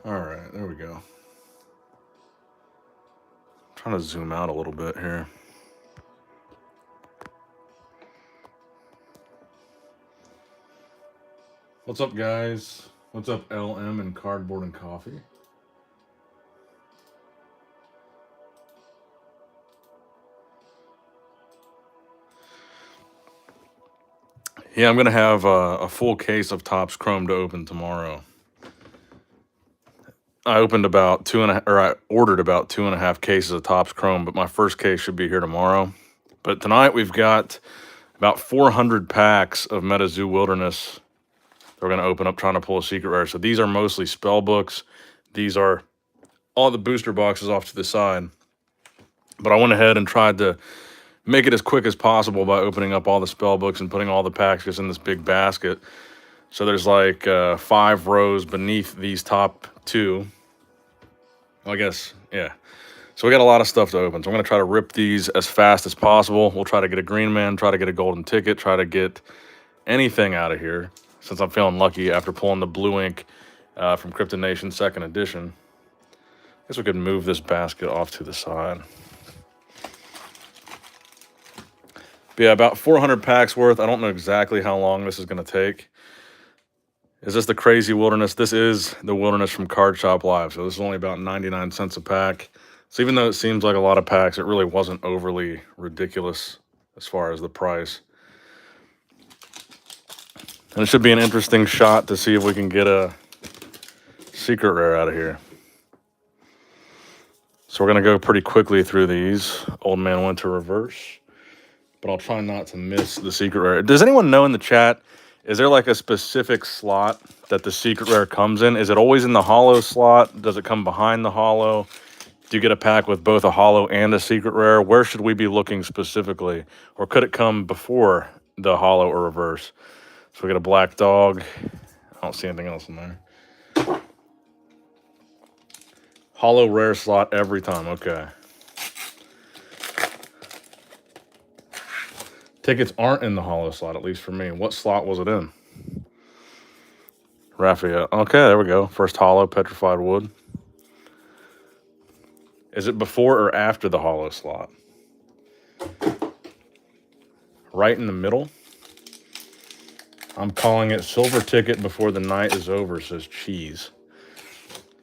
All right, there we go. Trying to zoom out a little bit here. What's up, guys? What's up, LM and Cardboard and Coffee? Yeah, I'm gonna have a full case of Topps Chrome to open tomorrow. I opened about I ordered about 2.5 cases of Topps Chrome, but my first case should be here tomorrow. But tonight we've got about 400 packs of Metazoo Wilderness that we're gonna open up, trying to pull a secret rare. So these are mostly Spellbooks. These are all the booster boxes off to the side. But I went ahead and tried to make it as quick as possible by opening up all the spell books and putting all the packs just in this big basket. So there's like 5 rows beneath these top 2. I guess, yeah. So we got a lot of stuff to open. So I'm going to try to rip these as fast as possible. We'll try to get a green man, try to get a golden ticket, try to get anything out of here, since I'm feeling lucky after pulling the blue ink from Cryptid Nation 2nd edition. I guess we could move this basket off to the side. But yeah, about 400 packs worth. I don't know exactly how long this is going to take. Is this the crazy wilderness? This is the wilderness from Card Shop Live. So this is only about 99 cents a pack. So even though it seems like a lot of packs, it really wasn't overly ridiculous as far as the price. And it should be an interesting shot to see if we can get a secret rare out of here. So we're going to go pretty quickly through these. Old Man Winter Reverse. But I'll try not to miss the secret rare. Does anyone know in the chat, is there like a specific slot that the secret rare comes in? Is it always in the hollow slot? Does it come behind the hollow? Do you get a pack with both a hollow and a secret rare? Where should we be looking specifically? Or could it come before the hollow or reverse? So we got a black dog. I don't see anything else in there. Hollow rare slot every time. Okay. Tickets aren't in the hollow slot, at least for me. What slot was it in? Raphael. Okay, there we go. First hollow, petrified wood. Is it before or after the hollow slot? Right in the middle. I'm calling it silver ticket before the night is over, says Cheese.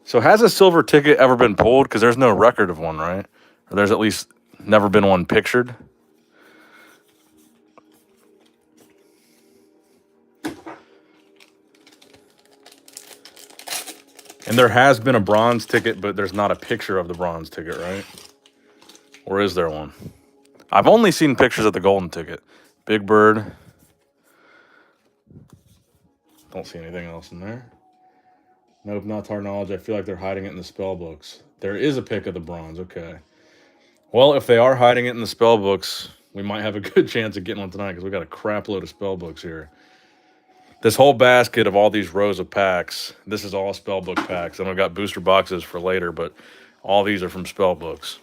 So has a silver ticket ever been pulled? Because there's no record of one, right? Or there's at least never been one pictured. And there has been a bronze ticket, but there's not a picture of the bronze ticket, right? Or is there one? I've only seen pictures of the golden ticket. Big Bird. Don't see anything else in there. Nope, not to our knowledge. I feel like they're hiding it in the spell books. There is a pic of the bronze, okay. Well, if they are hiding it in the spell books, we might have a good chance of getting one tonight because we got a crap load of spell books here. This whole basket of all these rows of packs, this is all Spellbook packs. And I've got booster boxes for later, but all these are from Spellbooks.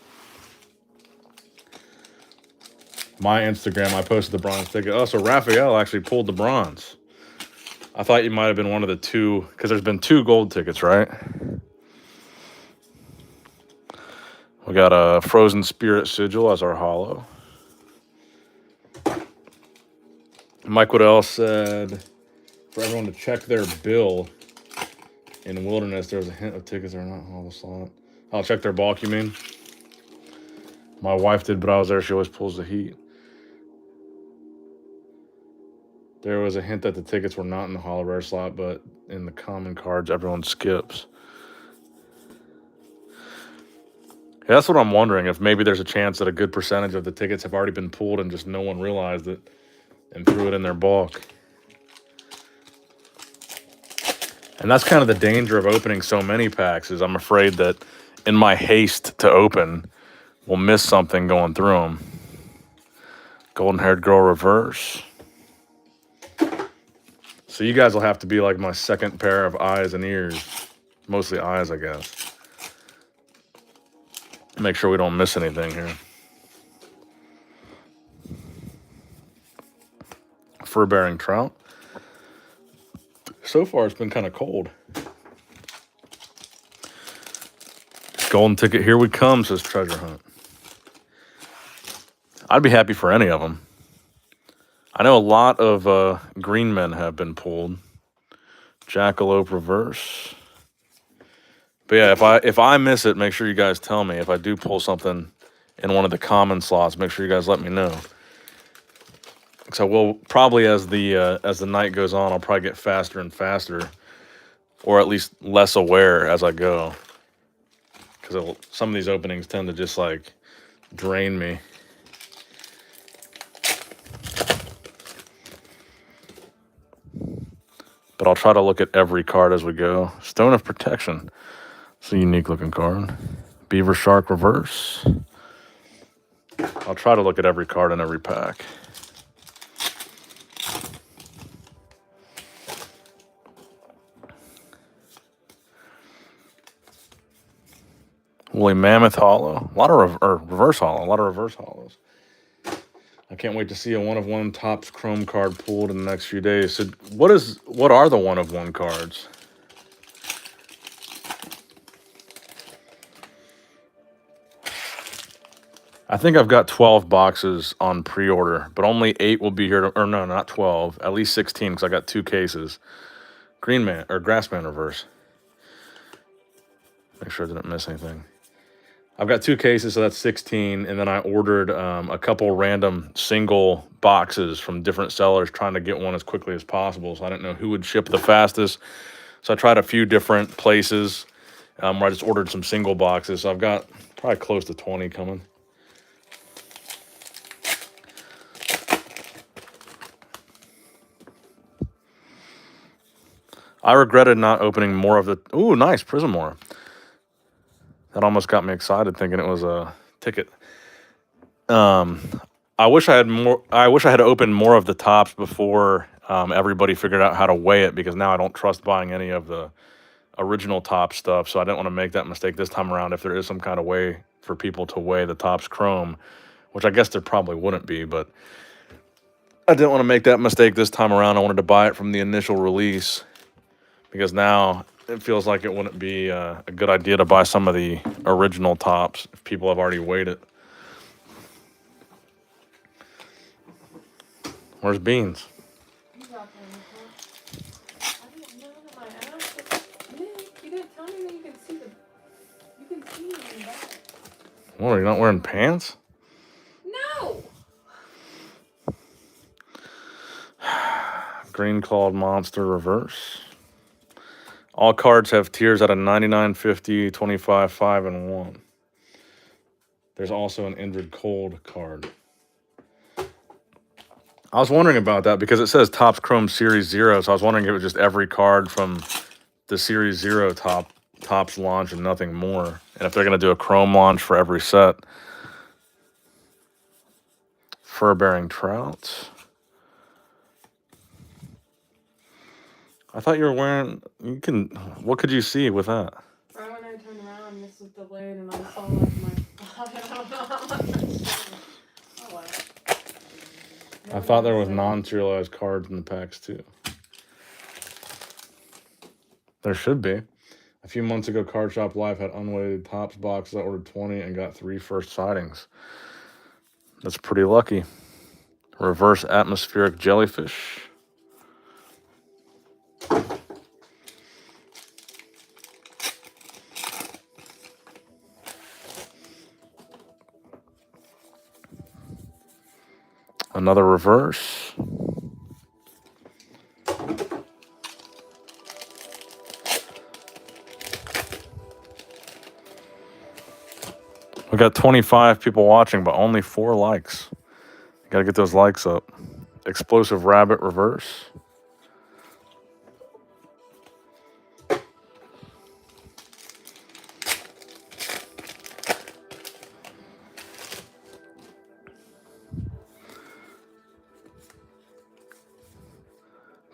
My Instagram, I posted the bronze ticket. Oh, so Raphael actually pulled the bronze. I thought you might have been one of the 2, because there's been 2 gold tickets, right? We got a Frozen Spirit Sigil as our hollow. Mike Woodell said, for everyone to check their bill in Wilderness, there's a hint of tickets that are not hollow slot. I'll check their bulk, you mean? My wife did, but I was there. She always pulls the heat. There was a hint that the tickets were not in the hollow rare slot, but in the common cards, everyone skips. Yeah, that's what I'm wondering, if maybe there's a chance that a good percentage of the tickets have already been pulled and just no one realized it and threw it in their bulk. And that's kind of the danger of opening so many packs, is I'm afraid that in my haste to open, we'll miss something going through them. Golden-haired girl reverse. So you guys will have to be like my second pair of eyes and ears. Mostly eyes, I guess. Make sure we don't miss anything here. Fur-bearing trout. So far, it's been kind of cold. Golden ticket, here we come, says Treasure Hunt. I'd be happy for any of them. I know a lot of green men have been pulled. Jackalope reverse. But yeah, if I miss it, make sure you guys tell me. If I do pull something in one of the common slots, make sure you guys let me know. So we'll probably, as the night goes on, I'll probably get faster and faster, or at least less aware as I go. Because some of these openings tend to just like drain me. But I'll try to look at every card as we go. Stone of Protection. It's a unique looking card. Beaver Shark reverse. I'll try to look at every card in every pack. Woolly Mammoth Hollow. A lot of reverse hollow. A lot of reverse hollows. I can't wait to see a one-of-one Topps Chrome card pulled in the next few days. So what are the one-of-one cards? I think I've got 12 boxes on pre-order, but only 8 will be here. Or no, not 12. At least 16 because I got 2 cases. Green Man or Grassman reverse. Make sure I didn't miss anything. I've got 2 cases, so that's 16. And then I ordered a couple random single boxes from different sellers, trying to get one as quickly as possible. So I didn't know who would ship the fastest. So I tried a few different places where I just ordered some single boxes. So I've got probably close to 20 coming. I regretted not opening more of the... Ooh, nice, Prism Aura. That almost got me excited, thinking it was a ticket. I wish I had more. I wish I had opened more of the tops before everybody figured out how to weigh it, because now I don't trust buying any of the original top stuff. So I didn't want to make that mistake this time around. If there is some kind of way for people to weigh the Topps Chrome, which I guess there probably wouldn't be, but I didn't want to make that mistake this time around. I wanted to buy it from the initial release, because now it feels like it wouldn't be a good idea to buy some of the original tops if people have already weighed it. Where's Beans? He's out there in the front. I didn't know that my ass. Nick, you didn't tell me that you can see me in the back. What, are you not wearing pants? No! Green Clawed Monster reverse. All cards have tiers out of 99, 50, 25, 5, and 1. There's also an Indrid Cold card. I was wondering about that because it says Topps Chrome Series 0, so I was wondering if it was just every card from the Series 0 Topps launch and nothing more. And if they're going to do a Chrome launch for every set. Fur-bearing Trout. I thought you were wearing... What could you see with that? Right when I turned around, this was delayed, and I saw like my... I don't know how much. Oh, well. I thought there was non-serialized cards in the packs too. There should be. A few months ago, Card Shop Live had unweighted Topps boxes. I ordered 20 and got 3 first sightings. That's pretty lucky. Reverse Atmospheric Jellyfish. Another reverse. We got 25 people watching, but only 4 likes. Gotta get those likes up. Explosive Rabbit reverse.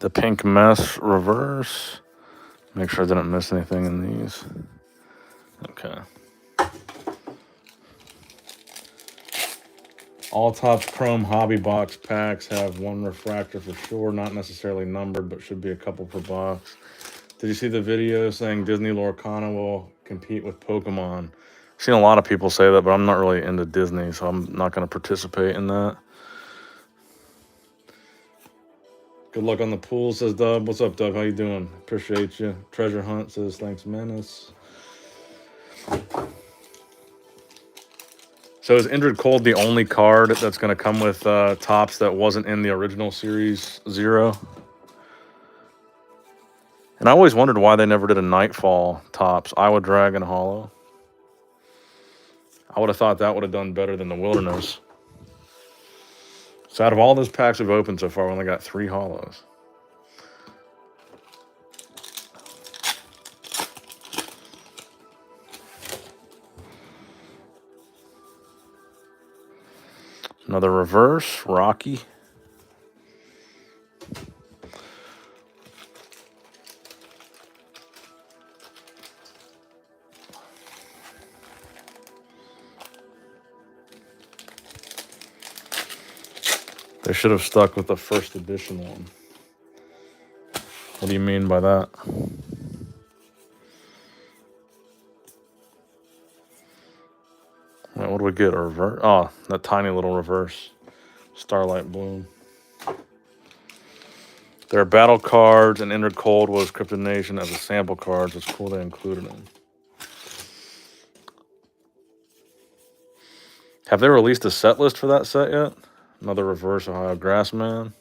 The Pink Mess reverse. Make sure I didn't miss anything in these. Okay. All Topps Chrome Hobby Box packs have 1 refractor for sure. Not necessarily numbered, but should be a couple per box. Did you see the video saying Disney Lorcana will compete with Pokemon. I've seen a lot of people say that, but I'm not really into Disney, so I'm not going to participate in that. Good luck on the pool, says Dub. What's up, Dub? How you doing? Appreciate you. Treasure Hunt says thanks, Menace. So is Indrid Cold the only card that's going to come with tops that wasn't in the original Series 0? And I always wondered why they never did a Nightfall tops. Iowa Dragon Hollow. I would have thought that would have done better than the Wilderness. So out of all those packs we've opened so far, we only got 3 hollows. Another reverse, Rocky. They should have stuck with the first edition one. What do you mean by that? What do we get? A reverse? Oh, that tiny little reverse. Starlight Bloom. There are battle cards, and Indrid Cold was Cryptid Nation as a sample cards. It's cool they included them. Have they released a set list for that set yet? Another reverse Ohio Grassman.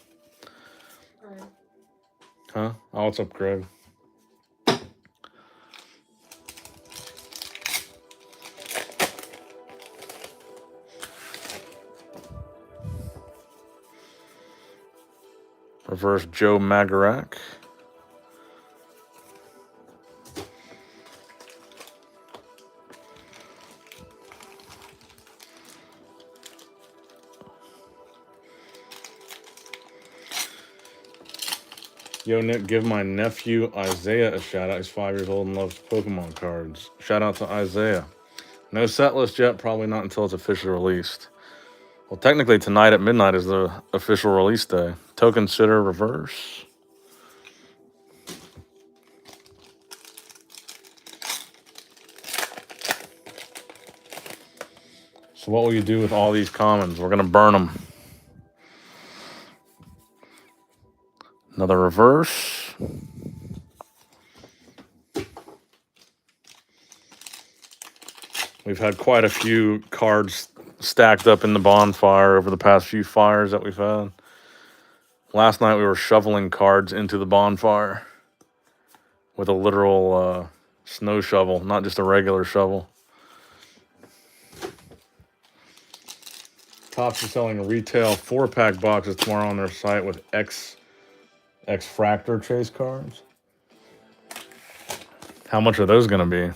Right. Huh? Oh, what's up, Greg? Reverse Joe Magarak. Yo, Nick, give my nephew Isaiah a shout out. He's 5 years old and loves Pokemon cards. Shout out to Isaiah. No set list yet, probably not until it's officially released. Well, technically tonight at midnight is the official release day. Token Sitter reverse. So what will you do with all these commons? We're going to burn them. Another reverse. We've had quite a few cards stacked up in the bonfire over the past few fires that we've had. Last night we were shoveling cards into the bonfire with a literal snow shovel, not just a regular shovel. Tops are selling retail 4-pack boxes tomorrow on their site with X-Fractor chase cards. How much are those going to be?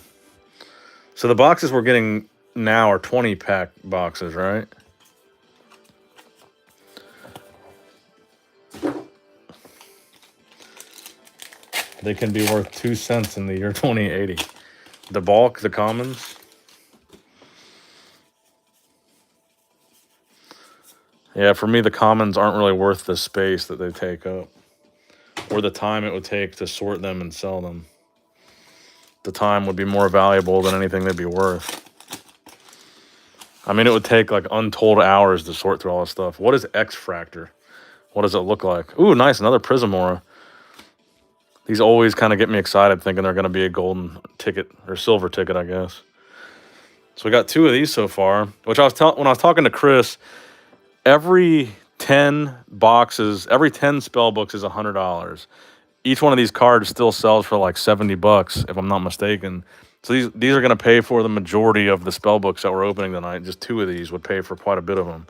So the boxes we're getting now are 20-pack boxes, right? They can be worth 2 cents in the year 2080. The bulk, the commons. Yeah, for me, the commons aren't really worth the space that they take up or the time it would take to sort them and sell them. The time would be more valuable than anything they'd be worth. I mean, it would take like untold hours to sort through all this stuff. What is X-Fractor? What does it look like? Ooh, nice, another Prism Aura. These always kind of get me excited thinking they're going to be a golden ticket or silver ticket, I guess. So we got 2 of these so far, which when I was talking to Chris, every 10 boxes, every 10 spell books is $100. Each one of these cards still sells for like $70, if I'm not mistaken. So these are going to pay for the majority of the spell books that we're opening tonight. Just 2 of these would pay for quite a bit of them.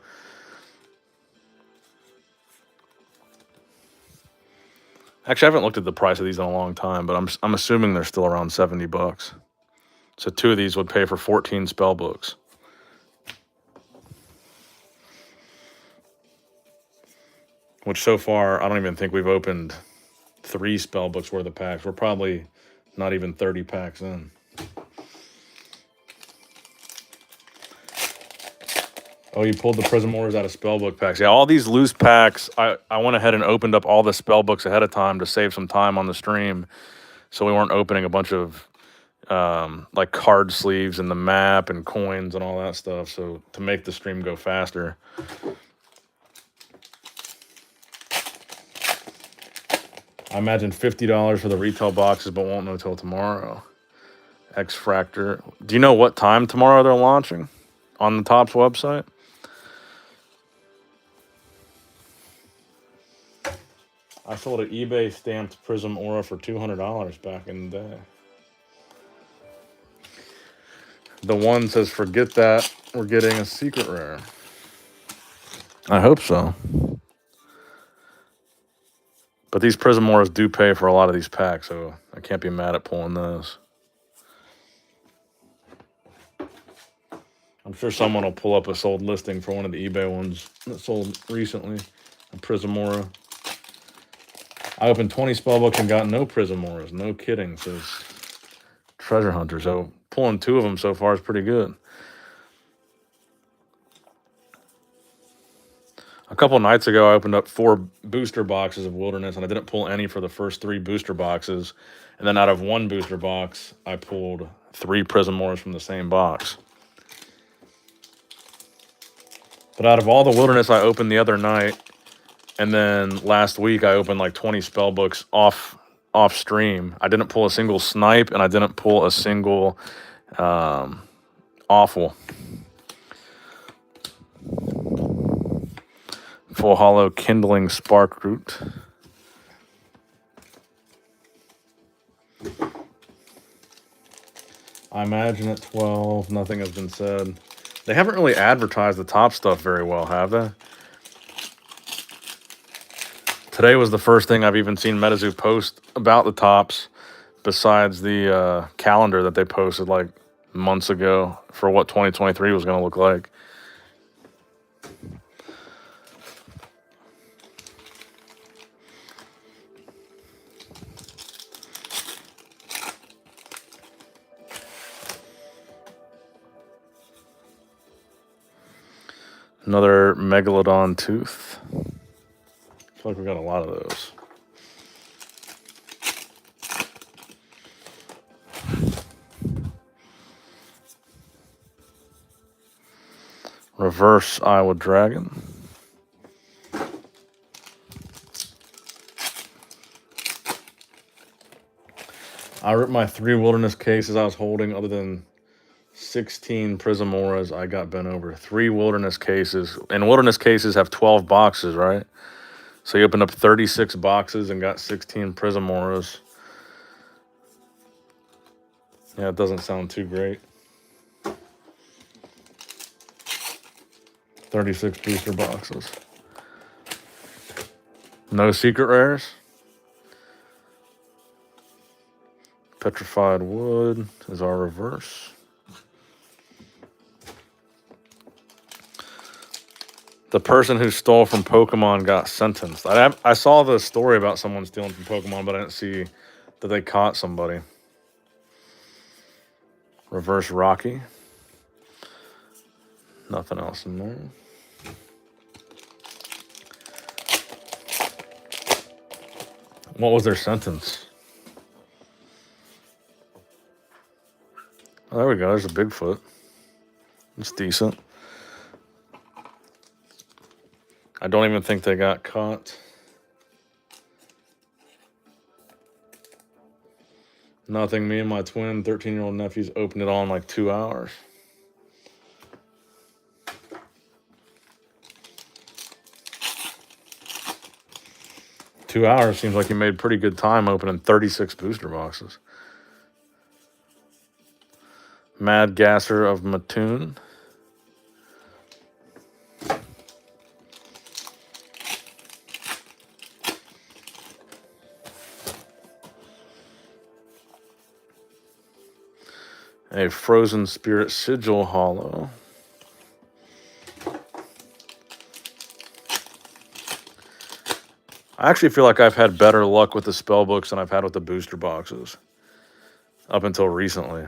Actually, I haven't looked at the price of these in a long time, but I'm assuming they're still around $70. So 2 of these would pay for 14 spell books. Which so far, I don't even think we've opened 3 spell books worth of packs. We're probably not even 30 packs in. Oh, you pulled the Prism Auras out of spellbook packs. Yeah, all these loose packs, I went ahead and opened up all the spellbooks ahead of time to save some time on the stream, so we weren't opening a bunch of like card sleeves and the map and coins and all that stuff. So to make the stream go faster. I imagine $50 for the retail boxes, but won't know till tomorrow. X-Fractor. Do you know what time tomorrow they're launching on the Topps website? I sold an eBay stamped Prism Aura for $200 back in the day. The one says, forget that, we're getting a secret rare. I hope so. But these Prism Auras do pay for a lot of these packs, so I can't be mad at pulling those. I'm sure someone will pull up a sold listing for one of the eBay ones that sold recently, a Prism Aura. I opened 20 Spellbooks and got no Prism Auras. No kidding, says Treasure Hunter. So pulling 2 of them so far is pretty good. A couple nights ago, I opened up 4 booster boxes of Wilderness, and I didn't pull any for the first 3 booster boxes. And then out of 1 booster box, I pulled 3 Prism Auras from the same box. But out of all the Wilderness I opened the other night, and then last week I opened like 20 Spellbooks off stream, I didn't pull a single snipe, and I didn't pull a single awful. Full Hollow Kindling Spark Root. I imagine at 12, nothing has been said. They haven't really advertised the top stuff very well, have they? Today was the first thing I've even seen Metazoo post about the tops, besides the calendar that they posted like months ago for what 2023 was going to look like. Another Megalodon tooth. I feel like we got a lot of those. Reverse Iowa Dragon. I ripped my 3 Wilderness cases I was holding, other than 16 Prism Auras. I got bent over. 3 Wilderness cases. And Wilderness cases have 12 boxes, right? So you opened up 36 boxes and got 16 Prism Auras. Yeah, it doesn't sound too great. 36 booster boxes. No secret rares. Petrified Wood is our reverse. The person who stole from Pokemon got sentenced. I saw the story about someone stealing from Pokemon, but I didn't see that they caught somebody. Reverse Rocky. Nothing else in there. What was their sentence? Oh, there we go. There's a Bigfoot. It's decent. I don't even think they got caught. Nothing. Me and my twin 13-year-old nephews opened it all in like 2 hours. Two hours seems like you made pretty good time opening 36 booster boxes. Mad Gasser of Mattoon. A Frozen Spirit Sigil Hollow. I actually feel like I've had better luck with the Spellbooks than I've had with the booster boxes. Up until recently.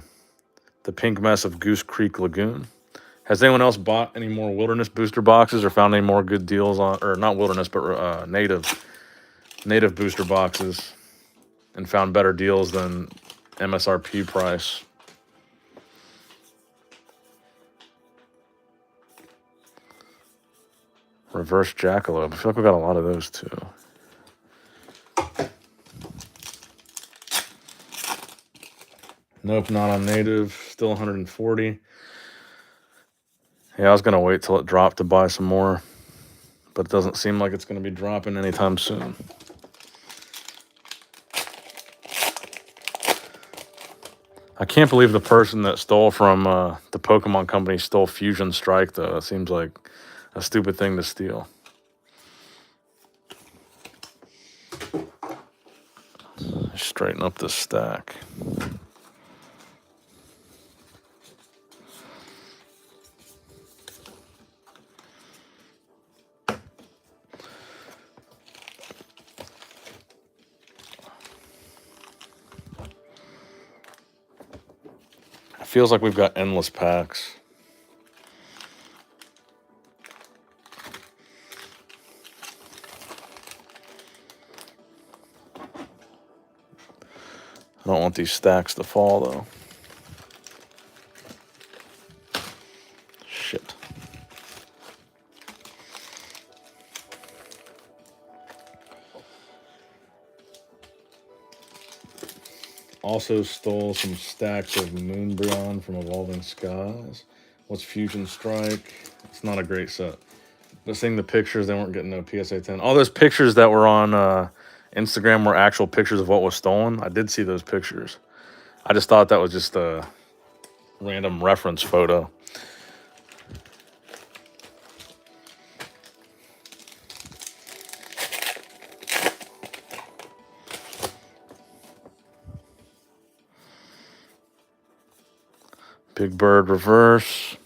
The Pink Mess of Goose Creek Lagoon. Has anyone else bought any more Wilderness booster boxes or found any more good deals on, or not Wilderness, but native booster boxes and found better deals than MSRP price. Reverse jackalope. I feel like we got a lot of those too. Nope, not on native. Still 140. Yeah, I was going to wait till it dropped to buy some more, but it doesn't seem like it's going to be dropping anytime soon. I can't believe the person that stole from the Pokemon company stole Fusion Strike, though. It seems like a stupid thing to steal. Straighten up this stack. It feels like we've got endless packs. I don't want these stacks to fall, though. Shit. Also stole some stacks of Moonbryon from Evolving Skies. What's Fusion Strike? It's not a great set. But seeing the pictures, they weren't getting no PSA 10. All those pictures that were on Instagram were actual pictures of what was stolen. I did see those pictures. I just thought that was just a random reference photo. Big Bird reverse.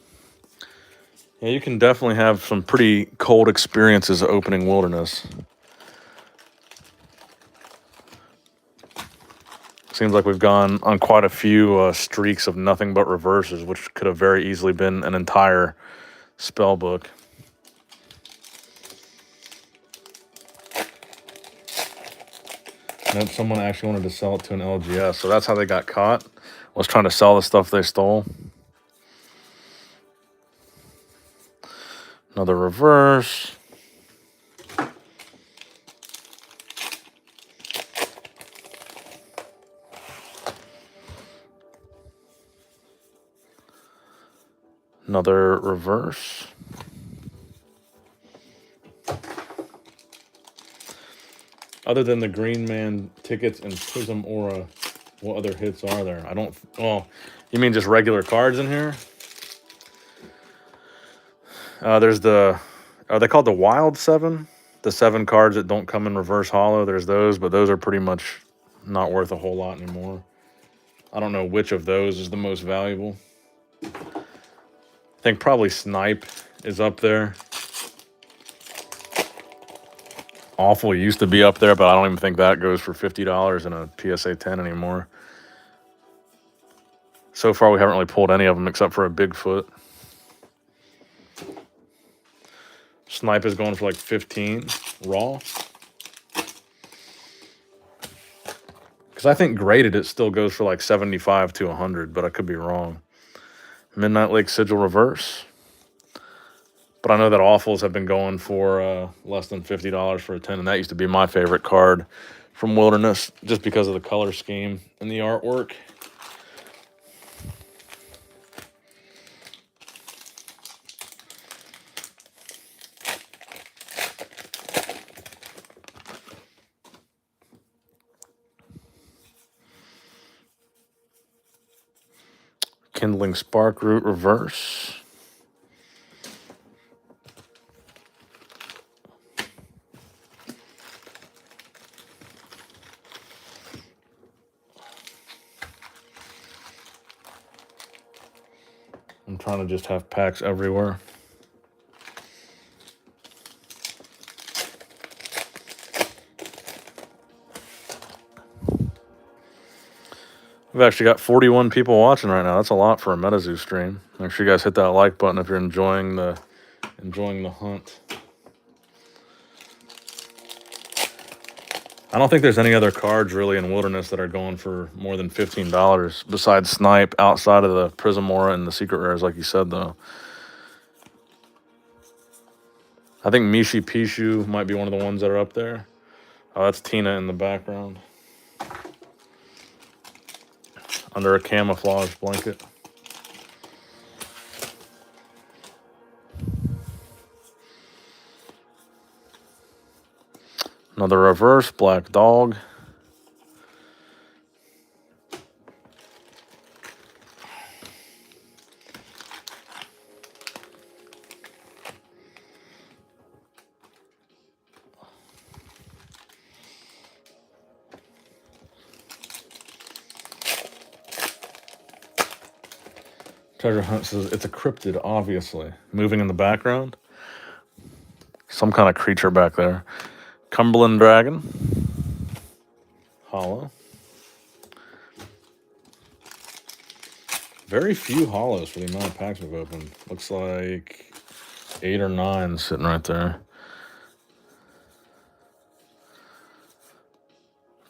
Yeah, you can definitely have some pretty cold experiences opening Wilderness. Seems like we've gone on quite a few streaks of nothing but reverses, which could have very easily been an entire spell book. Nope, someone actually wanted to sell it to an LGS, so that's how they got caught. Was trying to sell the stuff they stole. Another reverse. Another reverse. Other than the Green Man tickets and Prism Aura, what other hits are there? I don't... Oh, you mean just regular cards in here? There's the... Are they called the Wild 7? The 7 cards that don't come in reverse holo. There's those, but those are pretty much not worth a whole lot anymore. I don't know which of those is the most valuable. I think probably Snipe is up there. Awful used to be up there, but I don't even think that goes for $50 in a PSA 10 anymore. So far, we haven't really pulled any of them except for a Bigfoot. Snipe is going for like 15 raw. Because I think graded it still goes for like 75 to 100, but I could be wrong. Midnight Lake Sigil reverse. But I know that Awfuls have been going for less than $50 for a 10, and that used to be my favorite card from Wilderness, just because of the color scheme and the artwork. Kindling Spark Root reverse. I'm trying to just have packs everywhere. We've actually got 41 people watching right now. That's a lot for a Metazoo stream. Make sure you guys hit that like button if you're enjoying the hunt. I don't think there's any other cards really in Wilderness that are going for more than $15 besides Snipe, outside of the Prism Aura and the Secret Rares, like you said, though. I think Mishipishu might be one of the ones that are up there. Oh, that's Tina in the background. Under a camouflage blanket. Another reverse black dog. Treasure Hunt says it's a cryptid, obviously. Moving in the background. Some kind of creature back there. Cumberland Dragon. Hollow. Very few hollows for the amount of packs we've opened. Looks like 8 or 9 sitting right there.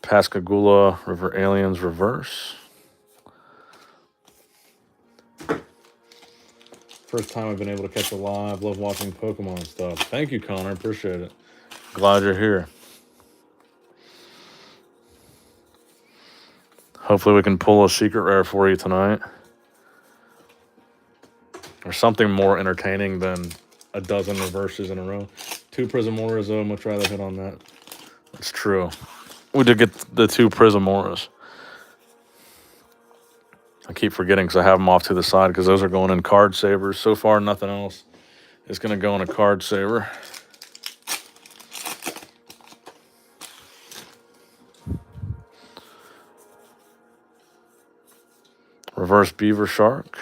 Pascagoula River Aliens reverse. First time I've been able to catch a live. Love watching Pokemon stuff. Thank you, Connor. Appreciate it. Glad you're here. Hopefully we can pull a secret rare for you tonight. Or something more entertaining than a dozen reverses in a row. 2 Prism Auras, though. Much rather hit on that. That's true. We did get the 2 Prism Auras. I keep forgetting because I have them off to the side because those are going in card savers. So far, nothing else is going to go in a card saver. Reverse Beaver Shark.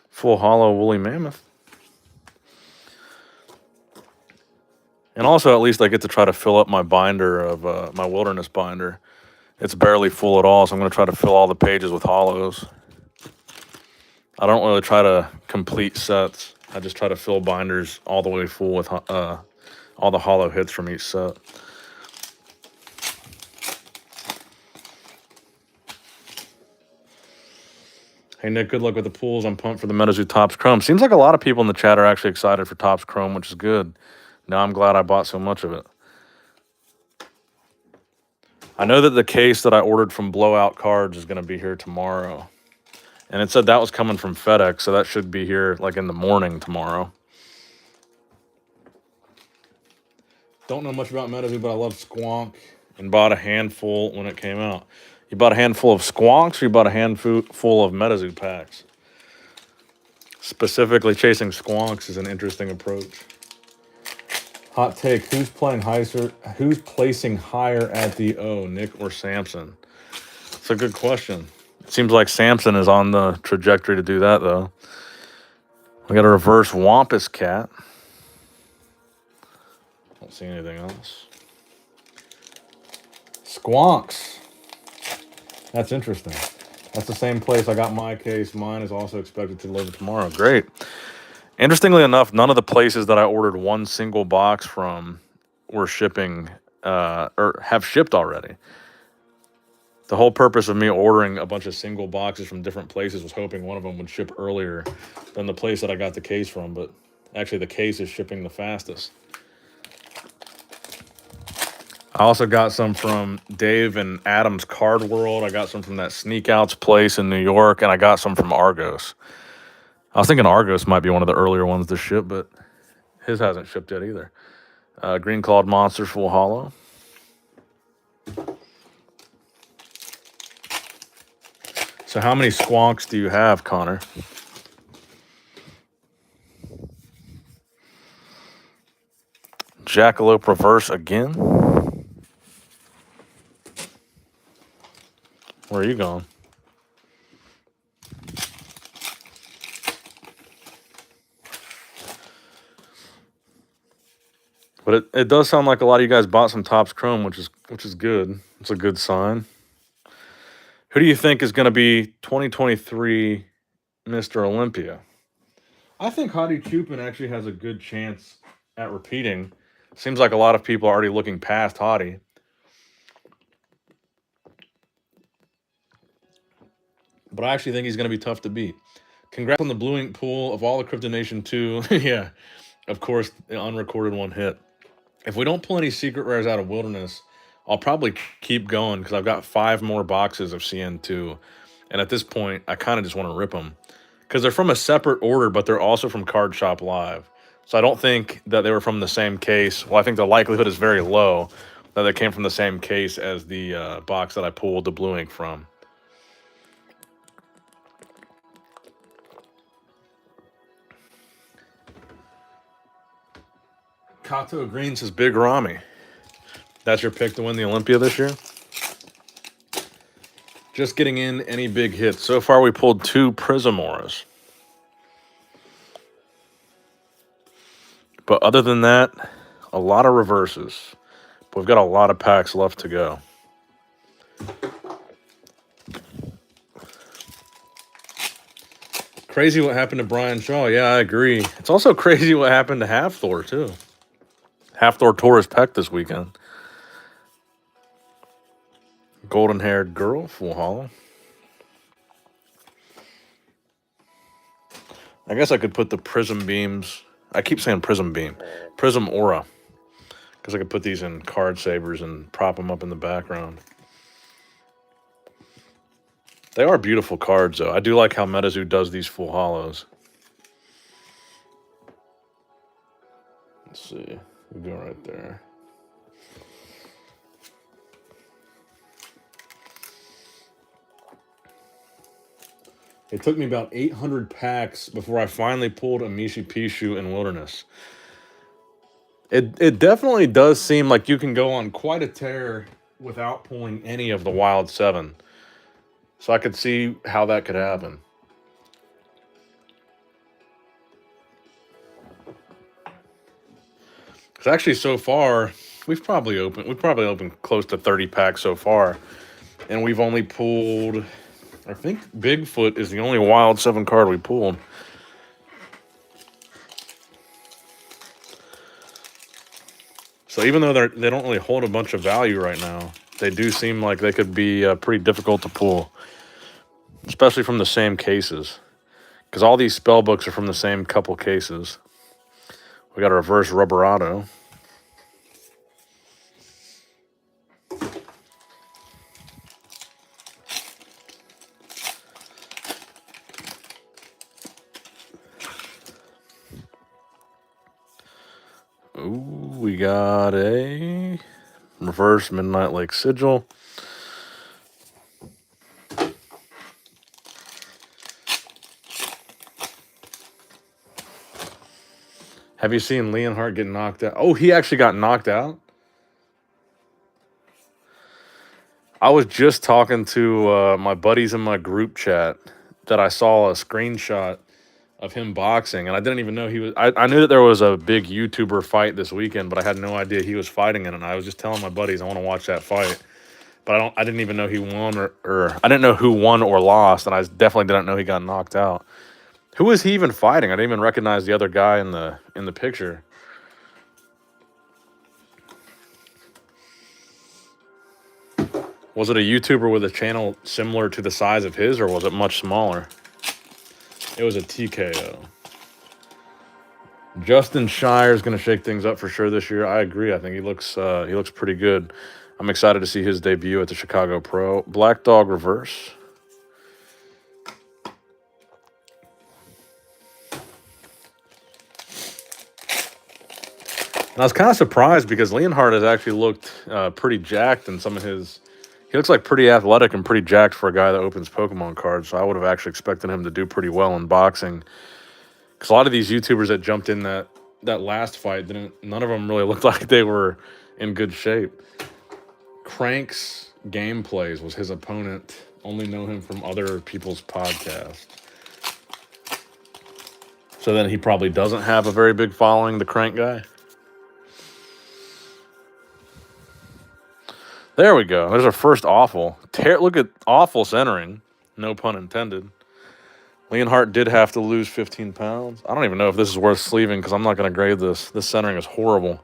Full hollow Woolly Mammoth. And also, at least I get to try to fill up my binder of my Wilderness binder. It's barely full at all, so I'm going to try to fill all the pages with hollows. I don't really try to complete sets. I just try to fill binders all the way full with all the hollow hits from each set. Hey, Nick, good luck with the pools. I'm pumped for the Metazoo Topps Chrome. Seems like a lot of people in the chat are actually excited for Topps Chrome, which is good. Now I'm glad I bought so much of it. I know that the case that I ordered from Blowout Cards is going to be here tomorrow. And it said that was coming from FedEx, so that should be here like in the morning tomorrow. Don't know much about Metazoo, but I love Squonk and bought a handful when it came out. You bought a handful of Squonks or you bought a handful of Metazoo packs? Specifically chasing Squonks is an interesting approach. Hot take, who's placing higher at the O, Nick or Samson? It's a good question. It seems like Samson is on the trajectory to do that, though. We got a reverse Wampus Cat. Don't see anything else. Squonks. That's interesting. That's the same place I got my case. Mine is also expected to deliver tomorrow. Great. Interestingly enough, none of the places that I ordered one single box from were shipping or have shipped already. The whole purpose of me ordering a bunch of single boxes from different places was hoping one of them would ship earlier than the place that I got the case from, but actually the case is shipping the fastest. I also got some from Dave and Adam's Card World. I got some from that Sneak Outs place in New York, and I got some from Argos. I was thinking Argos might be one of the earlier ones to ship, but his hasn't shipped yet either. Green Clawed Monster Full Hollow. So how many Squonks do you have, Connor? Jackalope Reverse again? Where are you going? But it does sound like a lot of you guys bought some Topps Chrome, which is good. It's a good sign. Who do you think is going to be 2023 Mr. Olympia? I think Hadi Chupin actually has a good chance at repeating. Seems like a lot of people are already looking past Hadi. But I actually think he's going to be tough to beat. Congrats on the Blue Ink pool of all the Cryptid Nation 2. Yeah, of course, the unrecorded one hit. If we don't pull any secret rares out of Wilderness, I'll probably keep going because I've got 5 more boxes of CN2. And at this point, I kind of just want to rip them. Because they're from a separate order, but they're also from Card Shop Live. So I don't think that they were from the same case. Well, I think the likelihood is very low that they came from the same case as the box that I pulled the Blue Ink from. Kato Green says Big Rami. That's your pick to win the Olympia this year? Just getting in any big hits. So far, we pulled 2 Prism Auras. But other than that, a lot of reverses. But we've got a lot of packs left to go. Crazy what happened to Brian Shaw. Yeah, I agree. It's also crazy what happened to Half Thor, too. Half Thor tore his pec this weekend. Golden-haired girl, full hollow. I guess I could put the Prism Beams. I keep saying Prism Beam. Prism Aura. Because I could put these in card savers and prop them up in the background. They are beautiful cards, though. I do like how Metazoo does these full hollows. Let's see. We'll go right there. It took me about 800 packs before I finally pulled a Mishipishu in Wilderness. It definitely does seem like you can go on quite a tear without pulling any of the Wild 7. So I could see how that could happen. Because actually so far, we've probably opened close to 30 packs so far. And we've only pulled, I think Bigfoot is the only Wild 7 card we pulled. So even though they don't really hold a bunch of value right now, they do seem like they could be pretty difficult to pull. Especially from the same cases. Because all these spellbooks are from the same couple cases. We got a reverse Rubberado. Ooh, we got a reverse Midnight Lake Sigil. Have you seen Leonhardt get knocked out? Oh, he actually got knocked out? I was just talking to my buddies in my group chat that I saw a screenshot of him boxing, and I didn't even know he was... I knew that there was a big YouTuber fight this weekend, but I had no idea he was fighting in it, and I was just telling my buddies I want to watch that fight. But I didn't even know he won, or I didn't know who won or lost, and I definitely didn't know he got knocked out. Who was he even fighting? I didn't even recognize the other guy in the picture. Was it a YouTuber with a channel similar to the size of his, or was it much smaller? It was a TKO. Justin Shire is going to shake things up for sure this year. I agree. I think he looks pretty good. I'm excited to see his debut at the Chicago Pro. Black Dog Reverse. And I was kind of surprised because Leonhardt has actually looked pretty jacked in some of his... He looks like pretty athletic and pretty jacked for a guy that opens Pokemon cards. So I would have actually expected him to do pretty well in boxing. Because a lot of these YouTubers that jumped in that last fight, none of them really looked like they were in good shape. Crank's Gameplays was his opponent. Only know him from other people's podcasts. So then he probably doesn't have a very big following, the Crank guy. There we go. There's our first awful. Look at awful centering. No pun intended. Leonhardt did have to lose 15 pounds. I don't even know if this is worth sleeving because I'm not going to grade this. This centering is horrible.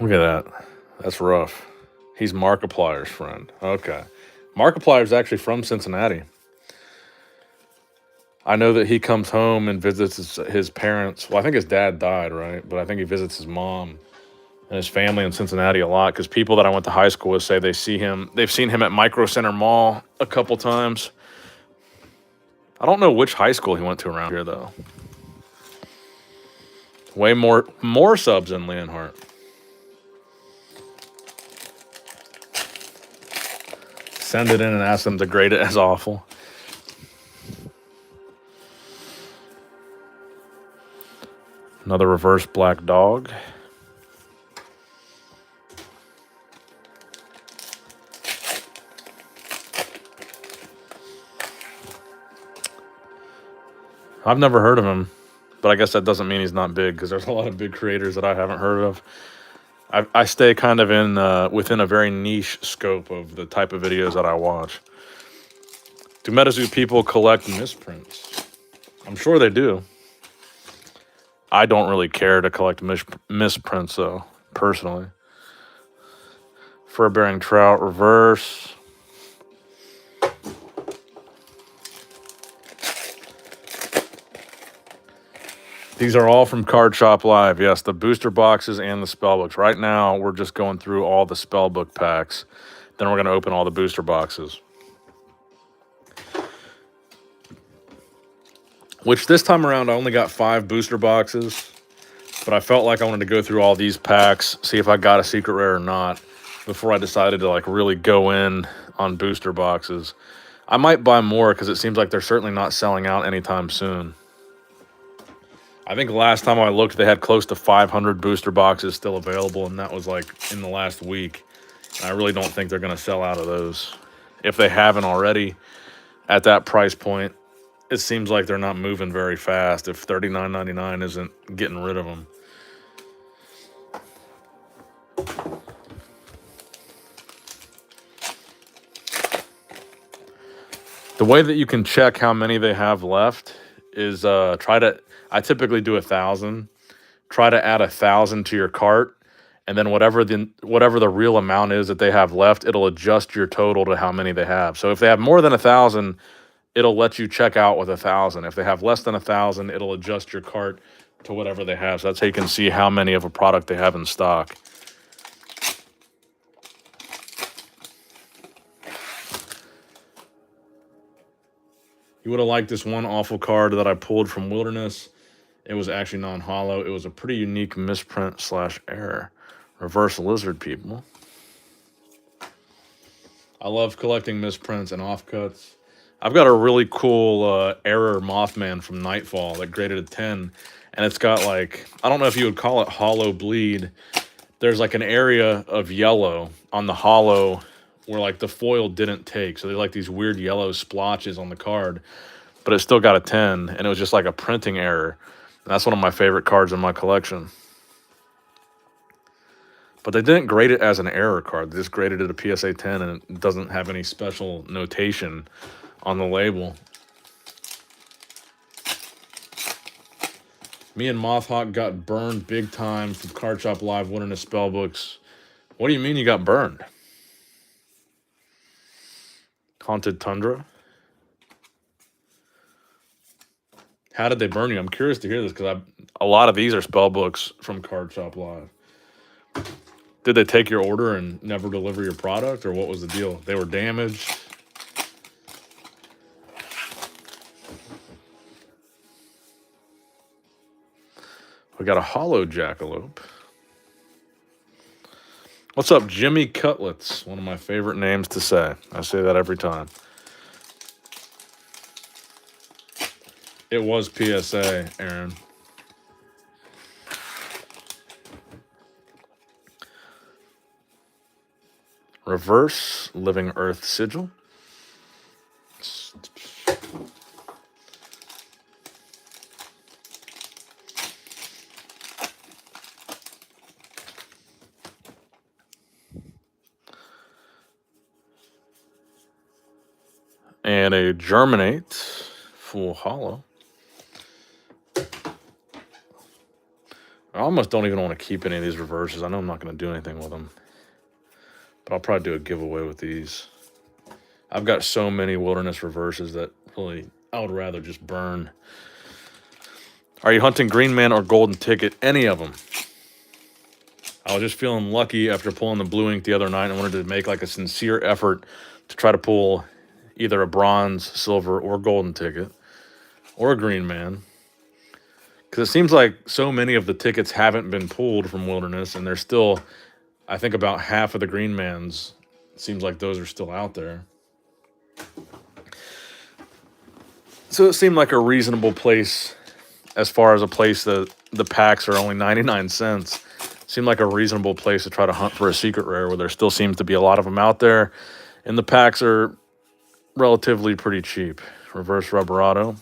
Look at that. That's rough. He's Markiplier's friend. Okay. Markiplier's actually from Cincinnati. I know that he comes home and visits his parents. Well, I think his dad died, right? But I think he visits his mom and his family in Cincinnati a lot because people that I went to high school with say they've seen him at Micro Center Mall a couple times. I don't know which high school he went to around here, though. Way more subs than Leonhardt. Send it in and ask them to grade it as awful. Another reverse black dog. I've never heard of him, but I guess that doesn't mean he's not big because there's a lot of big creators that I haven't heard of. I stay kind of in within a very niche scope of the type of videos that I watch. Do Metazoo people collect misprints? I'm sure they do. I don't really care to collect misprints, though, personally. Fur-bearing trout, reverse. These are all from Card Shop Live. Yes, the booster boxes and the spellbooks. Right now, we're just going through all the spellbook packs. Then we're going to open all the booster boxes. Which this time around, I only got 5 booster boxes. But I felt like I wanted to go through all these packs, see if I got a secret rare or not, before I decided to like really go in on booster boxes. I might buy more because it seems like they're certainly not selling out anytime soon. I think last time I looked, they had close to 500 booster boxes still available, and that was like in the last week. And I really don't think they're going to sell out of those. If they haven't already, at that price point, it seems like they're not moving very fast if $39.99 isn't getting rid of them. The way that you can check how many they have left is I typically do 1,000. Try to add 1,000 to your cart, and then whatever the real amount is that they have left, it'll adjust your total to how many they have. So if they have more than 1,000, it'll let you check out with 1,000. If they have less than 1,000, it'll adjust your cart to whatever they have. So that's how you can see how many of a product they have in stock. You would have liked this one awful card that I pulled from Wilderness. It was actually non-hollow. It was a pretty unique misprint / error. Reverse lizard, people. I love collecting misprints and offcuts. I've got a really cool error Mothman from Nightfall that graded a 10. And it's got like, I don't know if you would call it hollow bleed. There's like an area of yellow on the hollow where like the foil didn't take. So there's like these weird yellow splotches on the card. But it still got a 10. And it was just like a printing error. And that's one of my favorite cards in my collection. But they didn't grade it as an error card. They just graded it a PSA 10, and it doesn't have any special notation on the label. Me and Mothhawk got burned big time from Card Shop Live Wilderness Spellbooks. What do you mean you got burned? Haunted Tundra? How did they burn you? I'm curious to hear this because a lot of these are spellbooks from Card Shop Live. Did they take your order and never deliver your product, or what was the deal? They were damaged. We got a hollow jackalope. What's up, Jimmy Cutlets? One of my favorite names to say. I say that every time. It was PSA, Aaron. Reverse Living Earth Sigil. And a Germinate full hollow. I almost don't even want to keep any of these reverses. I know I'm not going to do anything with them. But I'll probably do a giveaway with these. I've got so many wilderness reverses that really I would rather just burn. Are you hunting Green Man or Golden Ticket? Any of them. I was just feeling lucky after pulling the blue ink the other night. I wanted to make like a sincere effort to try to pull either a bronze, silver, or golden ticket, or a Green Man. Because it seems like so many of the tickets haven't been pulled from wilderness, and there's still, I think about half of the Green Mans, it seems like those are still out there. So it seemed like a reasonable place, as far as a place that the packs are only 99 cents. Seemed like a reasonable place to try to hunt for a secret rare where there still seems to be a lot of them out there. And the packs are relatively pretty cheap. Reverse Rubberado.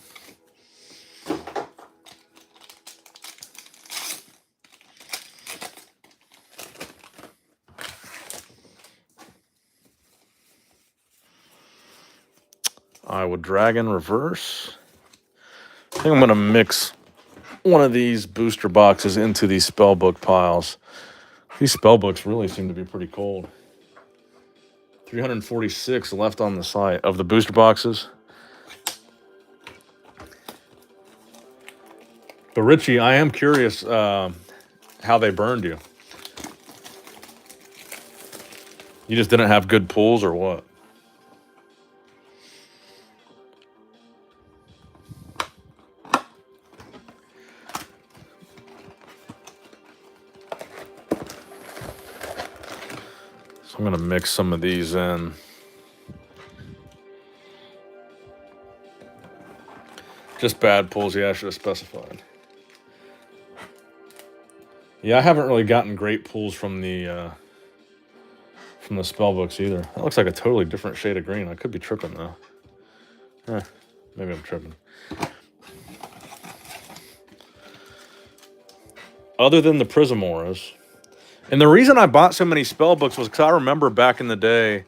Iowa Dragon reverse. I think I'm going to mix one of these booster boxes into these spellbook piles. These spellbooks really seem to be pretty cold. 346 left on the site of the booster boxes. But Richie, I am curious how they burned you. You just didn't have good pulls or what? So I'm going to mix some of these in. Just bad pulls, yeah, I should have specified. Yeah, I haven't really gotten great pulls from the spellbooks either. That looks like a totally different shade of green. I could be tripping though. Maybe I'm tripping. Other than the Prism Auras. And the reason I bought so many spellbooks was because I remember back in the day,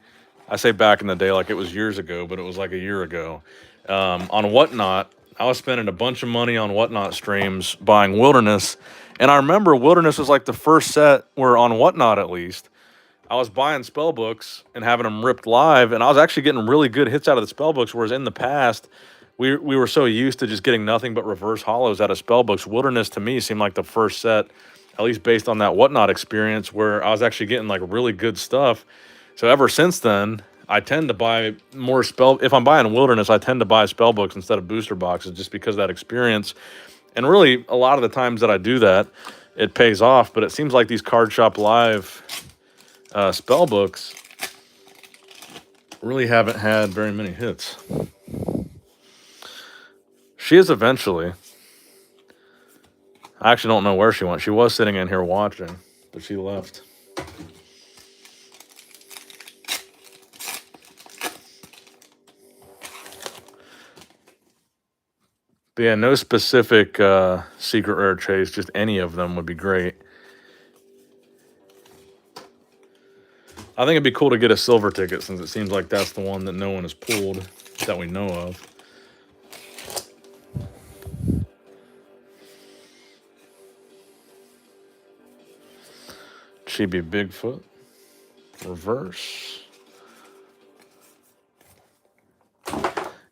I say back in the day like it was years ago, but it was like a year ago, on Whatnot, I was spending a bunch of money on Whatnot streams buying Wilderness. And I remember Wilderness was like the first set where on Whatnot at least, I was buying spellbooks and having them ripped live, and I was actually getting really good hits out of the spellbooks, whereas in the past, we were so used to just getting nothing but reverse hollows out of spellbooks. Wilderness to me seemed like the first set, at least based on that Whatnot experience, where I was actually getting like really good stuff. So ever since then, I tend to buy more if I'm buying Wilderness, I tend to buy spellbooks instead of booster boxes just because of that experience. And really, a lot of the times that I do that, it pays off. But it seems like these Card Shop Live spellbooks really haven't had very many hits. She is eventually. I actually don't know where she went. She was sitting in here watching, but she left. But yeah, no specific secret rare chase, just any of them would be great. I think it'd be cool to get a silver ticket since it seems like that's the one that no one has pulled that we know of. Chibi Bigfoot. Reverse.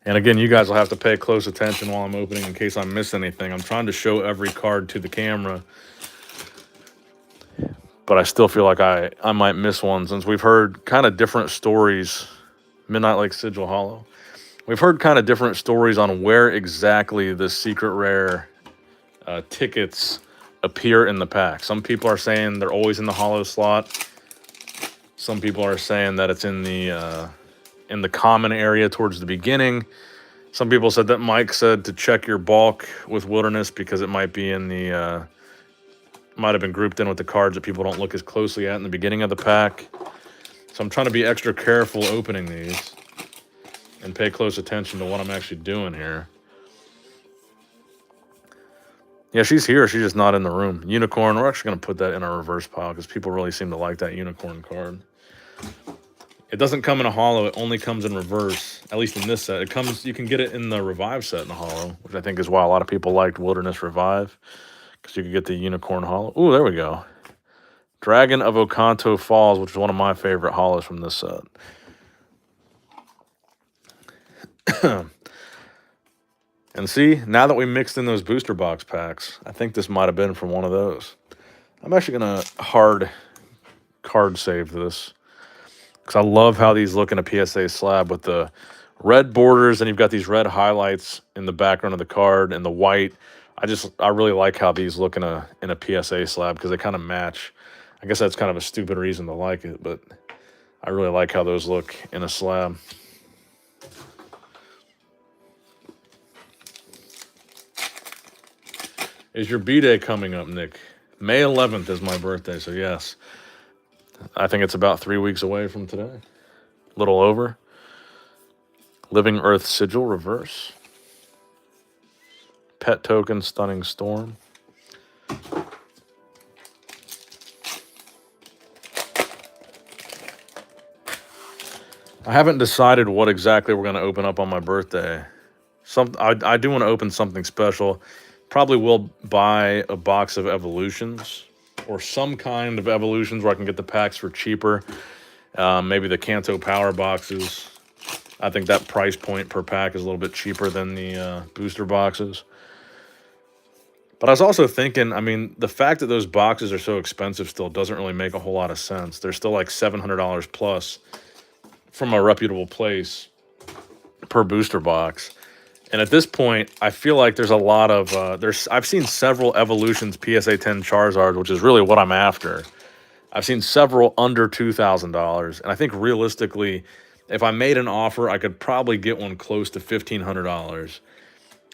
And again, you guys will have to pay close attention while I'm opening in case I miss anything. I'm trying to show every card to the camera, but I still feel like I might miss one since we've heard kind of different stories. Midnight Lake Sigil Hollow. We've heard kind of different stories on where exactly the secret rare tickets appear in the pack. Some people are saying they're always in the hollow slot. Some people are saying that it's in the common area towards the beginning. Some people said that Mike said to check your bulk with Wilderness because it might be in the might have been grouped in with the cards that people don't look as closely at in the beginning of the pack. So I'm trying to be extra careful opening these and pay close attention to what I'm actually doing here. Yeah, she's here. She's just not in the room. Unicorn, we're actually going to put that in our reverse pile because people really seem to like that unicorn card. It doesn't come in a holo. It only comes in reverse, at least in this set. It comes, you can get it in the Revive set in the holo, which I think is why a lot of people liked Wilderness Revive, because you could get the Unicorn holo. Ooh, there we go. Dragon of Okanto Falls, which is one of my favorite holos from this set. And see, now that we mixed in those booster box packs, I think this might have been from one of those. I'm actually going to hard card save this, because I love how these look in a PSA slab with the red borders, and you've got these red highlights in the background of the card and the white. I really like how these look in a PSA slab, because they kind of match. I guess that's kind of a stupid reason to like it, but I really like how those look in a slab. Is your B-Day coming up, Nick? May 11th is my birthday, so yes. I think it's about 3 weeks away from today. A little over. Living Earth Sigil, reverse. Pet Token, Stunning Storm. I haven't decided what exactly we're going to open up on my birthday. I do want to open something special. Probably will buy a box of Evolutions, or some kind of Evolutions where I can get the packs for cheaper. Maybe the Kanto Power boxes. I think that price point per pack is a little bit cheaper than the booster boxes. But I was also thinking, I mean, the fact that those boxes are so expensive still doesn't really make a whole lot of sense. They're still like $700 plus from a reputable place per booster box. And at this point, I feel like there's a lot of, I've seen several Evolutions PSA 10 Charizard, which is really what I'm after. I've seen several under $2,000. And I think realistically, if I made an offer, I could probably get one close to $1,500.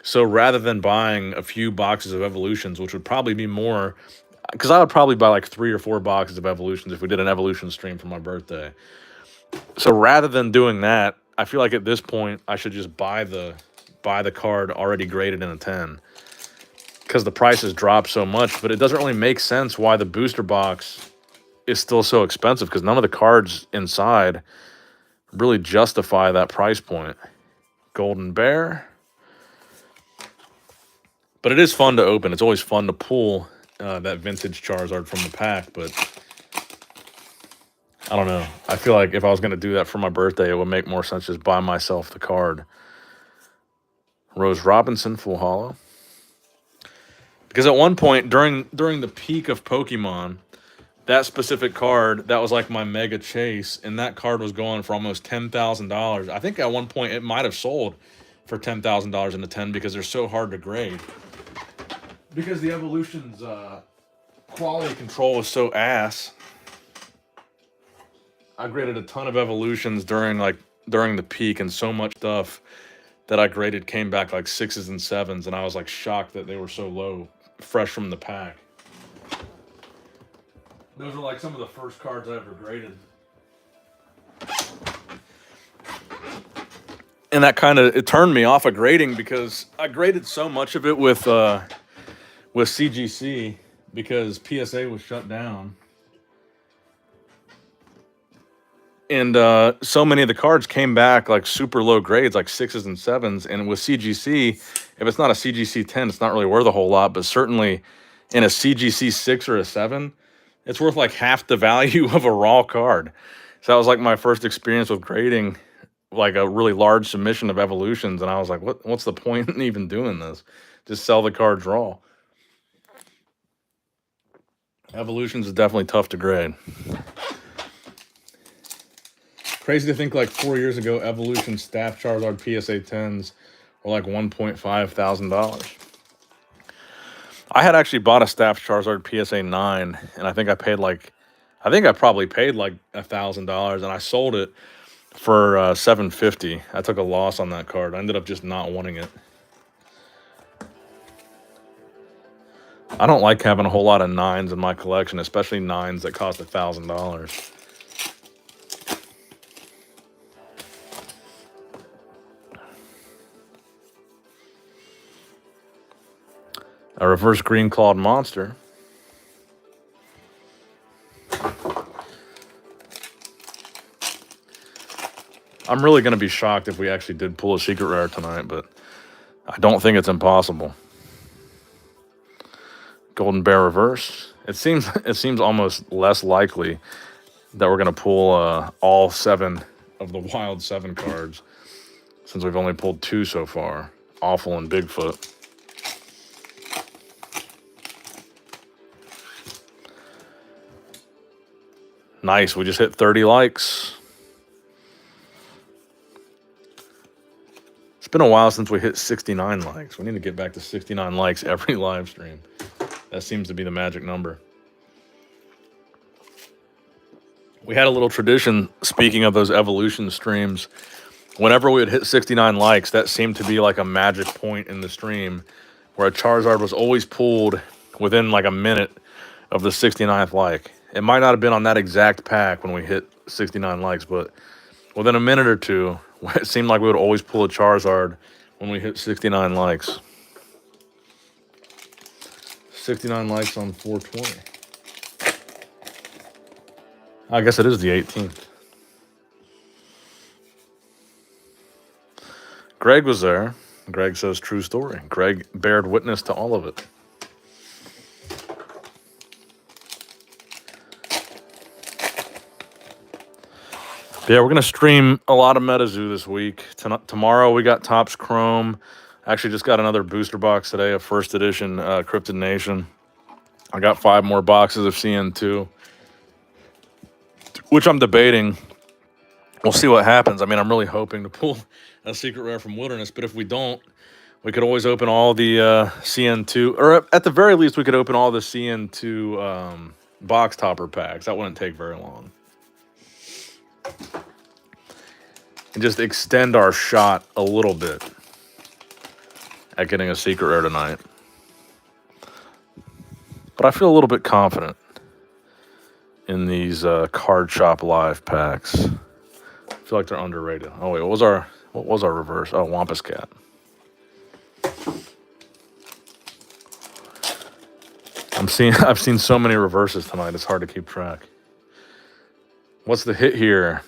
So rather than buying a few boxes of Evolutions, which would probably be more, because I would probably buy like 3 or 4 boxes of Evolutions if we did an Evolution stream for my birthday. So rather than doing that, I feel like at this point, I should just buy the card already graded in a 10, because the prices dropped so much. But it doesn't really make sense why the booster box is still so expensive, because none of the cards inside really justify that price point. Golden Bear. But it is fun to open. It's always fun to pull that vintage Charizard from the pack, but I don't know. I feel like if I was going to do that for my birthday, it would make more sense just buy myself the card. Rose Robinson, full holo. Because at one point, during the peak of Pokemon, that specific card, that was like my mega chase, and that card was going for almost $10,000. I think at one point it might have sold for $10,000 in the 10, because they're so hard to grade. Because the Evolution's quality control is so ass. I graded a ton of Evolutions during the peak, and so much stuff that I graded came back like 6s and 7s, and I was like shocked that they were so low, fresh from the pack. Those are like some of the first cards I ever graded. And that kind of, it turned me off of grading, because I graded so much of it with CGC, because PSA was shut down. And so many of the cards came back like super low grades, like 6s and 7s. And with CGC, if it's not a CGC 10, it's not really worth a whole lot. But certainly in a CGC 6 or a 7, it's worth like half the value of a raw card. So that was like my first experience with grading like a really large submission of Evolutions. And I was like, what's the point in even doing this? Just sell the cards raw. Evolutions is definitely tough to grade. Crazy to think like 4 years ago, Evolution Staff Charizard PSA 10s were like $1.5 thousand. I had actually bought a Staff Charizard PSA 9, and I think I probably paid like $1,000, and I sold it for $750. I took a loss on that card. I ended up just not wanting it. I don't like having a whole lot of 9s in my collection, especially 9s that cost $1,000. A reverse green clawed monster. I'm really going to be shocked if we actually did pull a secret rare tonight, but I don't think it's impossible. Golden Bear reverse. It seems almost less likely that we're going to pull all 7 of the wild 7 cards, since we've only pulled 2 so far. Awful and Bigfoot. Nice, we just hit 30 likes. It's been a while since we hit 69 likes. We need to get back to 69 likes every live stream. That seems to be the magic number. We had a little tradition, speaking of those evolution streams. Whenever we would hit 69 likes, that seemed to be like a magic point in the stream where a Charizard was always pulled within like a minute of the 69th like. It might not have been on that exact pack when we hit 69 likes, but within a minute or two, it seemed like we would always pull a Charizard when we hit 69 likes. 69 likes on 420. I guess it is the 18th. Greg was there. Greg says true story. Greg bared witness to all of it. Yeah, we're going to stream a lot of Metazoo this week. Tomorrow we got Topps Chrome. Actually just got another booster box today, a first edition Cryptid Nation. I got 5 more boxes of CN2, which I'm debating. We'll see what happens. I mean, I'm really hoping to pull a secret rare from Wilderness, but if we don't, we could always open all the CN2, or at the very least, we could open all the CN2 box topper packs. That wouldn't take very long. And just extend our shot a little bit at getting a secret rare tonight. But I feel a little bit confident in these card shop live packs. I feel like they're underrated. Oh wait, what was our reverse? Oh, Wampus Cat. I've seen so many reverses tonight. It's hard to keep track. What's the hit here?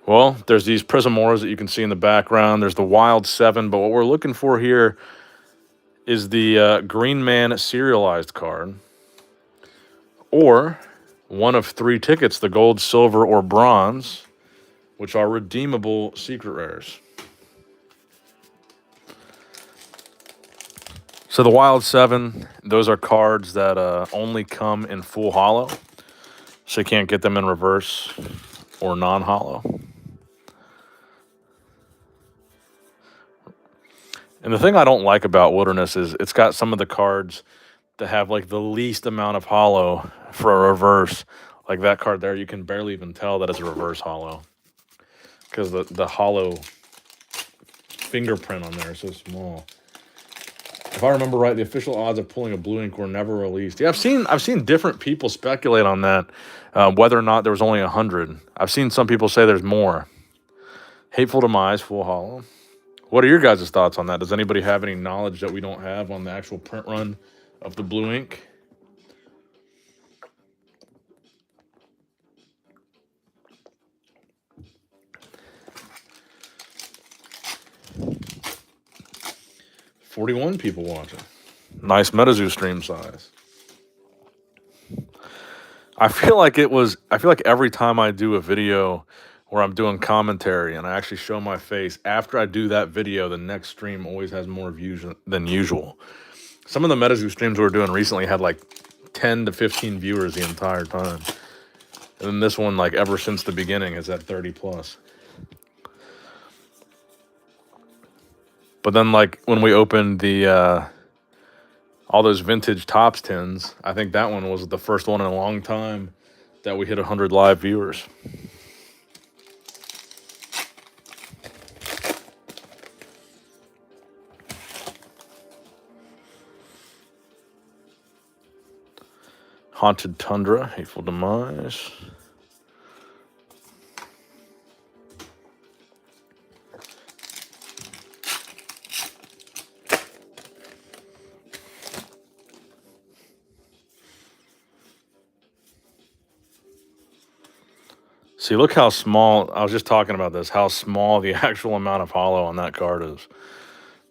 Well, there's these Prism Auras that you can see in the background. There's the Wild 7, but what we're looking for here is the Green Man serialized card, or one of 3 tickets, the Gold, Silver, or Bronze, which are redeemable secret rares. So the Wild 7, those are cards that only come in full holo, so you can't get them in reverse or non-holo. And the thing I don't like about Wilderness is it's got some of the cards that have like the least amount of holo for a reverse. Like that card there, you can barely even tell that it's a reverse holo because the holo fingerprint on there is so small. If I remember right, the official odds of pulling a blue ink were never released. Yeah, I've seen different people speculate on that, whether or not there was only 100. I've seen some people say there's more. Hateful Demise, full holo. What are your guys' thoughts on that? Does anybody have any knowledge that we don't have on the actual print run of the blue ink? $41 people watching. Nice Metazoo stream size. I feel like every time I do a video where I'm doing commentary and I actually show my face, after I do that video, the next stream always has more views than usual. Some of the Metazoo streams we were doing recently had like 10 to 15 viewers the entire time. And then this one, like ever since the beginning, is at 30 plus. But then like when we opened the all those vintage Topps tins, I think that one was the first one in a long time that we hit 100 live viewers. Haunted Tundra, Hateful Demise. See, look how small, I was just talking about this, how small the actual amount of hollow on that card is.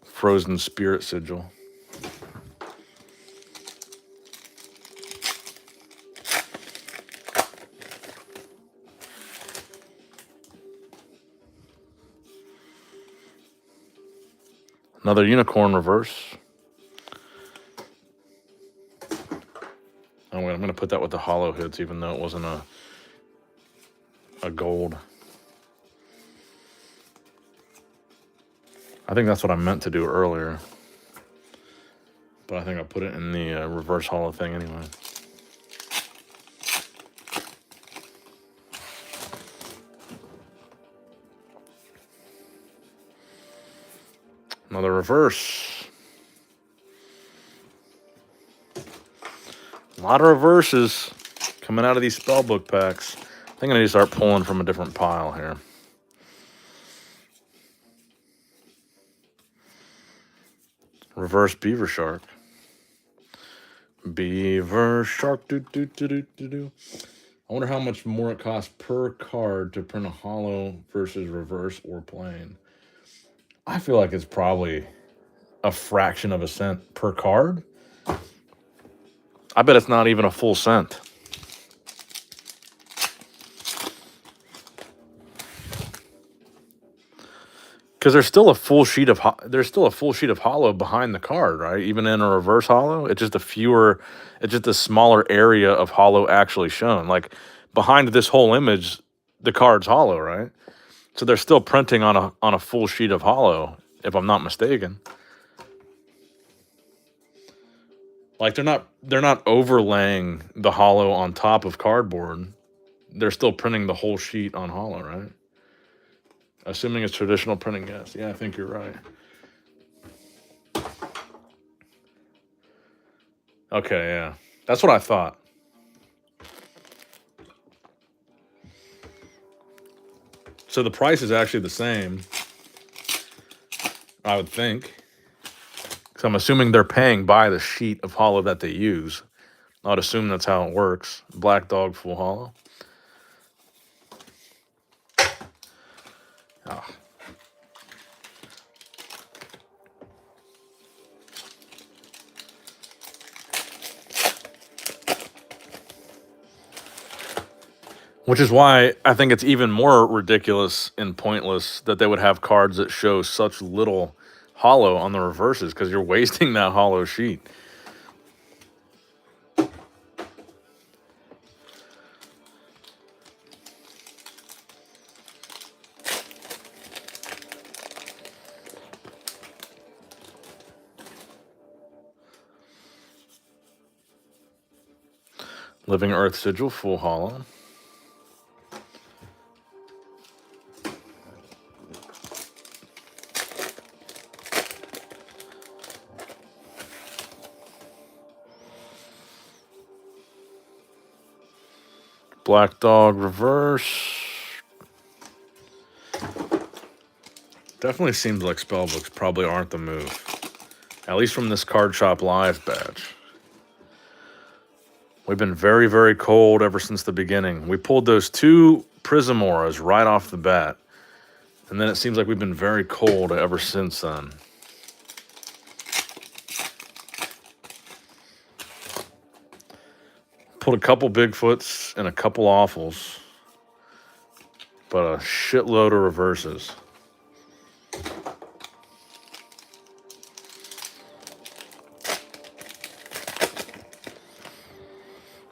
Frozen Spirit Sigil. Another unicorn reverse. I'm going to put that with the hollow hits, even though it wasn't a gold. I think that's what I meant to do earlier. But I think I put it in the reverse hollow thing anyway. Another reverse. A lot of reverses coming out of these spellbook packs. I think I need to start pulling from a different pile here. Reverse Beaver Shark. Beaver Shark. Do, do, do, do, do, do. I wonder how much more it costs per card to print a hollow versus reverse or plain. I feel like it's probably a fraction of a cent per card. I bet it's not even a full cent. Because there's still a full sheet of hollow behind the card, right? Even in a reverse hollow, it's just a smaller area of hollow actually shown. Like behind this whole image, the card's hollow, right? So they're still printing on a full sheet of hollow, if I'm not mistaken. Like they're not overlaying the hollow on top of cardboard. They're still printing the whole sheet on hollow, right? Assuming it's traditional printing, yes. Yeah, I think you're right. Okay, yeah. That's what I thought. So the price is actually the same, I would think. So I'm assuming they're paying by the sheet of hollow that they use. I'd assume that's how it works. Black Dog full hollow. Oh. Which is why I think it's even more ridiculous and pointless that they would have cards that show such little hollow on the reverses, because you're wasting that hollow sheet. Living Earth Sigil full hollow. Black Dog reverse. Definitely seems like Spellbooks probably aren't the move. At least from this Card Shop Live batch. We've been very, very cold ever since the beginning. We pulled those 2 Prism Auras right off the bat. And then it seems like we've been very cold ever since then. Pulled a couple Bigfoots and a couple Awfuls. But a shitload of reverses.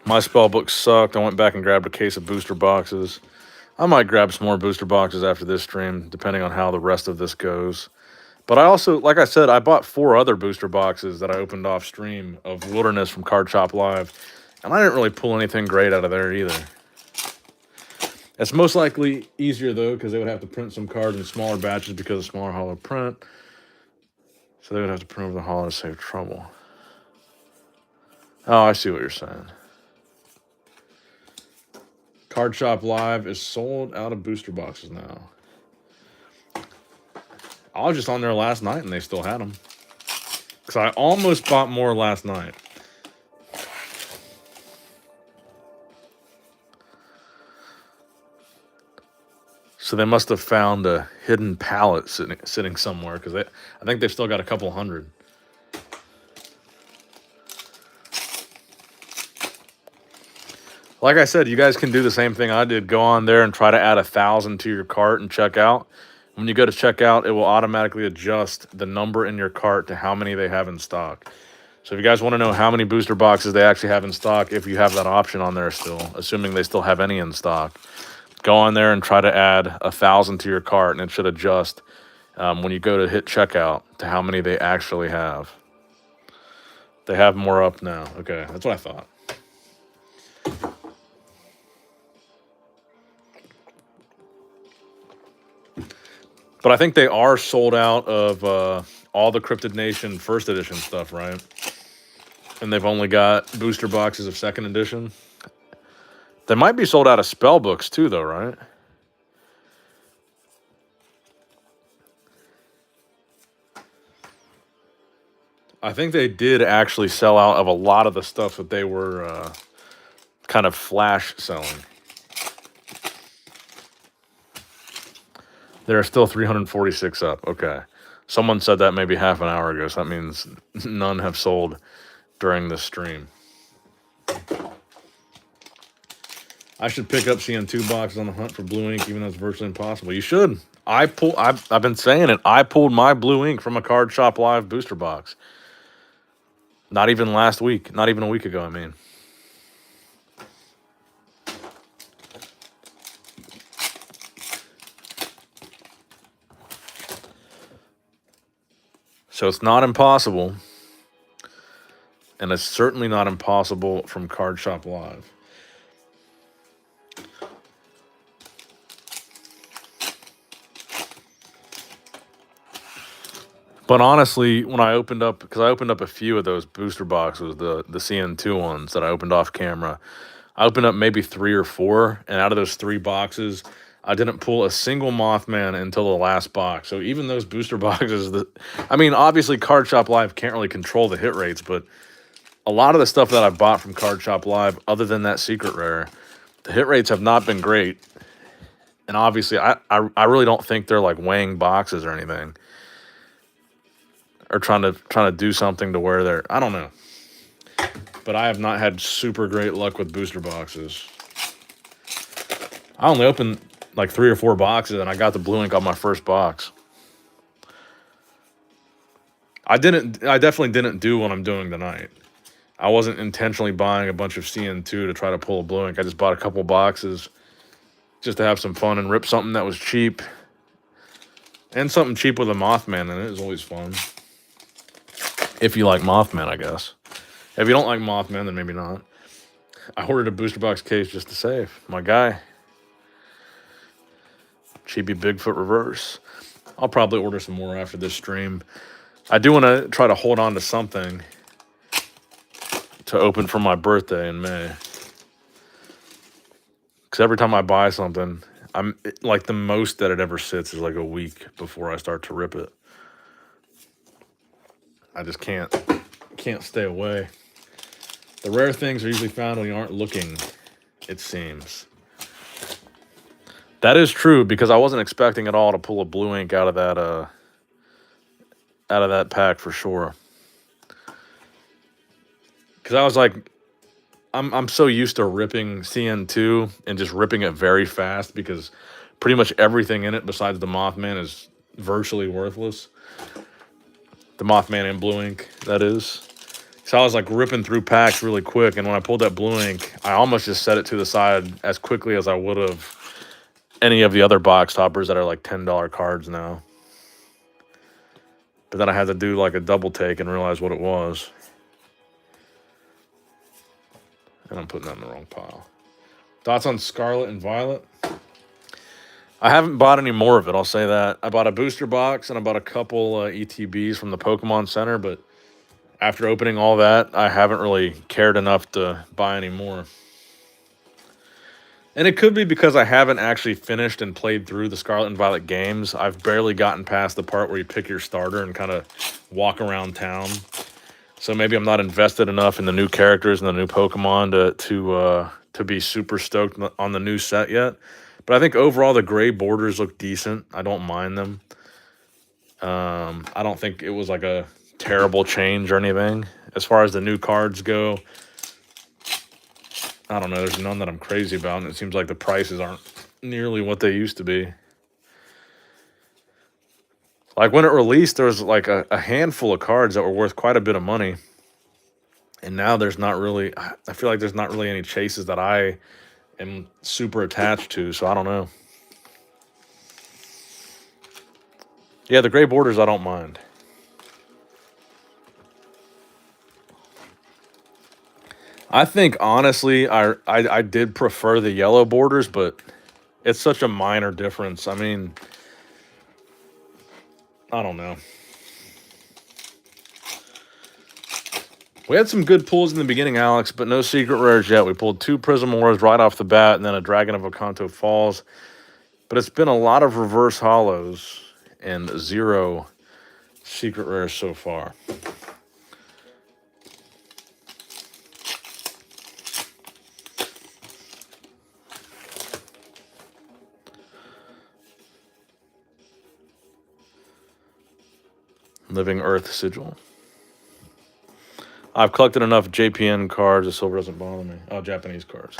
My Spellbooks sucked. I went back and grabbed a case of booster boxes. I might grab some more booster boxes after this stream, depending on how the rest of this goes. But I also, like I said, I bought 4 other booster boxes that I opened off stream of Wilderness from Card Shop Live. And I didn't really pull anything great out of there either. It's most likely easier, though, because they would have to print some cards in smaller batches because of smaller hollow print. So they would have to print over the hollow to save trouble. Oh, I see what you're saying. Card Shop Live is sold out of booster boxes now. I was just on there last night and they still had them. Because I almost bought more last night. So they must have found a hidden pallet sitting somewhere, because I think they've still got a couple hundred. Like I said, you guys can do the same thing I did. Go on there and try to add 1,000 to your cart and check out. When you go to check out, it will automatically adjust the number in your cart to how many they have in stock. So if you guys want to know how many booster boxes they actually have in stock, if you have that option on there still, assuming they still have any in stock, go on there and try to add 1,000 to your cart, and it should adjust when you go to hit checkout to how many they actually have. They have more up now. Okay, that's what I thought. But I think they are sold out of all the Cryptid Nation first edition stuff, right? And they've only got booster boxes of second edition. They might be sold out of Spellbooks too, though, right? I think they did actually sell out of a lot of the stuff that they were kind of flash selling. There are still 346 up. Okay. Someone said that maybe half an hour ago, so that means none have sold during this stream. I should pick up CN2 boxes on the hunt for blue ink, even though it's virtually impossible. You should. I've been saying it. I pulled my blue ink from a Card Shop Live booster box. Not even last week. Not even a week ago, I mean. So it's not impossible. And it's certainly not impossible from Card Shop Live. But honestly, when I opened up, because I opened up a few of those booster boxes, the CN2 ones that I opened off camera, I opened up maybe 3 or 4, and out of those 3 boxes, I didn't pull a single Mothman until the last box. So even those booster boxes, I mean, obviously Card Shop Live can't really control the hit rates, but a lot of the stuff that I bought from Card Shop Live, other than that secret rare, the hit rates have not been great. And obviously, I really don't think they're like weighing boxes or anything, or trying to do something to where they're, I don't know. But I have not had super great luck with booster boxes. I only opened like 3 or 4 boxes, and I got the blue ink on my first box. I definitely didn't do what I'm doing tonight. I wasn't intentionally buying a bunch of CN2 to try to pull a blue ink. I just bought a couple boxes just to have some fun and rip something that was cheap. And something cheap with a Mothman in it is always fun. If you like Mothman, I guess. If you don't like Mothman, then maybe not. I ordered a booster box case just to save. My guy. Cheapy Bigfoot reverse. I'll probably order some more after this stream. I do want to try to hold on to something to open for my birthday in May. Because every time I buy something, I'm like, the most that it ever sits is like a week before I start to rip it. I just can't stay away. The rare things are usually found when you aren't looking, it seems. That is true, because I wasn't expecting at all to pull a blue ink out of that pack for sure. Because I was like, I'm so used to ripping CN2 and just ripping it very fast, because pretty much everything in it besides the Mothman is virtually worthless. The Mothman and blue ink, that is. So I was like ripping through packs really quick, and when I pulled that blue ink, I almost just set it to the side as quickly as I would have any of the other box toppers that are like $10 cards now. But then I had to do like a double take and realize what it was. And I'm putting that in the wrong pile. Thoughts on Scarlet and Violet? I haven't bought any more of it, I'll say that. I bought a booster box and I bought a couple ETBs from the Pokemon Center, but after opening all that, I haven't really cared enough to buy any more. And it could be because I haven't actually finished and played through the Scarlet and Violet games. I've barely gotten past the part where you pick your starter and kind of walk around town. So maybe I'm not invested enough in the new characters and the new Pokemon to be super stoked on the new set yet. But I think overall the gray borders look decent. I don't mind them. I don't think it was like a terrible change or anything. As far as the new cards go, I don't know. There's none that I'm crazy about, and it seems like the prices aren't nearly what they used to be. Like when it released, there was like a handful of cards that were worth quite a bit of money. And now there's not really, I feel like there's not really any chases that I am super attached to, so I don't know. Yeah, the gray borders I don't mind. I think honestly, I did prefer the yellow borders, but it's such a minor difference. I mean, I don't know. We had some good pulls in the beginning, Alex, but no secret rares yet. We pulled 2 Prism Auras right off the bat, and then a Dragon of Okanto Falls. But it's been a lot of reverse hollows and 0 secret rares so far. Living Earth Sigil. I've collected enough JPN cards, the silver doesn't bother me. Oh, Japanese cards.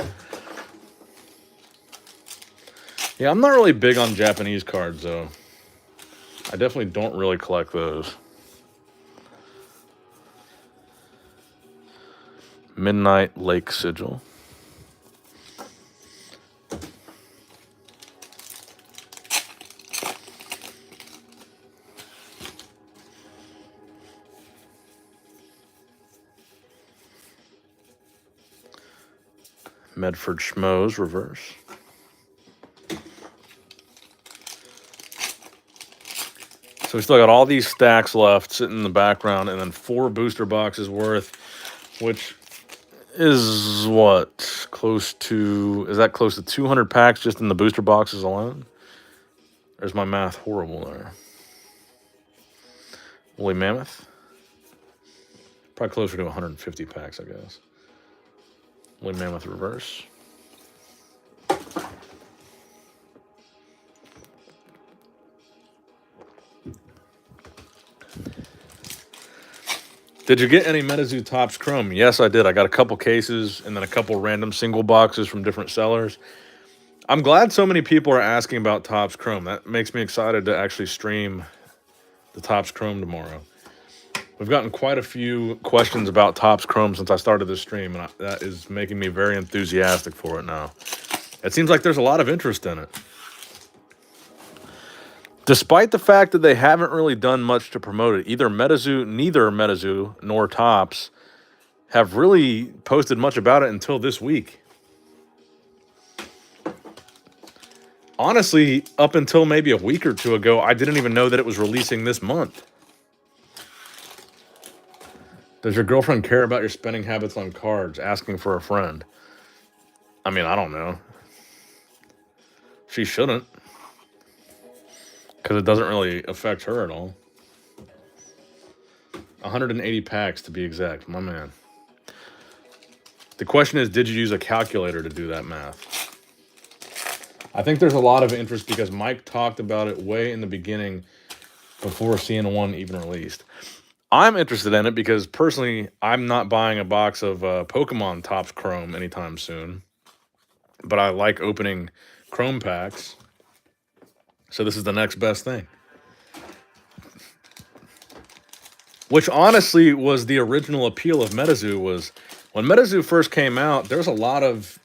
Yeah, I'm not really big on Japanese cards, though. I definitely don't really collect those. Midnight Lake Sigil. Medford Schmoes reverse. So we still got all these stacks left sitting in the background, and then 4 booster boxes worth, which is what? Close to, is that close to 200 packs just in the booster boxes alone? There's my math horrible there. Woolly Mammoth. Probably closer to 150 packs, I guess. Woolly Mammoth reverse. Did you get any Metazoo Topps Chrome? Yes, I did. I got a couple cases and then a couple random single boxes from different sellers. I'm glad so many people are asking about Topps Chrome. That makes me excited to actually stream the Topps Chrome tomorrow. We've gotten quite a few questions about Topps Chrome since I started this stream, and that is making me very enthusiastic for it now. It seems like there's a lot of interest in it. Despite the fact that they haven't really done much to promote it, neither Metazoo nor Topps have really posted much about it until this week. Honestly, up until maybe a week or 2 ago, I didn't even know that it was releasing this month. Does your girlfriend care about your spending habits on cards? Asking for a friend. I mean, I don't know. She shouldn't. Because it doesn't really affect her at all. 180 packs to be exact, my man. The question is, did you use a calculator to do that math? I think there's a lot of interest because Mike talked about it way in the beginning before CN1 even released. I'm interested in it because personally, I'm not buying a box of Pokemon Topps Chrome anytime soon. But I like opening Chrome packs. So this is the next best thing. Which honestly was the original appeal of Metazoo. Was when Metazoo first came out, there was a lot of,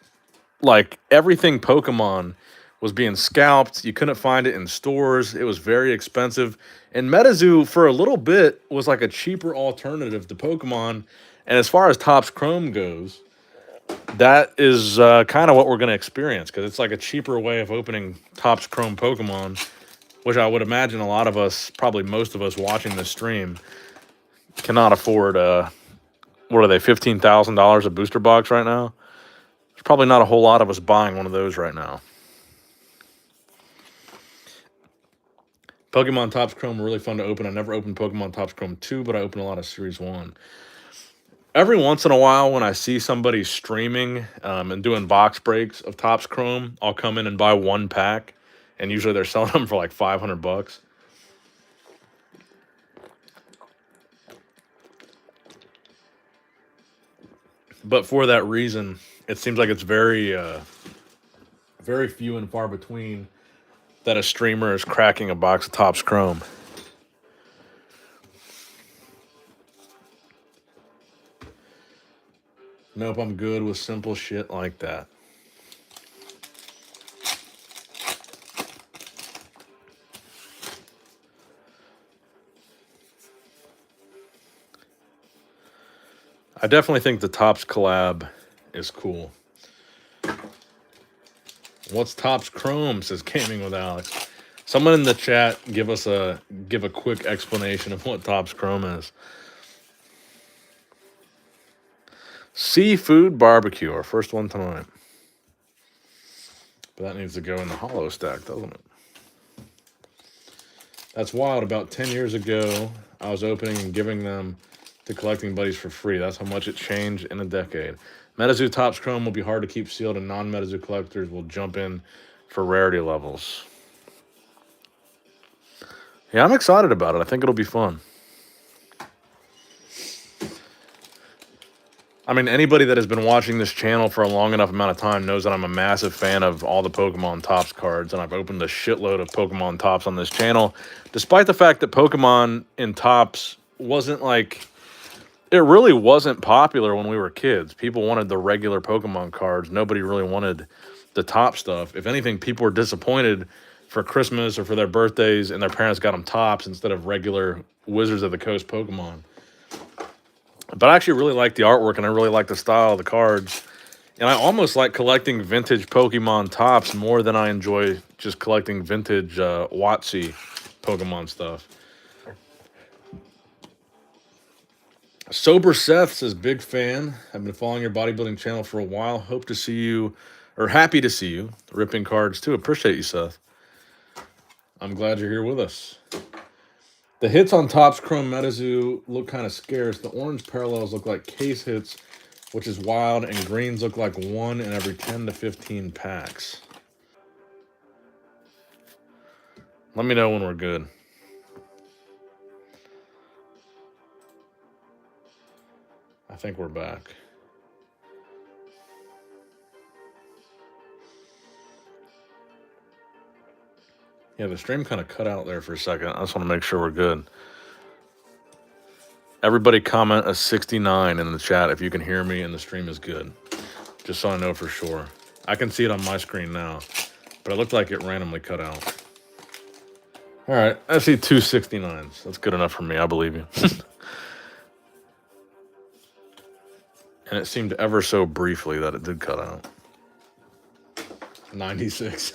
like, everything Pokemon was being scalped. You couldn't find it in stores. It was very expensive. And Metazoo, for a little bit, was like a cheaper alternative to Pokemon. And as far as Topps Chrome goes, that is kind of what we're going to experience, because it's like a cheaper way of opening Topps Chrome Pokemon, which I would imagine a lot of us, probably most of us watching this stream, cannot afford. What are they, $15,000 a booster box right now? There's probably not a whole lot of us buying one of those right now. Pokemon Topps Chrome were really fun to open. I never opened Pokemon Topps Chrome 2, but I opened a lot of Series 1. Every once in a while, when I see somebody streaming and doing box breaks of Topps Chrome, I'll come in and buy one pack, and usually they're selling them for like $500. But for that reason, it seems like it's very few and far between that a streamer is cracking a box of Topps Chrome. Nope, I'm good with simple shit like that. I definitely think the Topps collab is cool. What's Topps Chrome, says Gaming with Alex. Someone in the chat give a quick explanation of what Topps Chrome is. Seafood barbecue, our first one tonight. But that needs to go in the hollow stack, doesn't it? That's wild. About 10 years ago, I was opening and giving them to collecting buddies for free. That's how much it changed in a decade. Metazoo Topps Chrome will be hard to keep sealed, and non-Metazoo collectors will jump in for rarity levels. Yeah, I'm excited about it. I think it'll be fun. I mean, anybody that has been watching this channel for a long enough amount of time knows that I'm a massive fan of all the Pokemon Topps cards, and I've opened a shitload of Pokemon Topps on this channel, despite the fact that Pokemon in Topps wasn't like... It really wasn't popular when we were kids. People wanted the regular Pokemon cards. Nobody really wanted the top stuff. If anything, people were disappointed for Christmas or for their birthdays and their parents got them Topps instead of regular Wizards of the Coast Pokemon. But I actually really like the artwork and I really like the style of the cards. And I almost like collecting vintage Pokemon Topps more than I enjoy just collecting vintage WotC Pokemon stuff. Sober Seth says, big fan. I've been following your bodybuilding channel for a while. Hope to see you, or happy to see you, ripping cards too. Appreciate you, Seth. I'm glad you're here with us. The hits on Topps Chrome Metazoo look kind of scarce. The orange parallels look like case hits, which is wild, and greens look like 1 in every 10 to 15 packs. Let me know when we're good. I think we're back. Yeah, the stream kind of cut out there for a second. I just want to make sure we're good. Everybody comment a 69 in the chat if you can hear me and the stream is good. Just so I know for sure. I can see it on my screen now, but it looked like it randomly cut out. All right, I see 2 69s. That's good enough for me. I believe you. And it seemed ever so briefly that it did cut out. 96.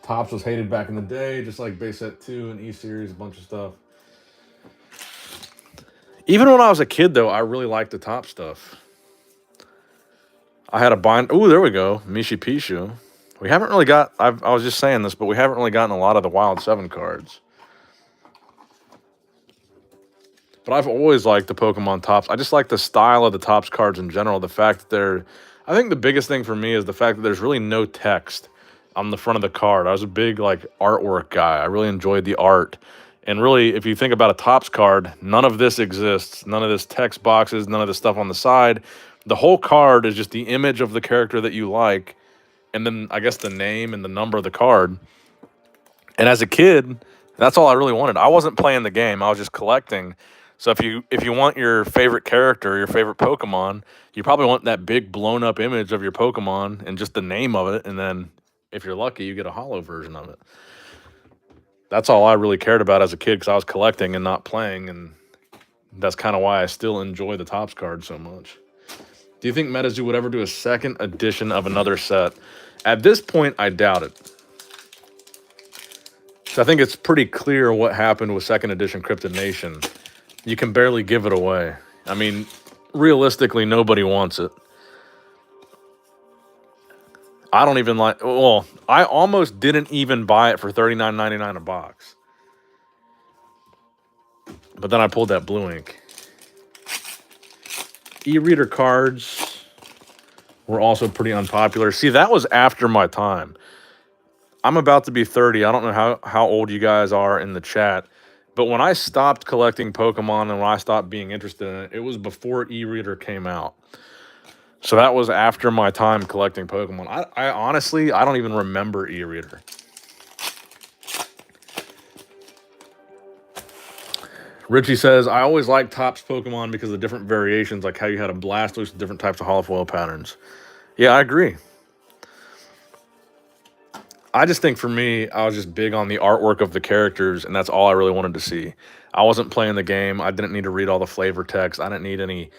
Topps was hated back in the day, just like Base Set 2 and E-Series, a bunch of stuff. Even when I was a kid, though, I really liked the top stuff. I had a bind. Oh, there we go. Mishipishu. We haven't really got... I was just saying this, but we haven't really gotten a lot of the Wild 7 cards. But I've always liked the Pokemon Topps. I just like the style of the Topps cards in general. The fact that they're... I think the biggest thing for me is the fact that there's really no text on the front of the card. I was a big, like, artwork guy. I really enjoyed the art. And really, if you think about a Topps card, none of this exists. None of this text boxes, none of this stuff on the side. The whole card is just the image of the character that you like. And then, I guess, the name and the number of the card. And as a kid, that's all I really wanted. I wasn't playing the game. I was just collecting. So if you want your favorite character, your favorite Pokemon, you probably want that big blown up image of your Pokemon and just the name of it. And then if you're lucky, you get a holo version of it. That's all I really cared about as a kid because I was collecting and not playing. And that's kind of why I still enjoy the Topps card so much. Do you think Metazoo would ever do a second edition of another set? At this point, I doubt it. So I think it's pretty clear what happened with second edition Cryptid Nation. You can barely give it away. I mean, realistically, nobody wants it. I don't even like, well, I almost didn't even buy it for $39.99 a box. But then I pulled that blue ink. E-reader cards were also pretty unpopular. See, that was after my time. I'm about to be 30. I don't know how old you guys are in the chat. But when I stopped collecting Pokemon and when I stopped being interested in it, it was before e-reader came out. So that was after my time collecting Pokemon. I honestly, I don't even remember e-reader. Richie says, I always liked Topps Pokemon because of the different variations, like how you had a Blastoise with different types of holofoil patterns. Yeah, I agree. I just think for me, I was just big on the artwork of the characters, and that's all I really wanted to see. I wasn't playing the game. I didn't need to read all the flavor text. I didn't need any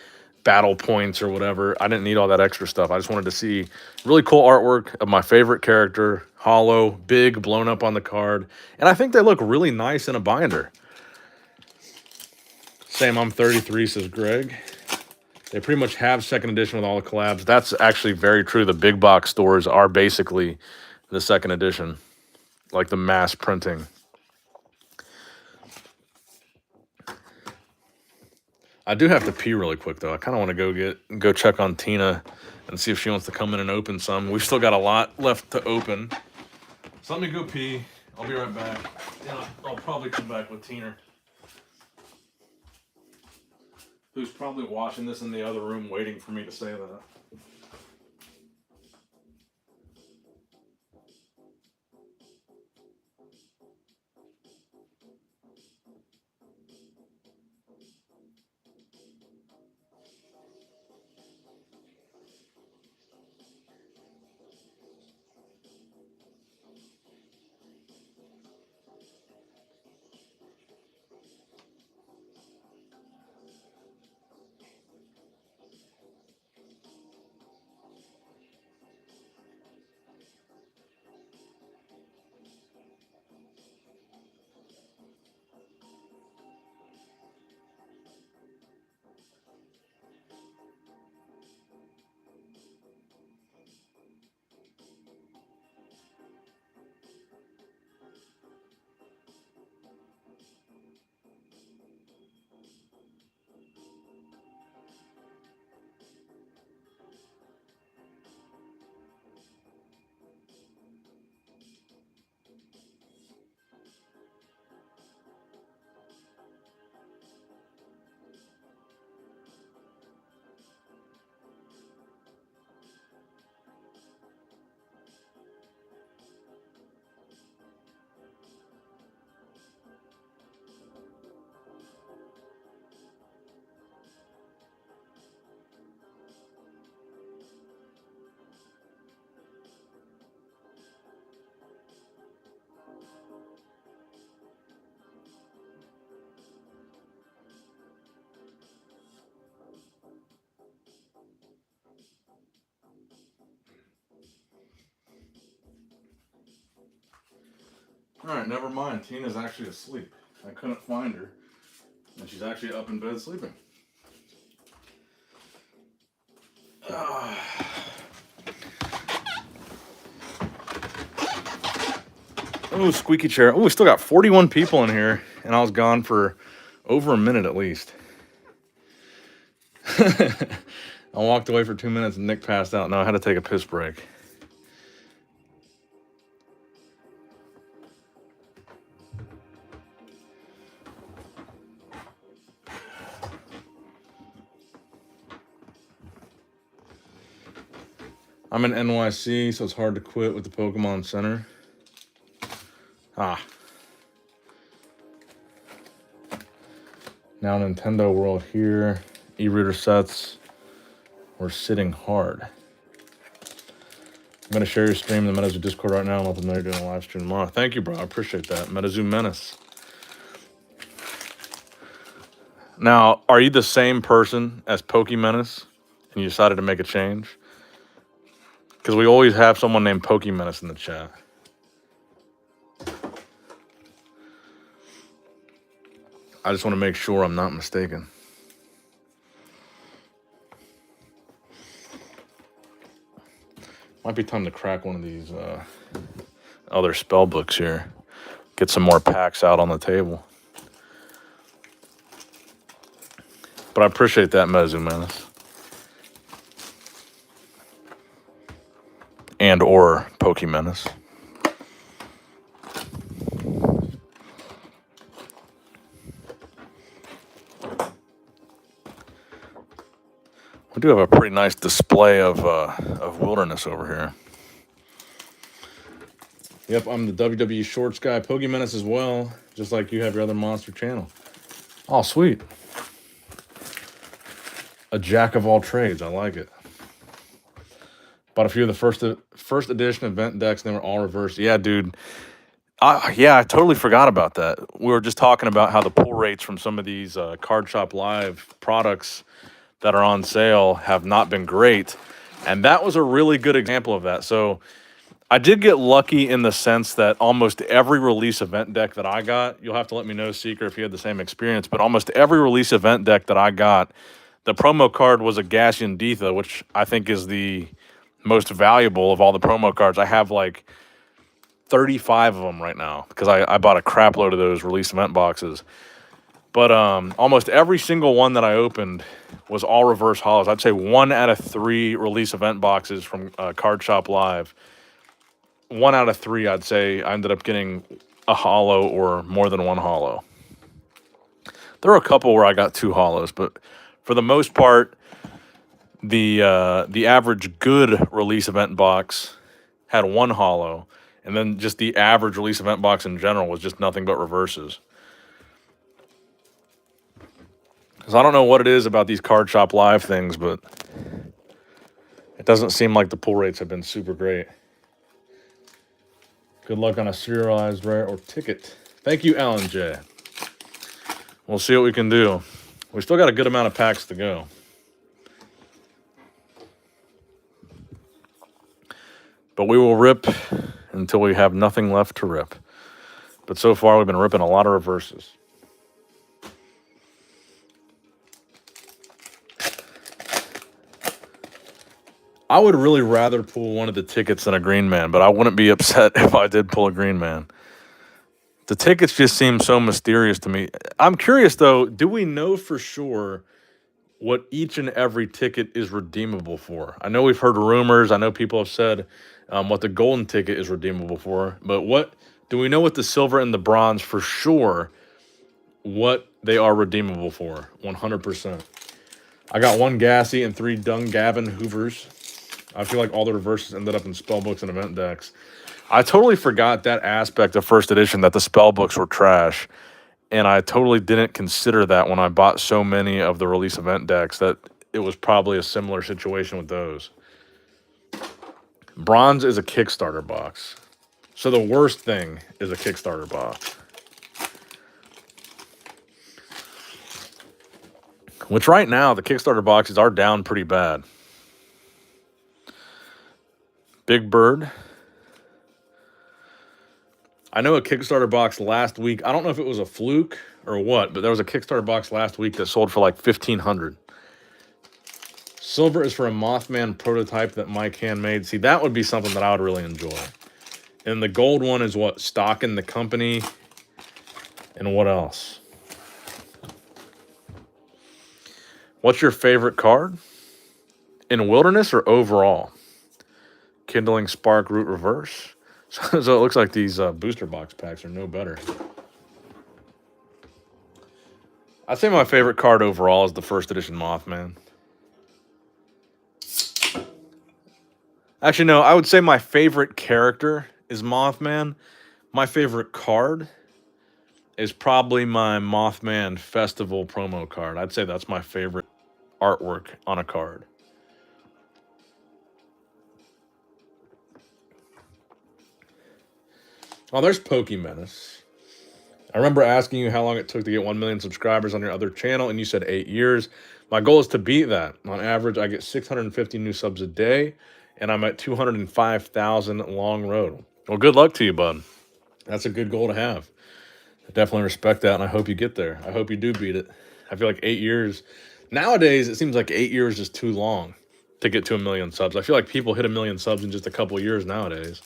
battle points or whatever. I didn't need all that extra stuff. I just wanted to see really cool artwork of my favorite character, hollow, big, blown up on the card. And I think they look really nice in a binder. Same, I'm 33, says Greg. They pretty much have second edition with all the collabs. That's actually very true. The big box stores are basically the second edition, like the mass printing. I do have to pee really quick, though. I kind of want to go check on Tina and see if she wants to come in and open some. We've still got a lot left to open. So let me go pee. I'll be right back. Yeah, I'll probably come back with Tina, who's probably watching this in the other room waiting for me to say that. All right, never mind. Tina's actually asleep. I couldn't find her, and she's actually up in bed sleeping. Oh, squeaky chair. Oh, we still got 41 people in here, and I was gone for over a minute at least. I walked away for 2 minutes and Nick passed out. No, I had to take a piss break. I'm in NYC, so it's hard to quit with the Pokemon Center. Now Nintendo World here. E-reader sets. We're sitting hard. I'm going to share your stream in the Metazoo Discord right now and let them know you're doing a live stream tomorrow. Thank you, bro. I appreciate that. Metazoo Menace. Now, are you the same person as Pokemenace and you decided to make a change? Because we always have someone named Pokemenace in the chat. I just want to make sure I'm not mistaken. Might be time to crack one of these other spell books here. Get some more packs out on the table. But I appreciate that, Metazoo Menace. And or Pokemenace. We do have a pretty nice display of wilderness over here. Yep, I'm the WWE Shorts guy, Pokemenace as well, just like you have your other monster channel. Oh, sweet. A jack of all trades. I like it. Bought a few of the first edition event decks, and they were all reversed. Yeah, dude. Yeah, I totally forgot about that. We were just talking about how the pull rates from some of these Card Shop Live products that are on sale have not been great. And that was a really good example of that. So I did get lucky in the sense that almost every release event deck that I got, you'll have to let me know, Seeker, if you had the same experience, but almost every release event deck that I got, the promo card was a Gasian Ditha, which I think is the most valuable of all the promo cards. I have like 35 of them right now because I bought a crap load of those release event boxes. But almost every single one that I opened was all reverse hollows. I'd say 1 out of 3 release event boxes from Card Shop Live. 1 out of 3, I'd say I ended up getting a hollow or more than 1 hollow. There were a couple where I got 2 hollows, but for the most part, the average good release event box had 1 hollow, and then just the average release event box in general was just nothing but reverses. Because I don't know what it is about these Card Shop Live things, but it doesn't seem like the pull rates have been super great. Good luck on a serialized rare or ticket. Thank you, Alan J. We'll see what we can do. We still got a good amount of packs to go. But we will rip until we have nothing left to rip. But so far, we've been ripping a lot of reverses. I would really rather pull one of the tickets than a Green Man, but I wouldn't be upset if I did pull a Green Man. The tickets just seem so mysterious to me. I'm curious, though, do we know for sure what each and every ticket is redeemable for? I know we've heard rumors. I know people have said what the golden ticket is redeemable for, but what do we know what the silver and the bronze for sure what they are redeemable for? 100%. I got 1 Gassy and 3 Dungavin Hoovers. I feel like all the reverses ended up in spellbooks and event decks. I totally forgot that aspect of first edition, that the spellbooks were trash. And I totally didn't consider that when I bought so many of the release event decks, that it was probably a similar situation with those. Bronze is a Kickstarter box. So the worst thing is a Kickstarter box. Which right now, the Kickstarter boxes are down pretty bad. Big Bird. I know a Kickstarter box last week. I don't know if it was a fluke or what, but there was a Kickstarter box last week that sold for like $1,500. Silver is for a Mothman prototype that Mike handmade. See, that would be something that I would really enjoy. And the gold one is what? Stock in the company. And what else? What's your favorite card? In Wilderness or overall? Kindling Spark Root Reverse. So it looks like these booster box packs are no better. I'd say my favorite card overall is the first edition Mothman. Actually, no, I would say my favorite character is Mothman. My favorite card is probably my Mothman Festival promo card. I'd say that's my favorite artwork on a card. Oh, there's Pokemenace. I remember asking you how long it took to get 1 million subscribers on your other channel, and you said 8 years. My goal is to beat that. On average, I get 650 new subs a day, and I'm at 205,000 long road. Well, good luck to you, bud. That's a good goal to have. I definitely respect that, and I hope you get there. I hope you do beat it. I feel like 8 years. Nowadays, it seems like 8 years is too long. to get to 1 million subs. I feel like people hit 1 million subs in just a couple years nowadays.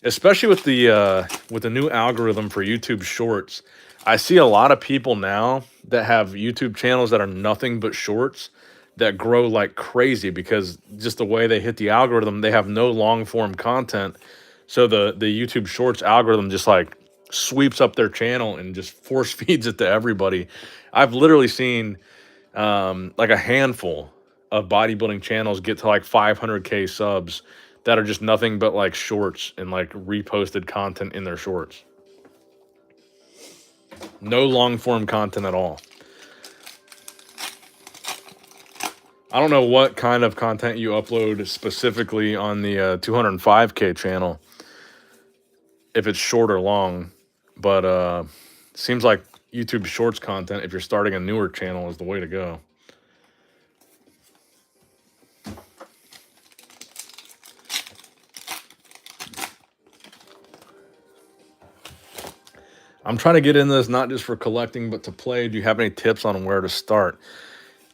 Especially with the new algorithm for YouTube Shorts. I see a lot of people now that have YouTube channels that are nothing but shorts that grow like crazy because just the way they hit the algorithm, they have no long form content. So the YouTube Shorts algorithm just like sweeps up their channel and just force feeds it to everybody. I've literally seen like a handful of bodybuilding channels get to like 500K subs that are just nothing but like shorts and like reposted content in their shorts. No long form content at all. I don't know what kind of content you upload specifically on the 205K channel, if it's short or long, but seems like YouTube Shorts content, if you're starting a newer channel, is the way to go. I'm trying to get in this not just for collecting, but to play. Do you have any tips on where to start?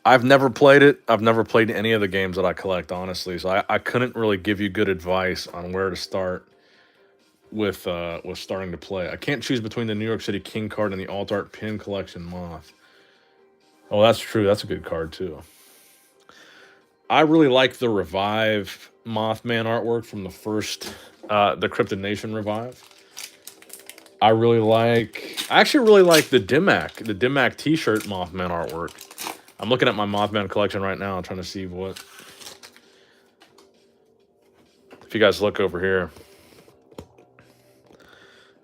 I've never played it. I've never played any of the games that I collect, honestly. So I couldn't really give you good advice on where to start with starting to play. I can't choose between the New York City King card and the Alt Art Pin Collection Moth. Oh, that's true. That's a good card, too. I really like the Revive Mothman artwork from the first, the Cryptid Nation Revive. I actually really like the Dimac t-shirt Mothman artwork. I'm looking at my Mothman collection right now. I'm trying to see what... If you guys look over here.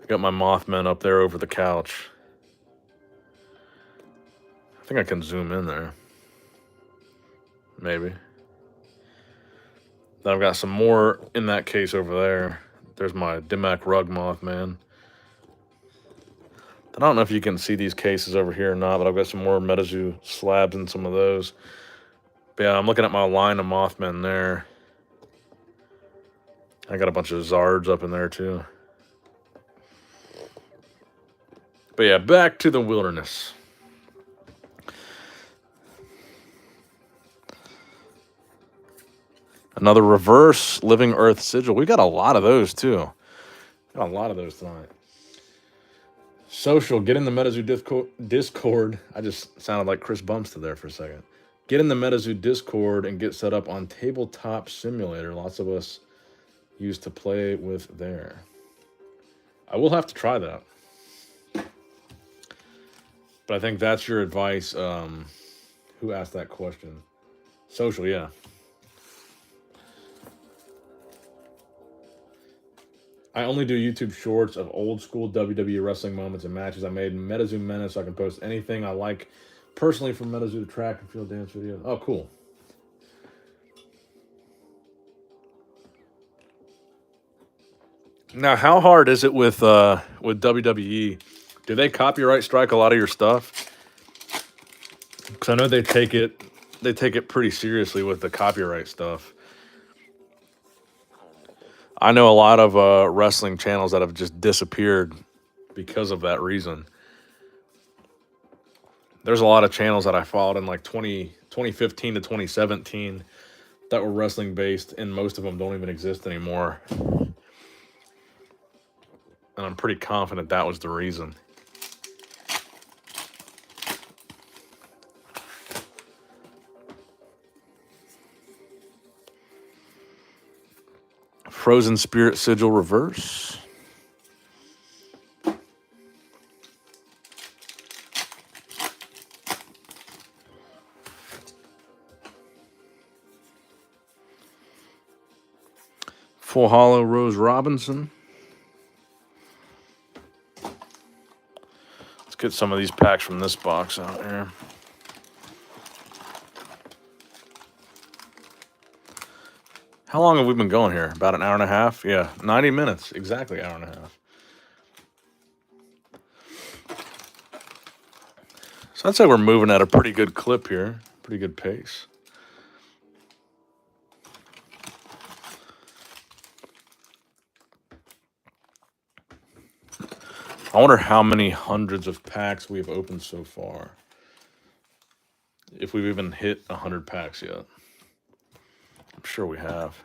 I got my Mothman up there over the couch. I think I can zoom in there. Maybe. Then I've got some more in that case over there. There's my Dimac rug Mothman. I don't know if you can see these cases over here or not, but I've got some more Metazoo slabs and some of those. But yeah, I'm looking at my line of Mothman there. I got a bunch of Zards up in there too. But yeah, back to the wilderness. Another reverse Living Earth sigil. We got a lot of those too. Got a lot of those tonight. Social, get in the Metazoo Discord. I just sounded like Chris Bumstead there for a second. Get in the Metazoo Discord and get set up on Tabletop Simulator. Lots of us used to play with there. I will have to try that. But I think that's your advice. Who asked that question? Social, yeah. I only do YouTube shorts of old school WWE wrestling moments and matches I made in Metazoo Menace, so I can post anything I like personally from Metazoo to track and field dance videos. Oh, cool. Now, how hard is it with WWE? Do they copyright strike a lot of your stuff? Because I know they take it pretty seriously with the copyright stuff. I know a lot of wrestling channels that have just disappeared because of that reason. There's a lot of channels that I followed in like 2015 to 2017 that were wrestling based, and most of them don't even exist anymore. And I'm pretty confident that was the reason. Frozen Spirit Sigil Reverse. Full Hollow Rose Robinson. Let's get some of these packs from this box out here. How long have we been going here? About an hour and a half? Yeah, 90 minutes. Exactly, hour and a half. So I'd say we're moving at a pretty good clip here. Pretty good pace. I wonder how many hundreds of packs we've opened so far. If we've even hit 100 packs yet. sure we have.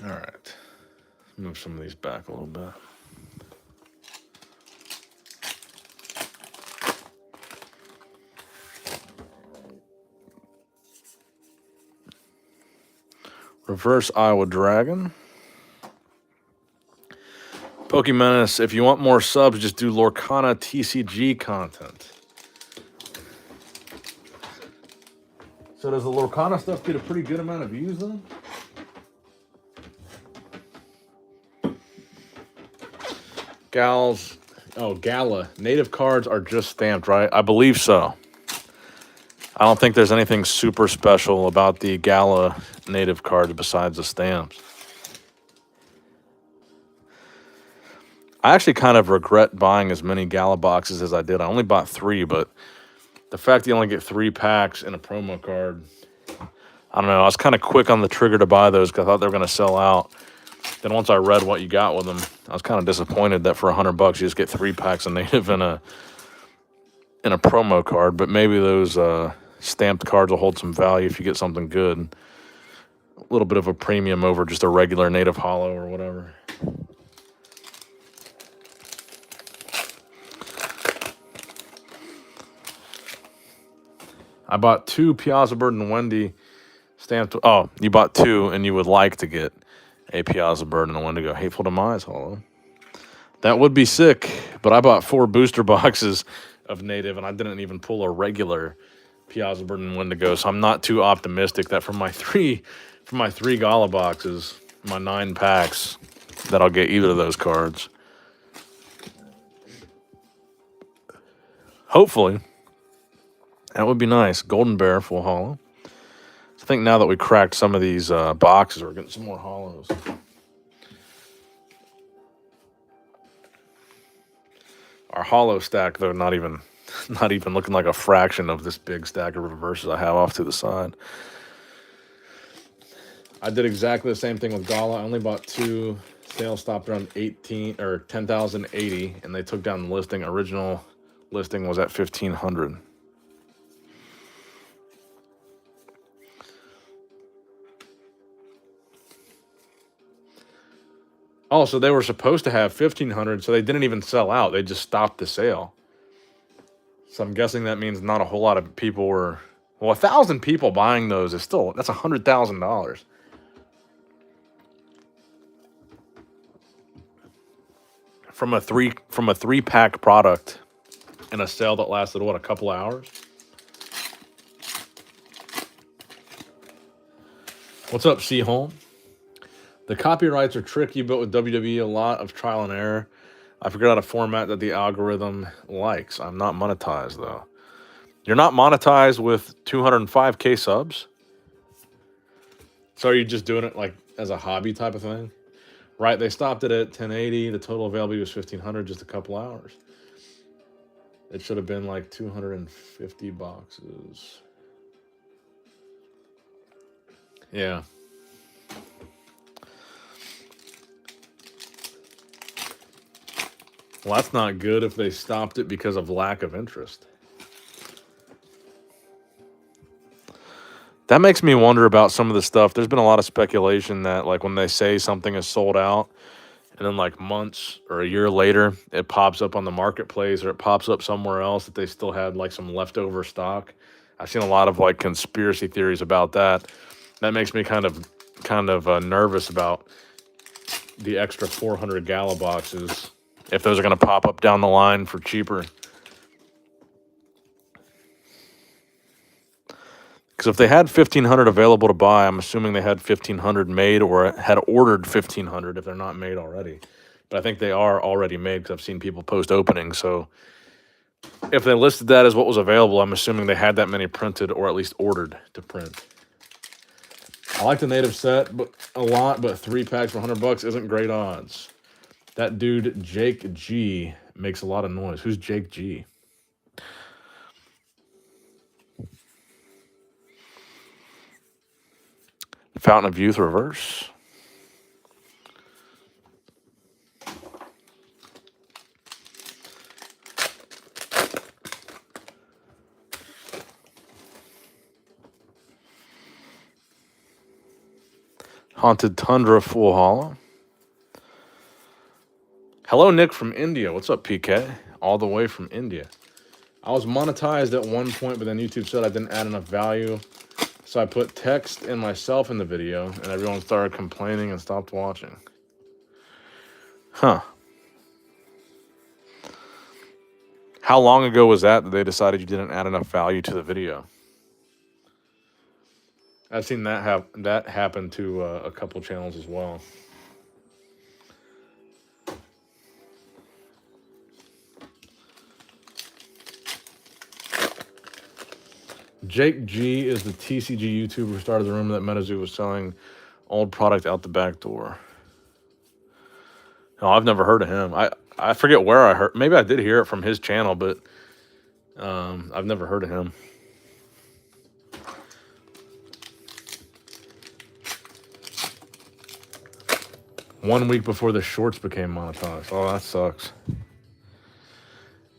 All right. Move some of these back a little bit. Reverse Iowa Dragon. Pokemenace, if you want more subs, just do Lorcana TCG content. So does the Lorcana stuff get a pretty good amount of views then? Gala. Native cards are just stamped, right? I believe so. I don't think there's anything super special about the Gala native cards besides the stamps. I actually kind of regret buying as many Gala boxes as I did. I only bought 3, but the fact that you only get 3 packs in a promo card, I don't know. I was kind of quick on the trigger to buy those because I thought they were going to sell out. Then once I read what you got with them, I was kind of disappointed that for $100 you just get 3 packs of native in a promo card. But maybe those stamped cards will hold some value if you get something good. A little bit of a premium over just a regular native holo or whatever. I bought 2 Piazza Bird and Wendy stamped. Oh, you bought 2 and you would like to get a Piazza Bird and a Wendigo Hateful Demise holo. That would be sick, but I bought 4 booster boxes of native and I didn't even pull a regular Piazza Bird and Wendigo, so I'm not too optimistic that from my 3 Gala boxes, my 9 packs, that I'll get either of those cards. Hopefully. That would be nice. Golden Bear full holo. I think now that we cracked some of these boxes, we're getting some more holos. Our holo stack, though, not even looking like a fraction of this big stack of reverses I have off to the side. I did exactly the same thing with Gala. I only bought 2. Sale stopped around 10,080, and they took down the listing. Original listing was at 1,500. Oh, so they were supposed to have 1,500, so they didn't even sell out. They just stopped the sale. So I'm guessing that means not a whole lot of people were... Well, 1,000 people buying those is still... That's $100,000. From a 3-pack product in a sale that lasted, what, a couple of hours? What's up, C. Home? The copyrights are tricky, but with WWE, a lot of trial and error. I figured out a format that the algorithm likes. I'm not monetized, though. You're not monetized with 205K subs? So are you just doing it like as a hobby type of thing? Right, they stopped it at 1080. The total availability was 1,500, just a couple hours. It should have been like 250 boxes. Yeah. Well, that's not good if they stopped it because of lack of interest. That makes me wonder about some of the stuff. There's been a lot of speculation that, like, when they say something is sold out, and then, like, months or a year later, it pops up on the marketplace or it pops up somewhere else that they still had, like, some leftover stock. I've seen a lot of, like, conspiracy theories about that. That makes me kind of nervous about the extra 400 Gala boxes, if those are going to pop up down the line for cheaper. Because if they had 1,500 available to buy, I'm assuming they had 1,500 made or had ordered 1,500 if they're not made already. But I think they are already made because I've seen people post openings. So if they listed that as what was available, I'm assuming they had that many printed or at least ordered to print. I like the native set but a lot, but 3 packs for $100 isn't great odds. That dude, Jake G, makes a lot of noise. Who's Jake G? Fountain of Youth reverse. Haunted Tundra full hollow. Hello, Nick from India. What's up, PK? All the way from India. I was monetized at one point, but then YouTube said I didn't add enough value. So I put text and myself in the video, and everyone started complaining and stopped watching. Huh. How long ago was that they decided you didn't add enough value to the video? I've seen that happen to a couple channels as well. Jake G is the TCG YouTuber who started the rumor that Metazoo was selling old product out the back door. No, I've never heard of him. I forget where I heard. Maybe I did hear it from his channel, but I've never heard of him. One week before the shorts became monetized. Oh, that sucks.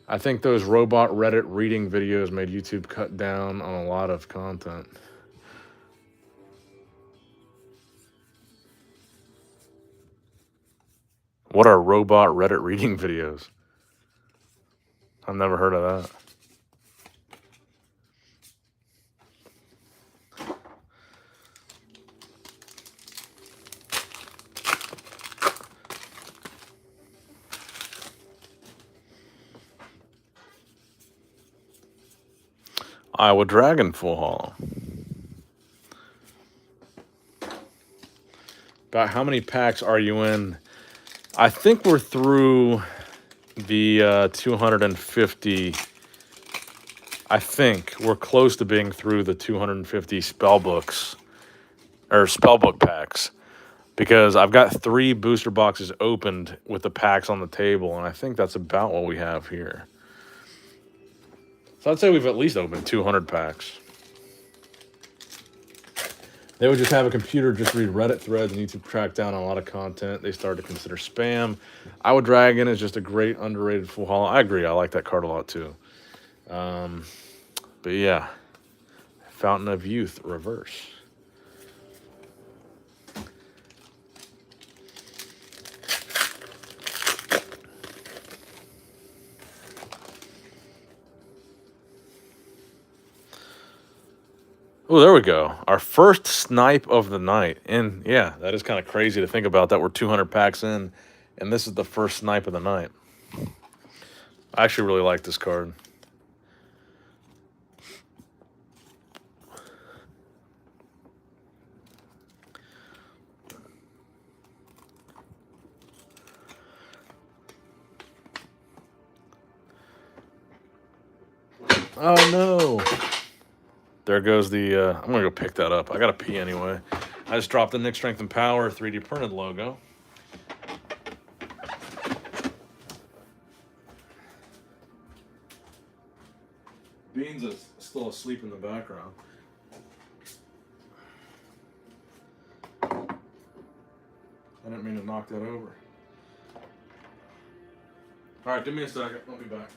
I think those robot Reddit reading videos made YouTube cut down on a lot of content. What are robot Reddit reading videos? I've never heard of that. Iowa Dragon full hollow. About how many packs are you in? I think we're through the 250. I think we're close to being through the 250 spellbooks or spellbook packs, because I've got 3 booster boxes opened with the packs on the table, and I think that's about what we have here. So I'd say we've at least opened 200 packs. They would just have a computer just read Reddit threads and YouTube track down a lot of content they started to consider spam. Iowa Dragon is just a great underrated full hollow. I agree. I like that card a lot too. But yeah, Fountain of Youth reverse. Oh, there we go. Our first snipe of the night. And yeah, that is kind of crazy to think about that we're 200 packs in, and this is the first snipe of the night. I actually really like this card. Oh, no. There goes the, I'm going to go pick that up. I got to pee anyway. I just dropped the Nick Strength and Power 3D printed logo. Beans is still asleep in the background. I didn't mean to knock that over. All right, give me a second. I'll be back.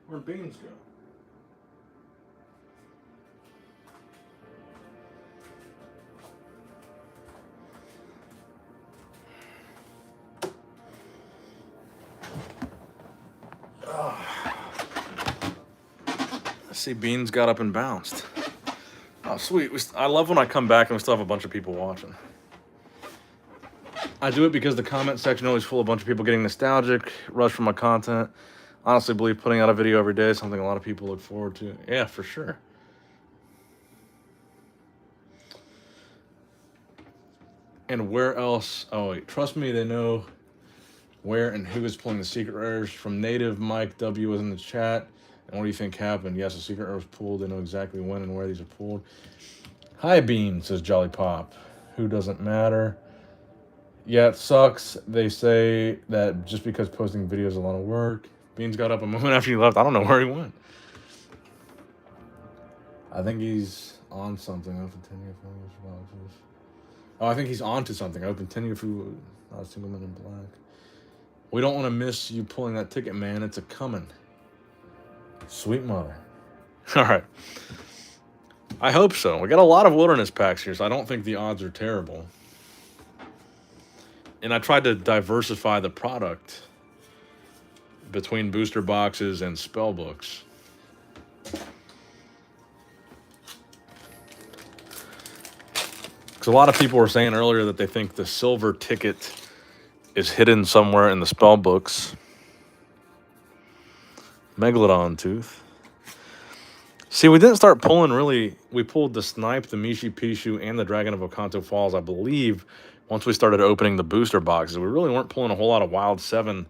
Where'd Beans go? I see Beans got up and bounced. Oh, sweet. I love when I come back and we still have a bunch of people watching. I do it because the comment section always full of a bunch of people getting nostalgic, rush for my content. Honestly believe putting out a video every day is something a lot of people look forward to. Yeah, for sure. And where else? Oh, wait. Trust me, they know where and who is pulling the secret rares. From Native, Mike W. was in the chat. And what do you think happened? Yes, the secret rare was pulled. They know exactly when and where these are pulled. Hi, Bean, says Jolly Pop. Who doesn't matter? Yeah, it sucks. They say that just because posting videos is a lot of work. Beans got up a moment after you left. I don't know where he went. I think he's on something. Open 10 year boxes. Oh, I think he's on to something. Open 10 year food. Not a single man in black. We don't want to miss you pulling that ticket, man. It's a coming. Sweet mother. All right. I hope so. We got a lot of wilderness packs here, so I don't think the odds are terrible. And I tried to diversify the product between booster boxes and spellbooks. Because a lot of people were saying earlier that they think the silver ticket is hidden somewhere in the spellbooks. Megalodon tooth. See, we didn't start pulling really. We pulled the Snipe, the Mishipishu, and the Dragon of Okanto Falls, I believe, once we started opening the booster boxes. We really weren't pulling a whole lot of Wild 7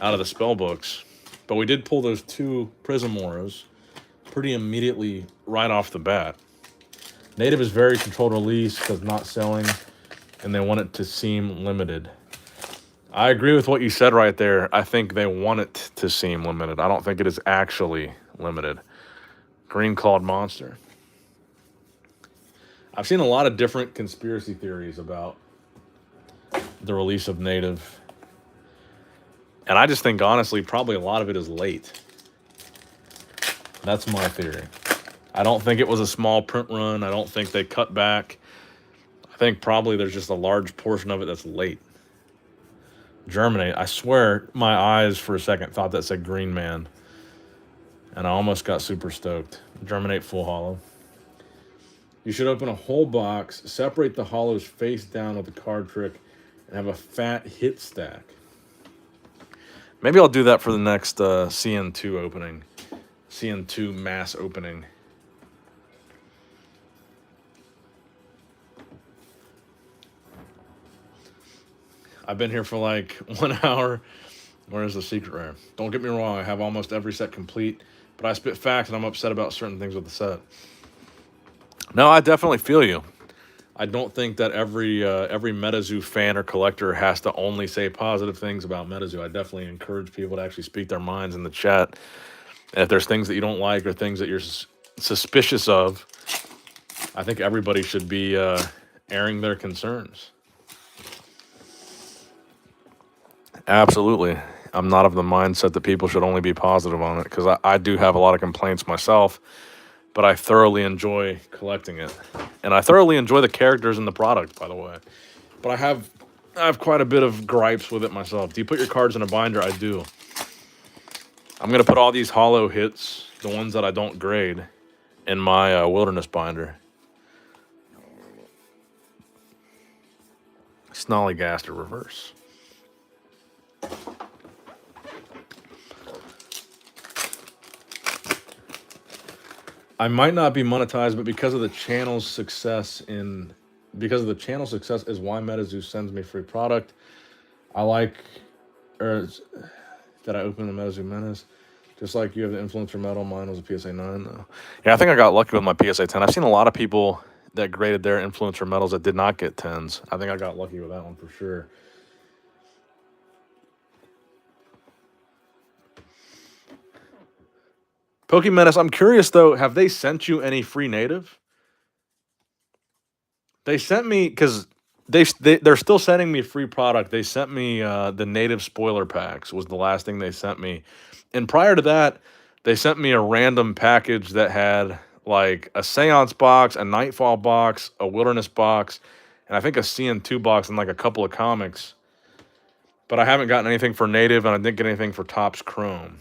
out of the spellbooks. But we did pull those 2 Prism Auras pretty immediately right off the bat. Native is very controlled release because not selling, and they want it to seem limited. I agree with what you said right there. I think they want it to seem limited. I don't think it is actually limited. Green Clawed Monster. I've seen a lot of different conspiracy theories about the release of Native. And I just think, honestly, probably a lot of it is late. That's my theory. I don't think it was a small print run. I don't think they cut back. I think probably there's just a large portion of it that's late. Germinate. I swear my eyes for a second thought that said Green Man. And I almost got super stoked. Germinate full hollow. You should open a whole box, separate the hollows face down with a card trick, and have a fat hit stack. Maybe I'll do that for the next CN2 opening. CN2 mass opening. I've been here for like 1 hour. Where's the secret rare? Don't get me wrong, I have almost every set complete, but I spit facts and I'm upset about certain things with the set. No, I definitely feel you. I don't think that every Metazoo fan or collector has to only say positive things about Metazoo. I definitely encourage people to actually speak their minds in the chat. And if there's things that you don't like or things that you're suspicious of, I think everybody should be airing their concerns. Absolutely. I'm not of the mindset that people should only be positive on it, because I do have a lot of complaints myself, but I thoroughly enjoy collecting it. And I thoroughly enjoy the characters in the product, by the way. But I have quite a bit of gripes with it myself. Do you put your cards in a binder? I do. I'm going to put all these hollow hits, the ones that I don't grade, in my wilderness binder. Snollygaster reverse. I might not be monetized, but because of the channel's success is why Metazoo sends me free product. I like, that I open the Metazoo Menace. Just like you have the Influencer Medal, mine was a PSA 9 though. Yeah, I think I got lucky with my PSA 10. I've seen a lot of people that graded their Influencer Medals that did not get 10s. I think I got lucky with that one for sure. Pokemenace, I'm curious though, have they sent you any free native? They sent me, because they're still sending me free product. They sent me the native spoiler packs was the last thing they sent me. And prior to that, they sent me a random package that had like a Seance box, a Nightfall box, a Wilderness box, and I think a CN2 box and like a couple of comics. But I haven't gotten anything for native, and I didn't get anything for Topps Chrome.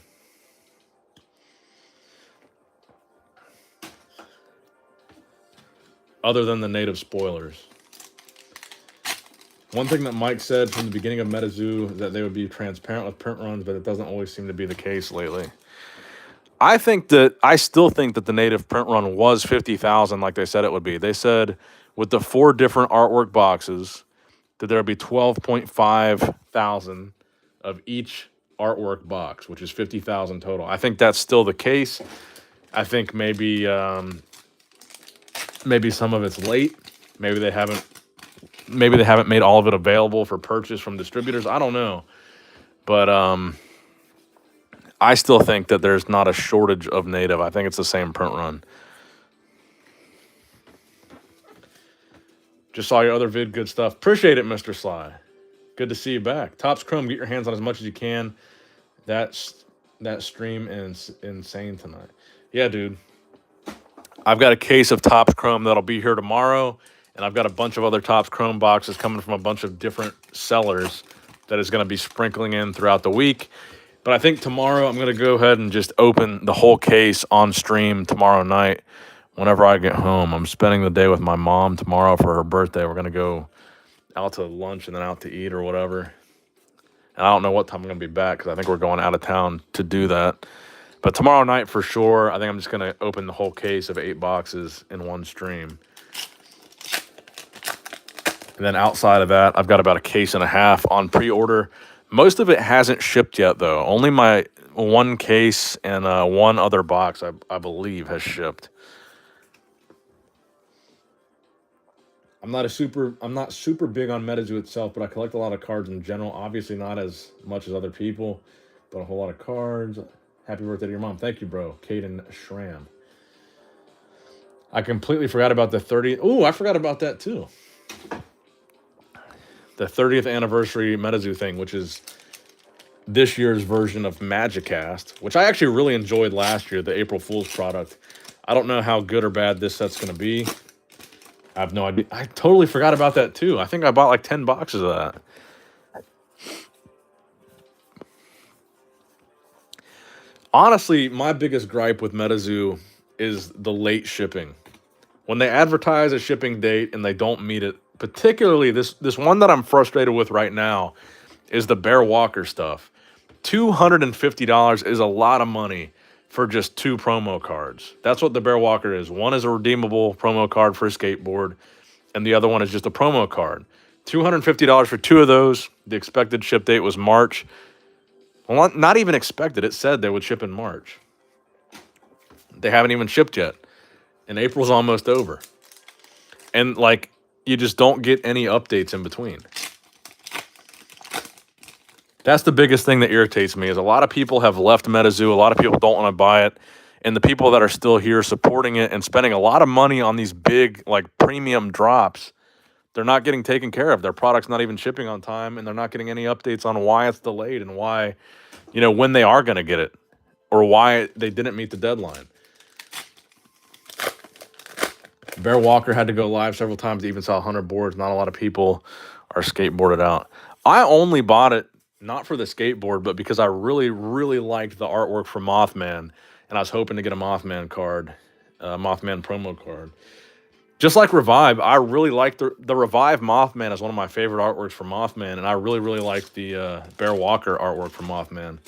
Other than the native spoilers. One thing that Mike said from the beginning of Metazoo is that they would be transparent with print runs, but it doesn't always seem to be the case lately. I still think that the native print run was 50,000 like they said it would be. They said with the 4 different artwork boxes that there would be 12.5 thousand of each artwork box, which is 50,000 total. I think that's still the case. I think maybe maybe some of it's late. Maybe they haven't made all of it available for purchase from distributors. I don't know. But I still think that there's not a shortage of native. I think it's the same print run. Just saw your other vid. Good stuff. Appreciate it, Mr. Sly. Good to see you back. Topps Chrome, get your hands on as much as you can. That stream is insane tonight. Yeah, dude. I've got a case of Topps Chrome that'll be here tomorrow, and I've got a bunch of other Topps Chrome boxes coming from a bunch of different sellers that is going to be sprinkling in throughout the week. But I think tomorrow I'm going to go ahead and just open the whole case on stream tomorrow night whenever I get home. I'm spending the day with my mom tomorrow for her birthday. We're going to go out to lunch and then out to eat or whatever. And I don't know what time I'm going to be back because I think we're going out of town to do that. But tomorrow night for sure, I think I'm just going to open the whole case of 8 boxes in one stream. And then outside of that, I've got about a case and a half on pre-order. Most of it hasn't shipped yet, though. Only my one case and one other box, I believe, has shipped. I'm not super big on Metazoo itself, but I collect a lot of cards in general. Obviously not as much as other people, but a whole lot of cards. Happy birthday to your mom. Thank you, bro. Caden Schramm. I completely forgot about the 30th. Ooh, I forgot about that too. The 30th anniversary Metazoo thing, which is this year's version of Magicast, which I actually really enjoyed last year, the April Fool's product. I don't know how good or bad this set's going to be. I have no idea. I totally forgot about that too. I think I bought like 10 boxes of that. Honestly, my biggest gripe with Metazoo is the late shipping. When they advertise a shipping date and they don't meet it, particularly this one that I'm frustrated with right now is the Bear Walker stuff. $250 is a lot of money for just 2 promo cards. That's what the Bear Walker is. One is a redeemable promo card for a skateboard, and the other one is just a promo card. $250 for 2 of those. The expected ship date was March. Well, not even expected. It said they would ship in March. They haven't even shipped yet. And April's almost over. And, like, you just don't get any updates in between. That's the biggest thing that irritates me is a lot of people have left Metazoo. A lot of people don't want to buy it. And the people that are still here supporting it and spending a lot of money on these big, like, premium drops, they're not getting taken care of. Their product's not even shipping on time, and they're not getting any updates on why it's delayed and why, you know, when they are going to get it or why they didn't meet the deadline. Bear Walker had to go live several times to even sell 100 boards. Not a lot of people are skateboarded out. I only bought it not for the skateboard, but because I really, really liked the artwork for Mothman, and I was hoping to get a Mothman card, Mothman promo card. Just like Revive, I really like the Revive Mothman is one of my favorite artworks for Mothman, and I really, really like the Bear Walker artwork for Mothman.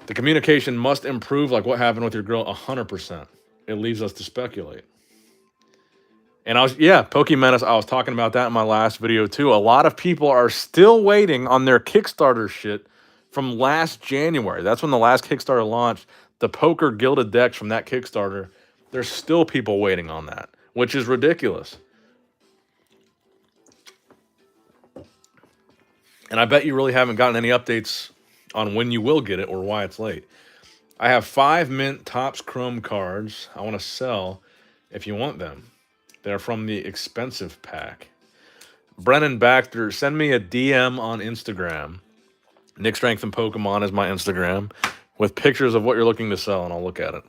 The communication must improve, like what happened with your girl, 100%. It leaves us to speculate. And Pokemenace, I was talking about that in my last video too. A lot of people are still waiting on their Kickstarter shit from last January. That's when the last Kickstarter launched. The poker gilded decks from that Kickstarter, there's still people waiting on that, which is ridiculous. And I bet you really haven't gotten any updates on when you will get it or why it's late. I have 5 mint Topps Chrome cards I want to sell if you want them. They're from the expensive pack. Brennan Baxter, send me a DM on Instagram. Nick Strength and Pokemon is my Instagram with pictures of what you're looking to sell, and I'll look at it.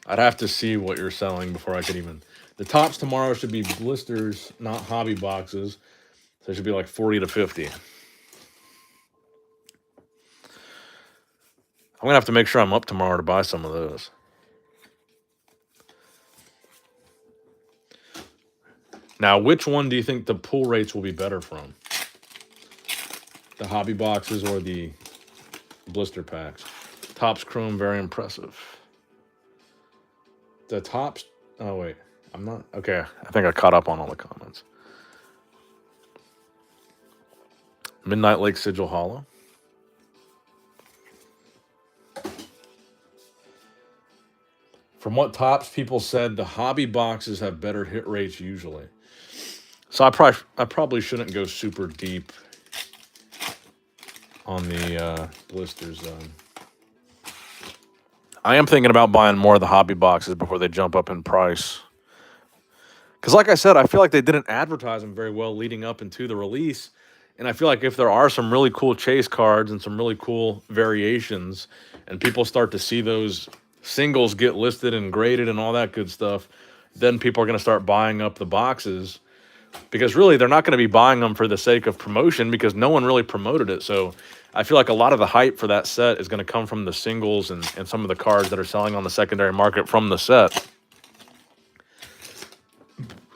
I'd have to see what you're selling before I could even... The tops tomorrow should be blisters, not hobby boxes. So it should be like 40 to 50. I'm going to have to make sure I'm up tomorrow to buy some of those. Now, which one do you think the pull rates will be better from? The hobby boxes or the blister packs? Topps Chrome, very impressive. The Topps... Oh, wait. I'm not... Okay, I think I caught up on all the comments. Midnight Lake Sigil Hollow. From what Topps people said, the hobby boxes have better hit rates usually. So I probably shouldn't go super deep on the blisters then. I am thinking about buying more of the hobby boxes before they jump up in price. Because like I said, I feel like they didn't advertise them very well leading up into the release. And I feel like if there are some really cool chase cards and some really cool variations, and people start to see those singles get listed and graded and all that good stuff, then people are going to start buying up the boxes. Because really, they're not going to be buying them for the sake of promotion because no one really promoted it. So I feel like a lot of the hype for that set is going to come from the singles and some of the cards that are selling on the secondary market from the set.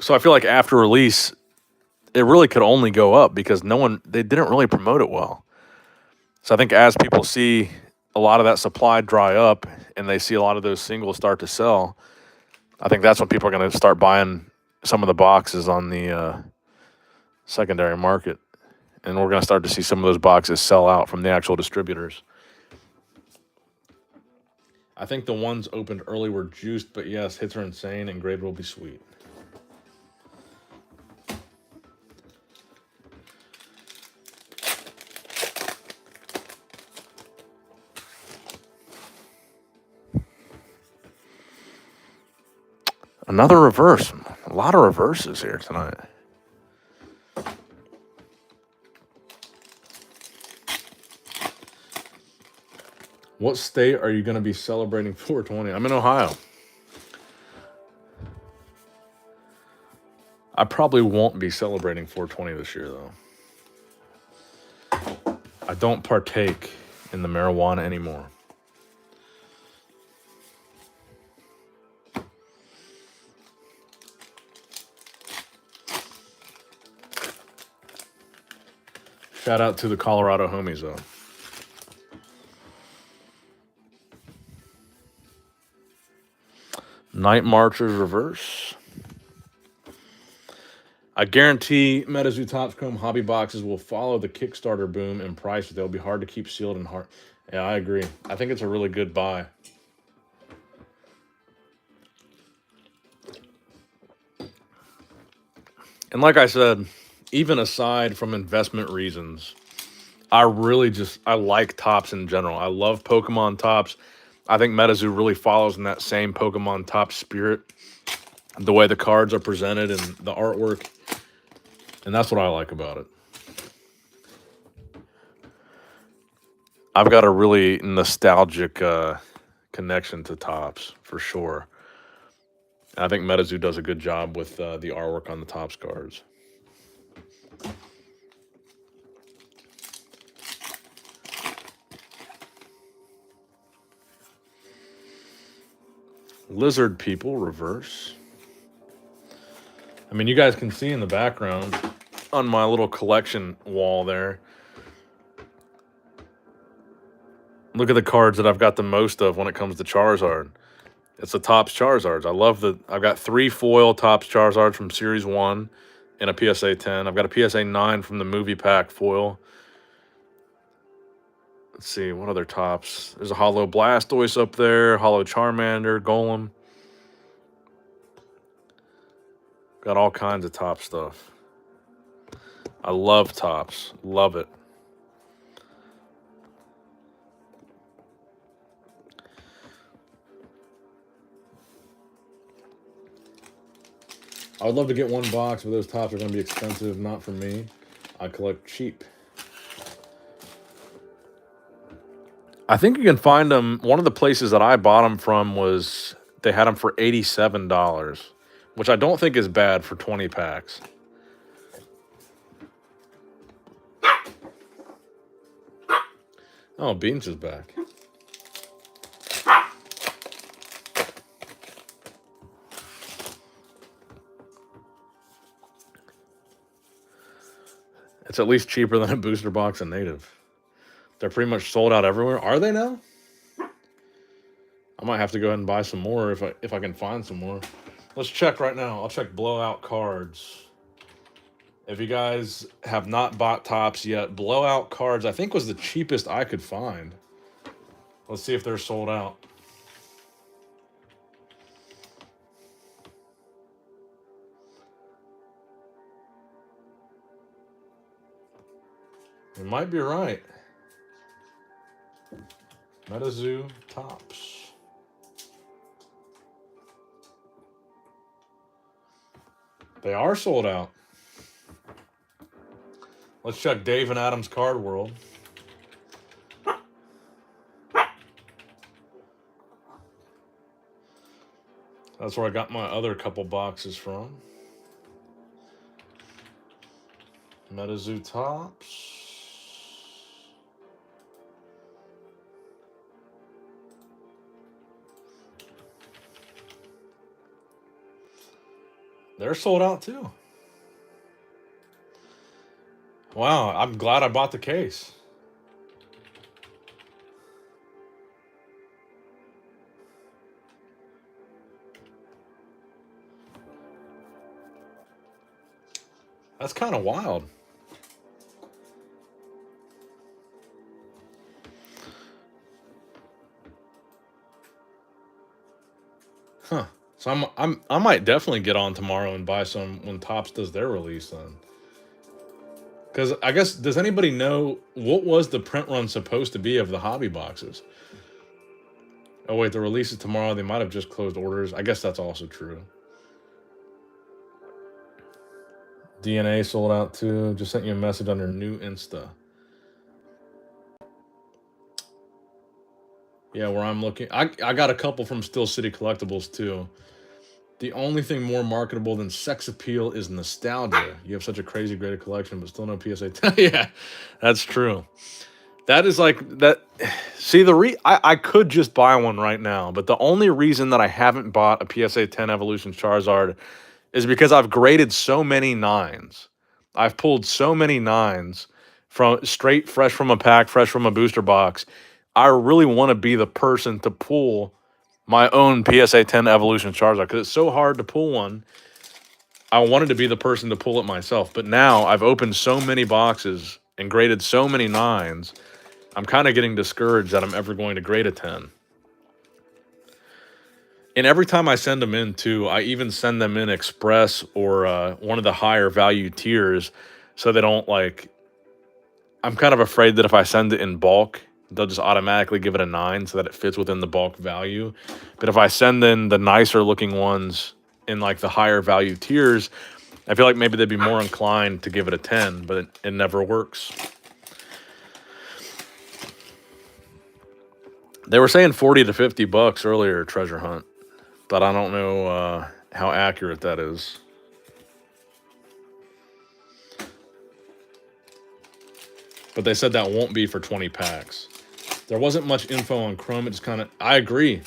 So I feel like after release, it really could only go up because they didn't really promote it well. So I think as people see a lot of that supply dry up and they see a lot of those singles start to sell, I think that's when people are going to start buying some of the boxes on the secondary market. And we're going to start to see some of those boxes sell out from the actual distributors. I think the ones opened early were juiced, but yes, hits are insane and grade will be sweet. Another reverse. A lot of reverses here tonight. What state are you going to be celebrating 420? I'm in Ohio. I probably won't be celebrating 420 this year, though. I don't partake in the marijuana anymore. Shout out to the Colorado homies, though. Night Marchers reverse. I guarantee Metazoo Topps Chrome hobby boxes will follow the Kickstarter boom in price. They'll be hard to keep sealed and hard. Yeah, I agree. I think it's a really good buy. And like I said, even aside from investment reasons, I like Topps in general. I love Pokemon Topps. I think Metazoo really follows in that same Pokemon Topps spirit. The way the cards are presented and the artwork. And that's what I like about it. I've got a really nostalgic connection to Topps, for sure. And I think Metazoo does a good job with the artwork on the Topps cards. Lizard People reverse. I mean, you guys can see in the background on my little collection wall there. Look at the cards that I've got the most of when it comes to Charizard. It's the Topps Charizards. I've got 3 foil Topps Charizards from Series 1 and a PSA 10. I've got a PSA 9 from the movie pack foil. Let's see, what other Topps? There's a Hollow Blastoise up there, Hollow Charmander, Golem. Got all kinds of Topps stuff. I love Topps. Love it. I would love to get one box, but those Topps are going to be expensive. Not for me. I collect cheap. I think you can find them. One of the places that I bought them from was they had them for $87, which I don't think is bad for 20 packs. Oh, Beans is back. It's at least cheaper than a booster box of Native. They're pretty much sold out everywhere. Are they now? I might have to go ahead and buy some more if I can find some more. Let's check right now. I'll check Blowout Cards. If you guys have not bought tops yet, blowout cards, I think was the cheapest I could find. Let's see if they're sold out. You might be right. Metazoo tops. They are sold out. Let's check Dave and Adam's Card World. That's where I got my other couple boxes from. Metazoo tops. They're sold out too. Wow, I'm glad I bought the case. That's kind of wild. Huh. So I might definitely get on tomorrow and buy some when Topps does their release then. Because I guess, does anybody know what was the print run supposed to be of the hobby boxes? Oh wait, the release is tomorrow. They might have just closed orders. I guess that's also true. DNA sold out too. Just sent you a message on your new Insta. Yeah, where I'm looking. I got a couple from Steel City Collectibles too. The only thing more marketable than sex appeal is nostalgia. You have such a crazy graded collection, but still no PSA 10. Yeah, that's true. That is like that. See, I could just buy one right now, but the only reason that I haven't bought a PSA 10 Evolution Charizard is because I've graded so many 9s. I've pulled so many 9s from straight, fresh from a pack, fresh from a booster box. I really want to be the person to pull my own PSA 10 Evolution Charizard because it's so hard to pull one. I wanted to be the person to pull it myself, but now I've opened so many boxes and graded so many 9s. I'm kind of getting discouraged that I'm ever going to grade a 10. And every time I send them in, too, I even send them in Express or one of the higher value tiers so they don't, like... I'm kind of afraid that if I send it in bulk, they'll just automatically give it a 9 so that it fits within the bulk value. But if I send in the nicer looking ones in, like, the higher value tiers, I feel like maybe they'd be more inclined to give it a 10, but it never works. They were saying 40 to 50 bucks earlier, Treasure Hunt, but I don't know how accurate that is. But they said that won't be for 20 packs. There wasn't much info on Chrome. It just kind of... I agree.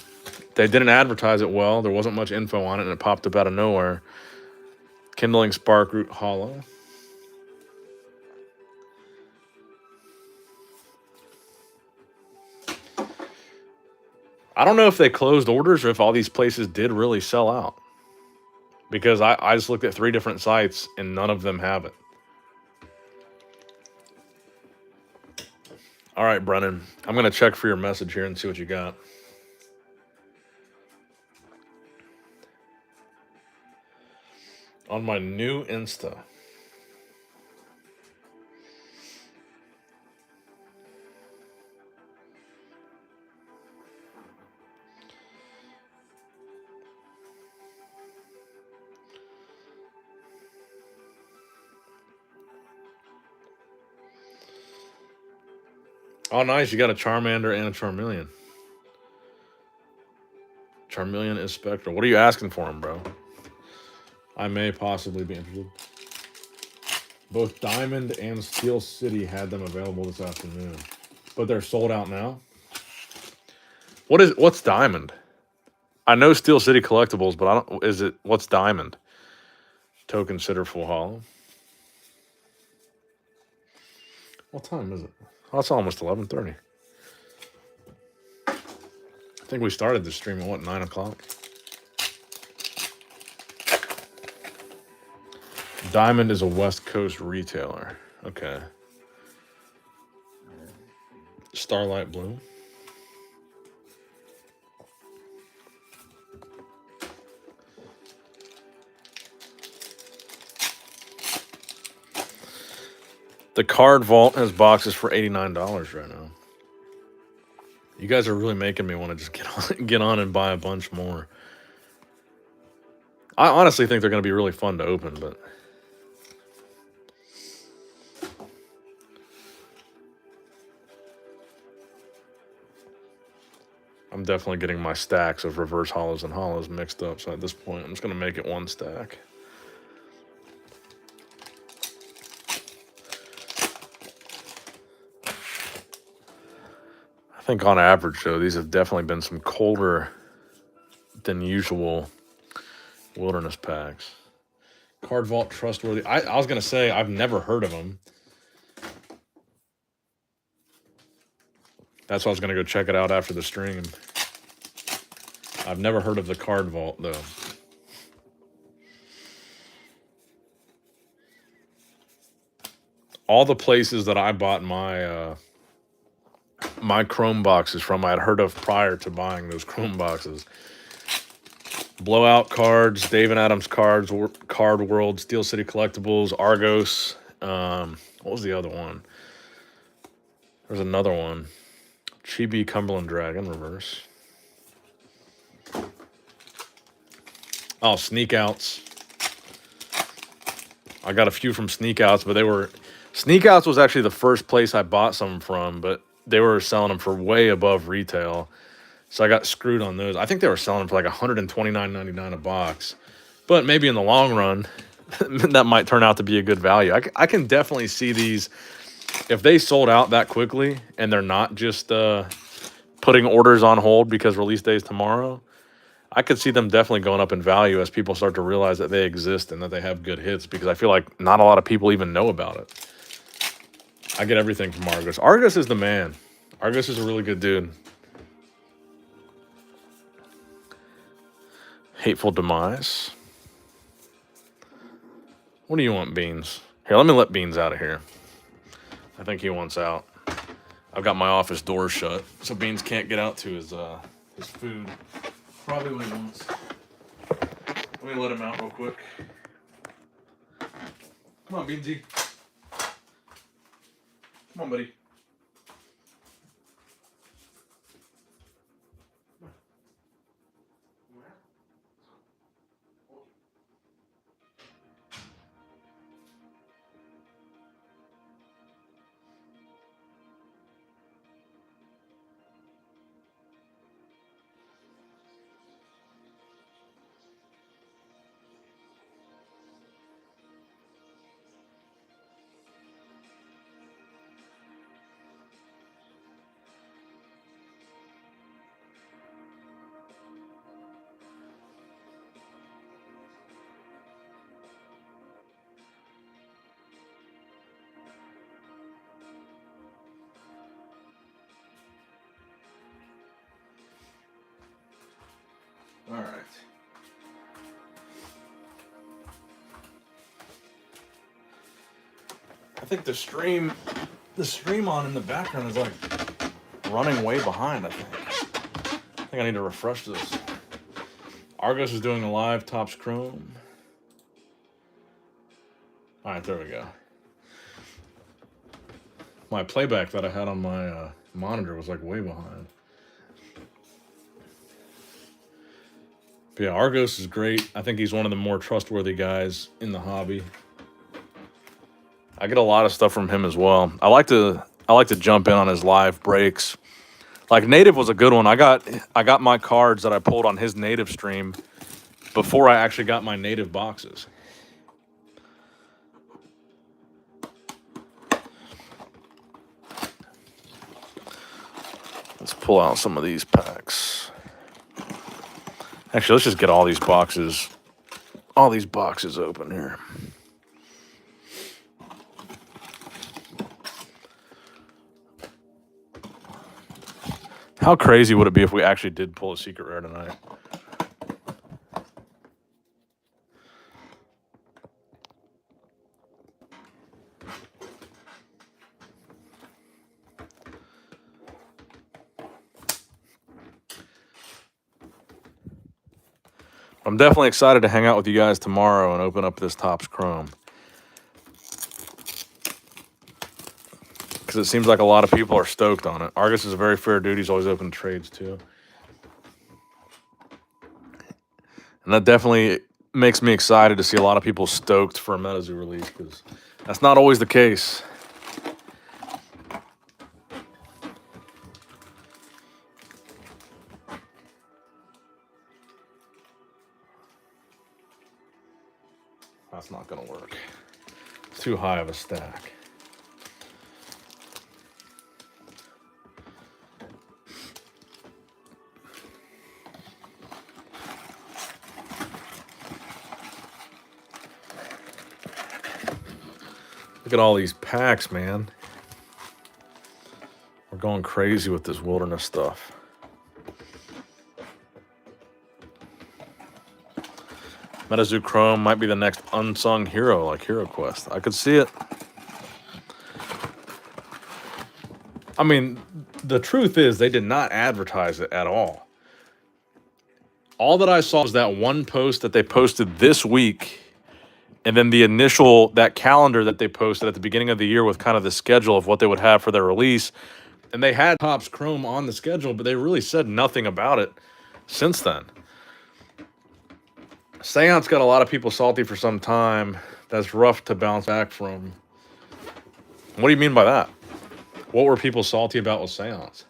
They didn't advertise it well. There wasn't much info on it, and it popped up out of nowhere. Kindling Spark Root Hollow. I don't know if they closed orders or if all these places did really sell out. Because I just looked at 3 different sites and none of them have it. All right, Brennan. I'm going to check for your message here and see what you got. On my new Insta. Oh, nice. You got a Charmander and a Charmeleon. Charmeleon is Spectral. What are you asking for him, bro? I may possibly be interested. Both Diamond and Steel City had them available this afternoon. But they're sold out now? What's Diamond? I know Steel City Collectibles, but I don't... What's Diamond? Token Sitter Full Hollow. What time is it? Oh, it's almost 11:30. I think we started the stream at, what, 9 o'clock? Diamond is a West Coast retailer. Okay. Starlight Blue. The Card Vault has boxes for $89 right now. You guys are really making me want to just get on and buy a bunch more. I honestly think they're going to be really fun to open, but I'm definitely getting my stacks of reverse hollows and hollows mixed up. So at this point, I'm just going to make it one stack. I think on average, though, these have definitely been some colder than usual wilderness packs. Card Vault trustworthy. I was going to say, I've never heard of them. That's why I was going to go check it out after the stream. I've never heard of the Card Vault, though. All the places that I bought my my Chrome boxes from, I had heard of prior to buying those Chrome boxes. Blowout Cards, Dave and Adams Cards, Card World, Steel City Collectibles, Argos. What was the other one? There's another one. Chibi Cumberland Dragon reverse. Oh, Sneak Outs. I got a few from Sneak Outs, but they were... Sneak Outs was actually the first place I bought some from, but they were selling them for way above retail. So I got screwed on those. I think they were selling them for like $129.99 a box. But maybe in the long run, that might turn out to be a good value. I can definitely see these... If they sold out that quickly and they're not just putting orders on hold because release day is tomorrow, I could see them definitely going up in value as people start to realize that they exist and that they have good hits, because I feel like not a lot of people even know about it. I get everything from Argos. Argos is the man. Argos is a really good dude. Hateful Demise. What do you want, Beans? Here, let me let Beans out of here. I think he wants out. I've got my office door shut, so Beans can't get out to his food. Probably what he wants. Let me let him out real quick. Come on, Beansy. Come on, buddy. All right. I think the stream on in the background is like running way behind, I think I need to refresh this. Argos is doing a live Topps Chrome. All right, there we go. My playback that I had on my monitor was like way behind. But yeah, Argos is great. I think he's one of the more trustworthy guys in the hobby. I get a lot of stuff from him as well. I like to jump in on his live breaks. Like Native was a good one. I got my cards that I pulled on his Native stream before I actually got my Native boxes. Let's pull out some of these packs. Actually, let's just get all these boxes open here. How crazy would it be if we actually did pull a secret rare tonight? I'm definitely excited to hang out with you guys tomorrow and open up this Topps Chrome. Because it seems like a lot of people are stoked on it. Argus is a very fair dude. He's always open to trades too. And that definitely makes me excited to see a lot of people stoked for a Metazoo release, because that's not always the case. That's not going to work. It's too high of a stack. Look at all these packs, man. We're going crazy with this wilderness stuff. Metazoo Chrome might be the next unsung hero, like Hero Quest. I could see it. I mean, the truth is they did not advertise it at all. All that I saw was that one post that they posted this week, and then the initial, that calendar that they posted at the beginning of the year with kind of the schedule of what they would have for their release. And they had Topps Chrome on the schedule, but they really said nothing about it since then. Seance got a lot of people salty for some time. That's rough to bounce back from. What do you mean by that? What were people salty about with Seance?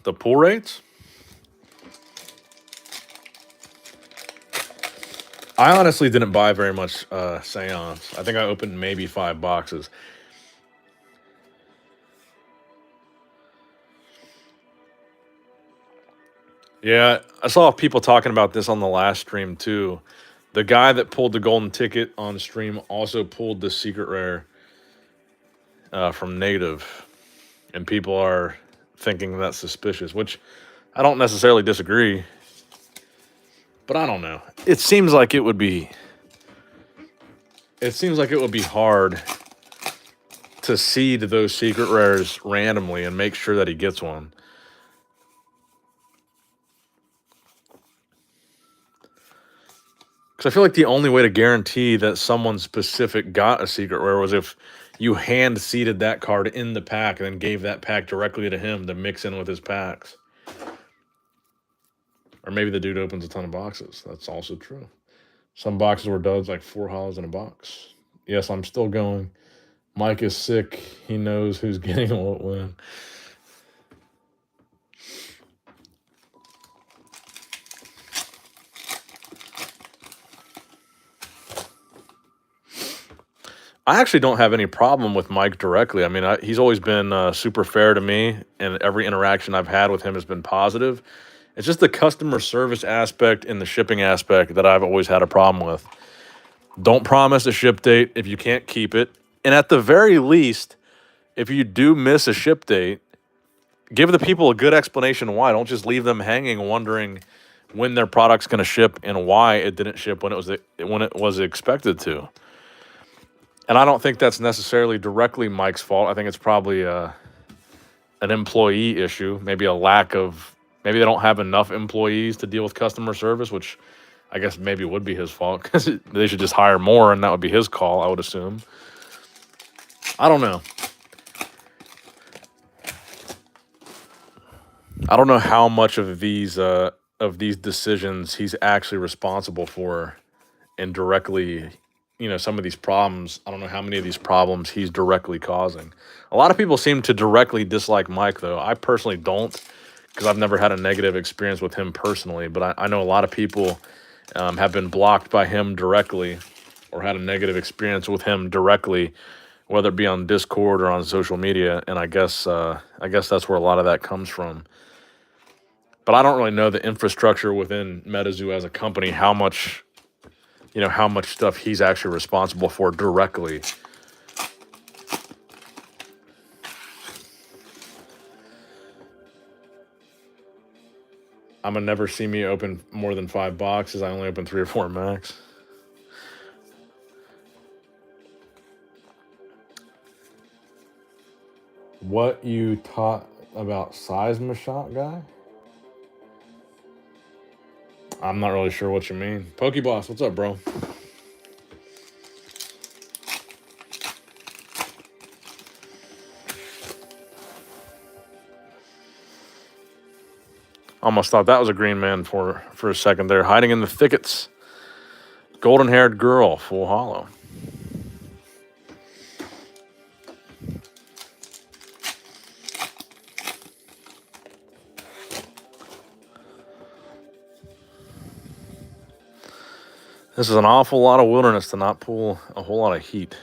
The pull rates? I honestly didn't buy very much Seance. I think I opened maybe 5 boxes. Yeah, I saw people talking about this on the last stream too. The guy that pulled the golden ticket on stream also pulled the secret rare from Native. And people are thinking that's suspicious, which I don't necessarily disagree. But I don't know. It seems like it would be hard to seed those secret rares randomly and make sure that he gets one. Because I feel like the only way to guarantee that someone specific got a secret rare was if you hand seeded that card in the pack and then gave that pack directly to him to mix in with his packs. Or maybe the dude opens a ton of boxes. That's also true. Some boxes were duds, like 4 hollows in a box. Yes, I'm still going. Mike is sick. He knows who's getting what when. I actually don't have any problem with Mike directly. I mean, he's always been super fair to me, and every interaction I've had with him has been positive. It's just the customer service aspect and the shipping aspect that I've always had a problem with. Don't promise a ship date if you can't keep it. And at the very least, if you do miss a ship date, give the people a good explanation why. Don't just leave them hanging wondering when their product's going to ship and why it didn't ship when it was expected to. And I don't think that's necessarily directly Mike's fault. I think it's probably an employee issue, maybe maybe they don't have enough employees to deal with customer service, which I guess maybe would be his fault, because they should just hire more and that would be his call, I would assume. I don't know. I don't know how much of these decisions he's actually responsible for, and directly, some of these problems. I don't know how many of these problems he's directly causing. A lot of people seem to directly dislike Mike, though. I personally don't, because I've never had a negative experience with him personally. But I know a lot of people have been blocked by him directly, or had a negative experience with him directly, whether it be on Discord or on social media. And I guess that's where a lot of that comes from. But I don't really know the infrastructure within Metazoo as a company, how much stuff he's actually responsible for directly. I'm gonna never see me open more than 5 boxes. I only open 3 or 4 max. What you taught about Seismishot guy? I'm not really sure what you mean. Pokeboss, what's up, bro? Almost thought that was a green man for a second there. Hiding in the thickets. Golden-haired girl, full hollow. This is an awful lot of wilderness to not pull a whole lot of heat.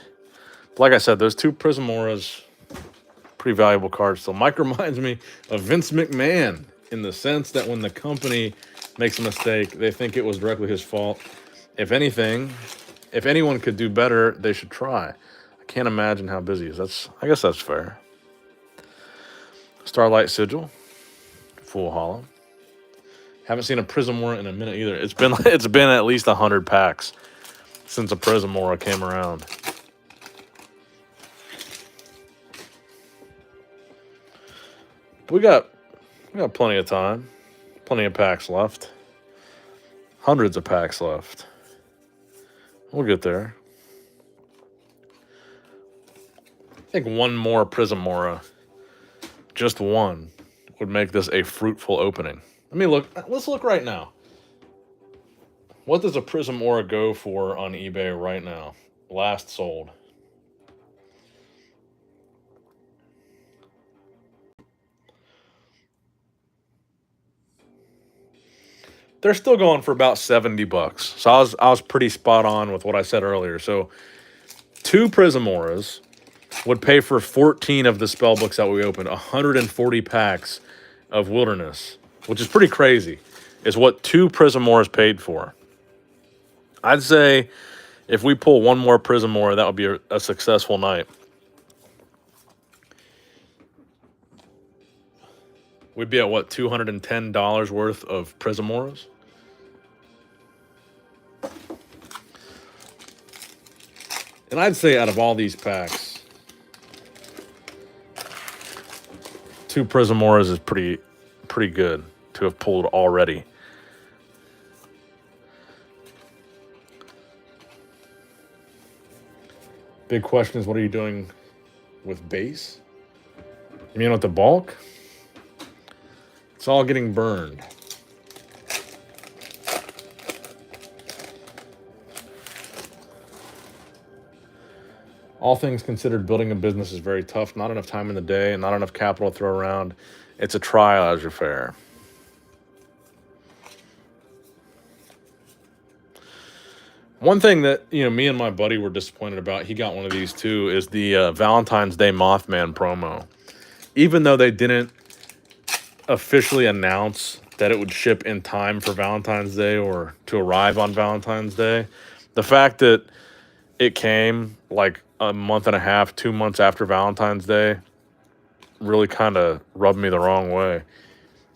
Like I said, those two Prism Auras, pretty valuable cards still. Mike reminds me of Vince McMahon in the sense that when the company makes a mistake, they think it was directly his fault. If anything, if anyone could do better, they should try. I can't imagine how busy he is. I guess that's fair. Starlight Sigil, full hollow. Haven't seen a Prism Aura in a minute either. It's been at least 100 packs since a Prism Aura came around. We got plenty of time, plenty of packs left, hundreds of packs left. We'll get there. I think one more Prism Aura, just one, would make this a fruitful opening. Let's look right now. What does a Prism Aura go for on eBay right now? Last sold. They're still going for about $70. So I was pretty spot on with what I said earlier. So 2 Prism Auras would pay for 14 of the spellbooks that we opened. 140 packs of Wilderness, which is pretty crazy, is what 2 Prism Auras paid for. I'd say if we pull one more Prism Aura, that would be a successful night. We'd be at, what, $210 worth of Prism Auras? And I'd say out of all these packs, 2 Prism Auras is pretty good to have pulled already. Big question is, what are you doing with base? You mean with the bulk? It's all getting burned. All things considered, building a business is very tough. Not enough time in the day and not enough capital to throw around. It's a trial as your fare. One thing that, me and my buddy were disappointed about, he got one of these too, is the Valentine's Day Mothman promo. Even though they didn't officially announce that it would ship in time for Valentine's Day or to arrive on Valentine's Day, the fact that it came like a month and a half, 2 months after Valentine's Day really kind of rubbed me the wrong way.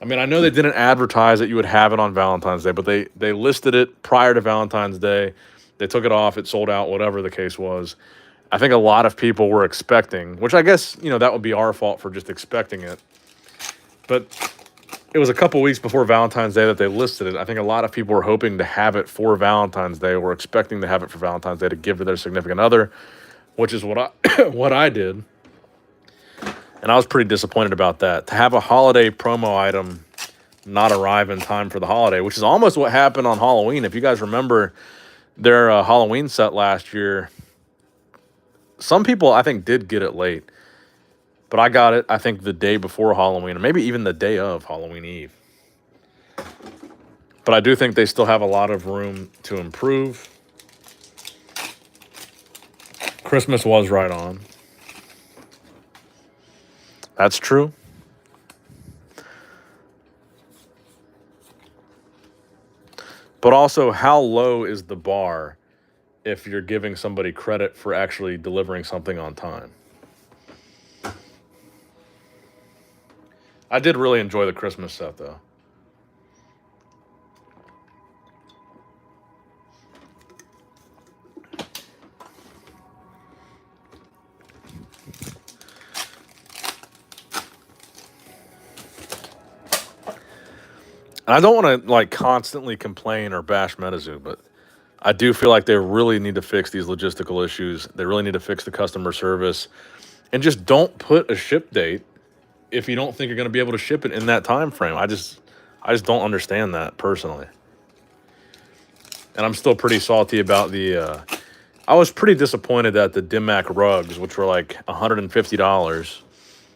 I mean, I know they didn't advertise that you would have it on Valentine's Day, but they listed it prior to Valentine's Day. They took it off, it sold out, whatever the case was. I think a lot of people were expecting, which I guess, that would be our fault for just expecting it. But it was a couple weeks before Valentine's Day that they listed it. I think a lot of people were hoping to have it for Valentine's Day, or expecting to have it for Valentine's Day to give to their significant other, which is what I did. And I was pretty disappointed about that. To have a holiday promo item not arrive in time for the holiday, which is almost what happened on Halloween. If you guys remember their Halloween set last year, some people, I think, did get it late. But I got it, I think, the day before Halloween, or maybe even the day of Halloween Eve. But I do think they still have a lot of room to improve. Christmas was right on. That's true. But also, how low is the bar if you're giving somebody credit for actually delivering something on time? I did really enjoy the Christmas set, though. And I don't want to like constantly complain or bash Metazoo, but I do feel like they really need to fix these logistical issues. They really need to fix the customer service, and just don't put a ship date if you don't think you're going to be able to ship it in that time frame. I just don't understand that personally. And I'm still pretty salty about the I was pretty disappointed that the Dimac rugs, which were like $150,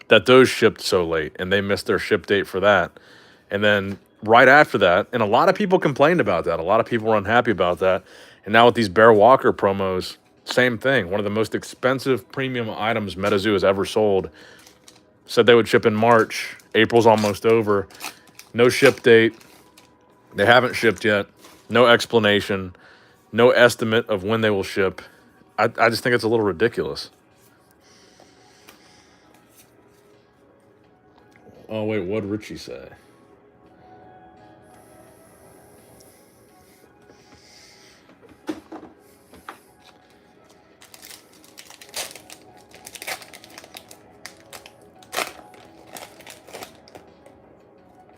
that those shipped so late and they missed their ship date for that. And then right after that, and a lot of people complained about that. A lot of people were unhappy about that. And now with these Bear Walker promos, same thing. One of the most expensive premium items Metazoo has ever sold. Said they would ship in March. April's almost over. No ship date. They haven't shipped yet. No explanation. No estimate of when they will ship. I just think it's a little ridiculous. Oh, wait, what'd Richie say?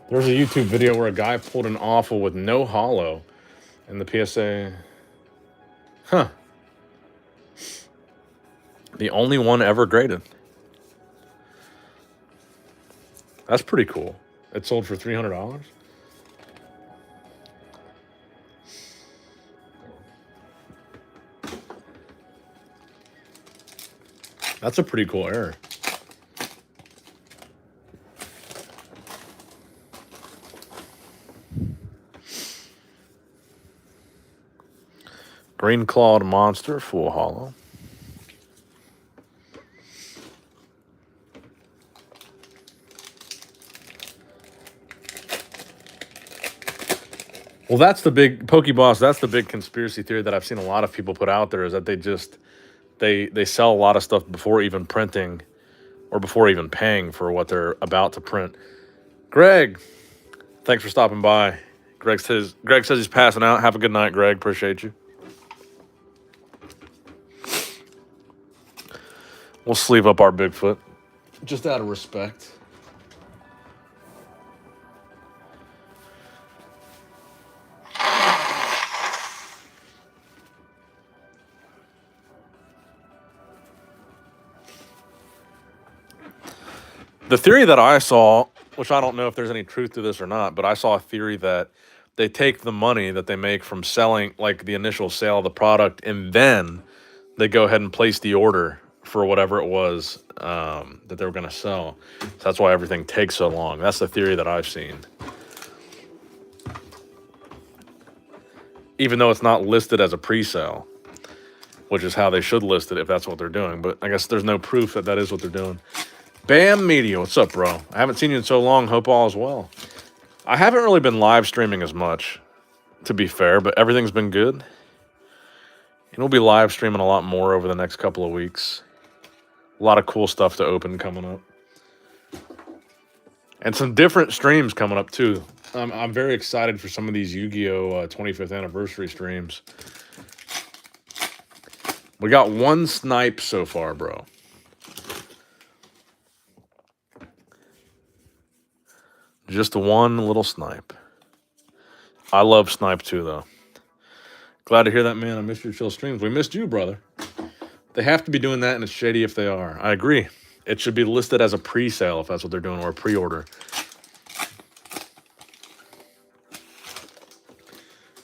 There's a YouTube video where a guy pulled an awful with no hollow, and the PSA... Huh. The only one ever graded. That's pretty cool. It sold for $300. That's a pretty cool error. Green Clawed Monster, full hollow. Well, that's the big Pokeboss. That's the big conspiracy theory that I've seen a lot of people put out there, is that they sell a lot of stuff before even printing or before even paying for what they're about to print. Greg, thanks for stopping by. Greg says he's passing out. Have a good night, Greg. Appreciate you. We'll sleeve up our Bigfoot, just out of respect. The theory that I saw, which I don't know if there's any truth to this or not, but I saw a theory that they take the money that they make from selling, like the initial sale of the product, and then they go ahead and place the order for whatever it was that they were going to sell. So that's why everything takes so long. That's the theory that I've seen. Even though it's not listed as a pre-sale, which is how they should list it if that's what they're doing. But I guess there's no proof that that is what they're doing. Bam Media, what's up, bro? I haven't seen you in so long. Hope all is well. I haven't really been live streaming as much, to be fair, but everything's been good. And we'll be live streaming a lot more over the next couple of weeks. A lot of cool stuff to open coming up. And some different streams coming up, too. I'm very excited for some of these Yu-Gi-Oh! 25th anniversary streams. We got one snipe so far, bro. Just one little snipe. I love snipe too, though. Glad to hear that, man. I missed your chill streams. We missed you, brother. They have to be doing that, and it's shady if they are. I agree. It should be listed as a pre-sale if that's what they're doing, or a pre-order.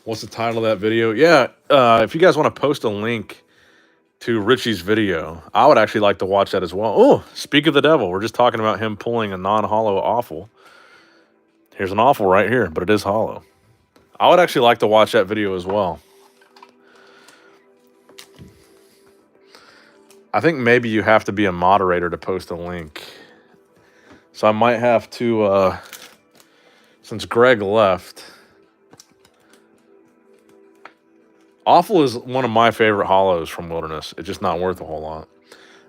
What's the title of that video? Yeah, if you guys want to post a link to Richie's video, I would actually like to watch that as well. Oh, speak of the devil. We're just talking about him pulling a non-hollow awful. Here's an awful right here, but it is hollow. I would actually like to watch that video as well. I think maybe you have to be a moderator to post a link. So I might have to, since Greg left. Awful is one of my favorite hollows from Wilderness. It's just not worth a whole lot.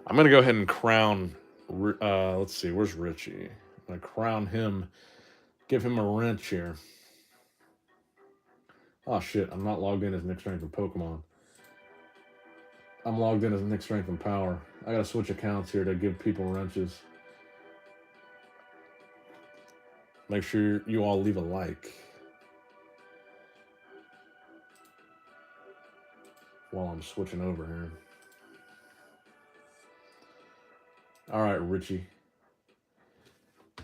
I'm going to go ahead and crown, let's see, where's Richie? I'm going to crown him. Give him a wrench here. Oh, shit. I'm not logged in as Nick Strength and Pokemon. I'm logged in as Nick Strength and Power. I got to switch accounts here to give people wrenches. Make sure you all leave a like. while I'm switching over here. All right, Richie.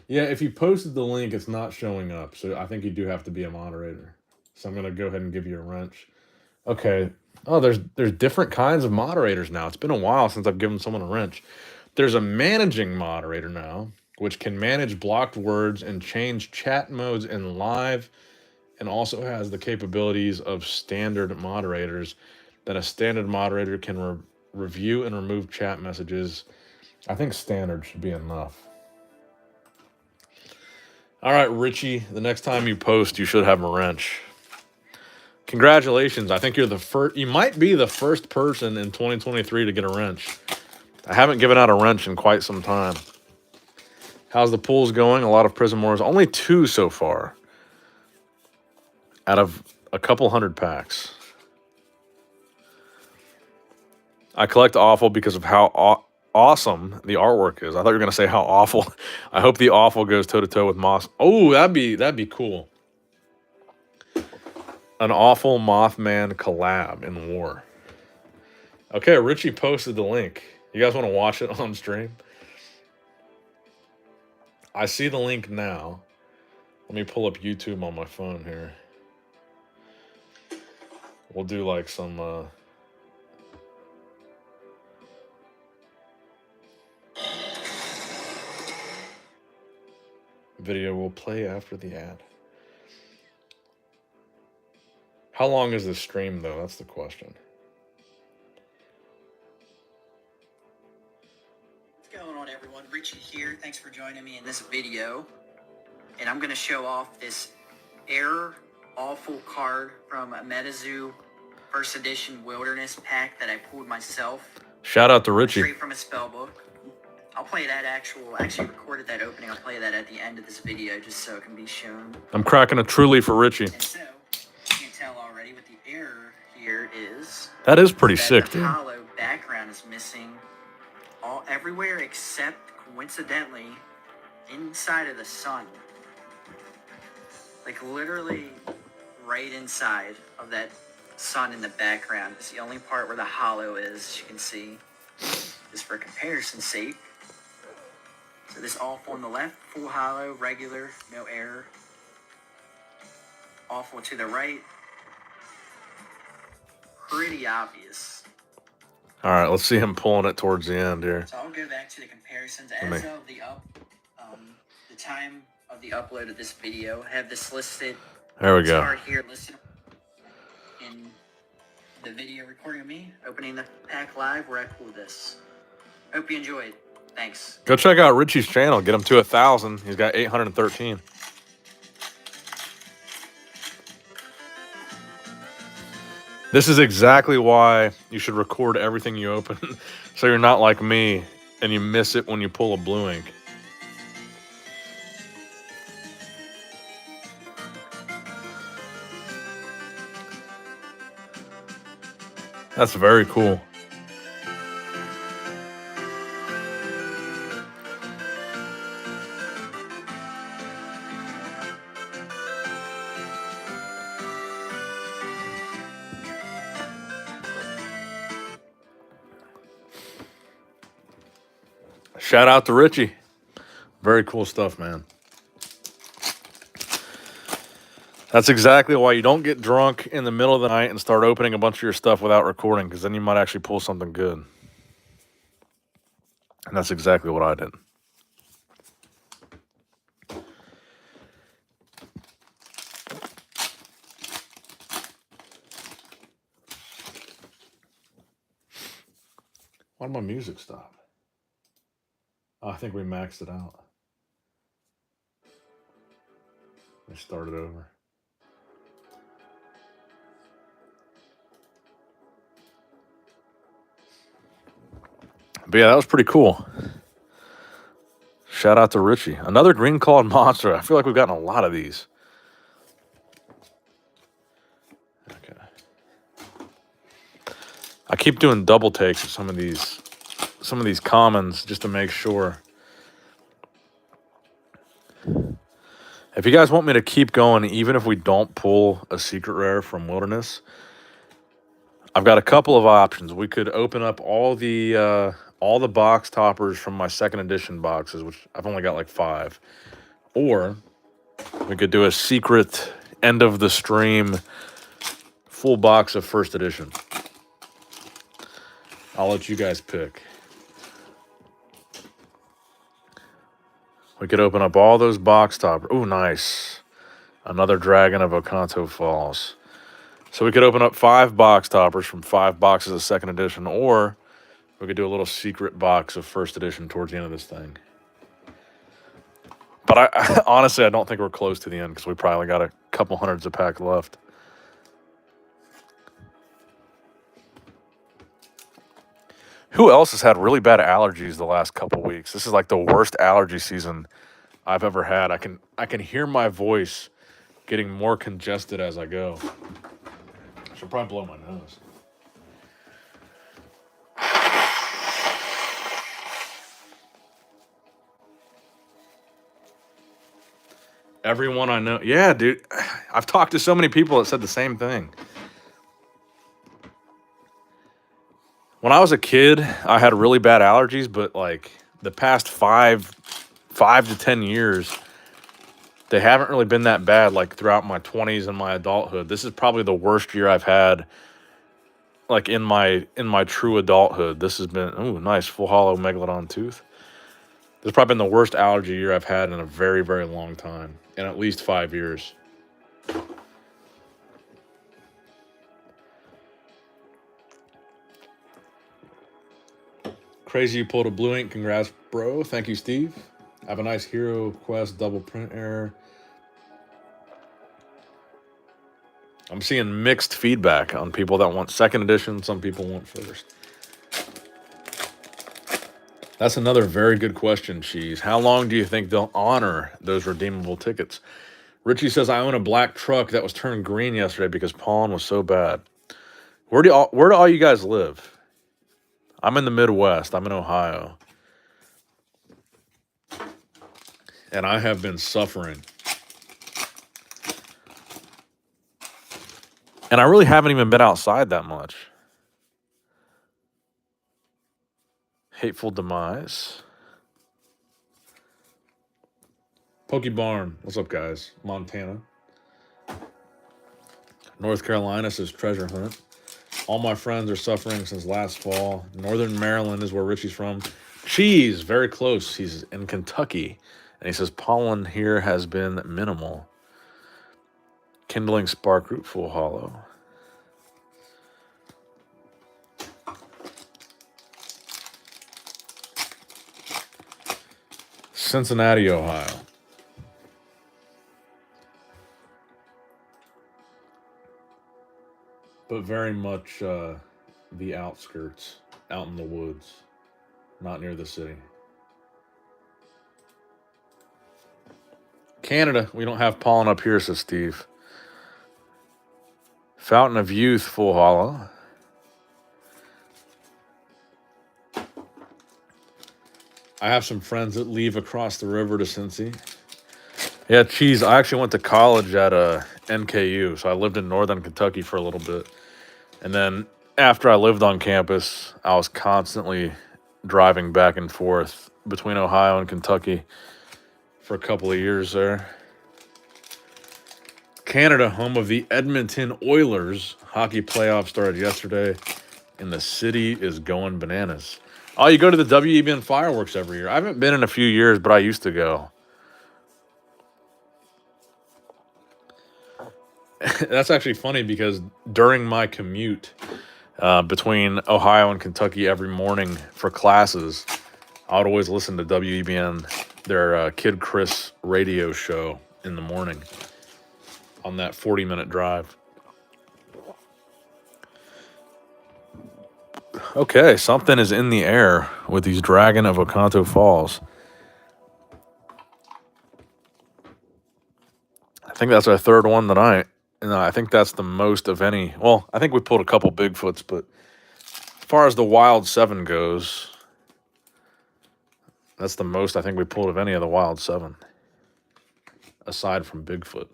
Yeah, if you posted the link, it's not showing up. So I think you do have to be a moderator. So I'm going to go ahead and give you a wrench. Okay. Oh, there's different kinds of moderators now. It's been a while since I've given someone a wrench. There's a managing moderator now, which can manage blocked words and change chat modes in live, and also has the capabilities of standard moderators that a standard moderator can review and remove chat messages. I think standard should be enough. All right, Richie, the next time you post, you should have a wrench. Congratulations. I think you're the first. You might be the first person in 2023 to get a wrench. I haven't given out a wrench in quite some time. How's the pools going? A lot of Prism Auras. Only 2 so far out of a couple hundred packs. I collect awful because of how awesome the artwork is. I thought you were going to say how awful. I hope the awful goes toe-to-toe with Moss. Oh, that'd be cool. An awful Mothman collab in war. Okay, Richie posted the link. You guys want to watch it on stream? I see the link now. Let me pull up YouTube on my phone here. We'll do like some... video will play after the ad. How long is this stream, though? That's the question. What's going on, everyone? Richie here. Thanks for joining me in this video. And I'm going to show off this Error Awful card from a Metazoo First Edition Wilderness pack that I pulled myself. Shout out to Richie. Straight from a spellbook. I'll play that actually recorded that opening. I'll play that at the end of this video just so it can be shown. I'm cracking a truly for Richie. And so, you can tell already what the error here is. That is pretty sick, dude. The hollow background is missing everywhere except, coincidentally, inside of the sun. Like literally right inside of that sun in the background. It's the only part where the hollow is, as you can see. Just for comparison's sake. So this awful on the left, full hollow, regular, no error. Awful to the right. Pretty obvious. All right, let's see him pulling it towards the end here. So I'll go back to the comparisons as of the time of the upload of this video. I have this listed. There we go. Start here listed in the video recording of me opening the pack live where I pulled this. Hope you enjoyed. Thanks. Go check out Richie's channel. Get him to 1,000. He's got 813. This is exactly why you should record everything you open, so you're not like me and you miss it when you pull a blue ink. That's very cool. Shout out to Richie. Very cool stuff, man. That's exactly why you don't get drunk in the middle of the night and start opening a bunch of your stuff without recording, because then you might actually pull something good. And that's exactly what I did. Why did my music stop? Oh, I think we maxed it out. Let me start it over. But yeah, that was pretty cool. Shout out to Richie. Another green clawed monster. I feel like we've gotten a lot of these. Okay. I keep doing double takes of some of these commons just to make sure. If you guys want me to keep going, even if we don't pull a secret rare from Wilderness, I've got a couple of options. We could open up all the box toppers from my second edition boxes, which I've only got like 5. Or we could do a secret end of the stream full box of first edition. I'll let you guys pick. We could open up all those box toppers. Oh, nice. Another Dragon of Okanto Falls. So we could open up 5 box toppers from 5 boxes of second edition, or we could do a little secret box of first edition towards the end of this thing. But I honestly, I don't think we're close to the end because we probably got a couple hundreds of packs left. Who else has had really bad allergies the last couple weeks? This is like the worst allergy season I've ever had. I can hear my voice getting more congested as I go. I should probably blow my nose. Everyone I know. Yeah, dude. I've talked to so many people that said the same thing. When I was a kid, I had really bad allergies, but like the past 5 to 10 years, they haven't really been that bad like throughout my 20s and my adulthood. This is probably the worst year I've had like in my true adulthood. This has been, ooh, nice full hollow megalodon tooth. This has probably been the worst allergy year I've had in a very, very long time, in at least 5 years. Crazy you pulled a blue ink. Congrats, bro. Thank you, Steve. Have a nice Hero Quest double print error. I'm seeing mixed feedback on people that want second edition. Some people want first. That's another very good question, Cheese. How long do you think they'll honor those redeemable tickets? Richie says, I own a black truck that was turned green yesterday because pollen was so bad. Where do all you guys live? I'm in the Midwest. I'm in Ohio. And I have been suffering. And I really haven't even been outside that much. Hateful Demise. Pokebarn. What's up, guys? Montana. North Carolina says Treasure Hunt. All my friends are suffering since last fall. Northern Maryland is where Richie's from. Cheese, very close. He's in Kentucky. And he says pollen here has been minimal. Kindling Spark Root Full Hollow. Cincinnati, Ohio. But very much the outskirts, out in the woods, not near the city. Canada, we don't have pollen up here, says Steve. Fountain of Youth, Full Hollow. I have some friends that leave across the river to Cincy. Yeah, Cheese, I actually went to college at NKU, so I lived in northern Kentucky for a little bit. And then after I lived on campus, I was constantly driving back and forth between Ohio and Kentucky for a couple of years there. Canada, home of the Edmonton Oilers. Hockey playoffs started yesterday, and the city is going bananas. Oh, you go to the WEBN fireworks every year. I haven't been in a few years, but I used to go. That's actually funny because during my commute between Ohio and Kentucky every morning for classes, I would always listen to WEBN, their Kid Chris radio show in the morning on that 40-minute drive. Okay, something is in the air with these Dragon of Okanto Falls. I think that's our third one tonight. And I think that's the most of any. Well, I think we pulled a couple Bigfoots, but as far as the Wild 7 goes, that's the most I think we pulled of any of the Wild 7, aside from Bigfoot.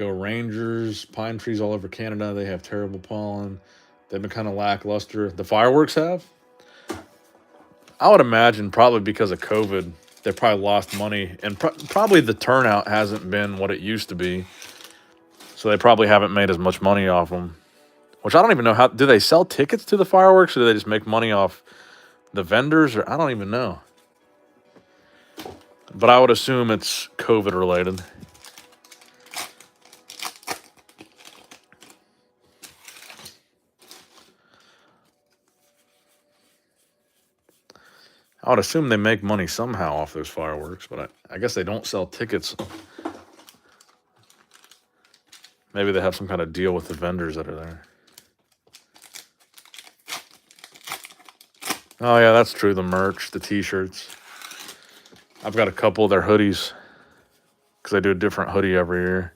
Go Rangers. Pine trees all over Canada. They have terrible pollen. They've been kind of lackluster. The fireworks have? I would imagine probably because of COVID, they probably lost money. And probably the turnout hasn't been what it used to be. So they probably haven't made as much money off them. Which I don't even know how... Do they sell tickets to the fireworks? Or do they just make money off the vendors? Or I don't even know. But I would assume it's COVID related. I would assume they make money somehow off those fireworks, but I guess they don't sell tickets. Maybe they have some kind of deal with the vendors that are there. Oh, yeah, that's true. The merch, the t-shirts. I've got a couple of their hoodies because I do a different hoodie every year.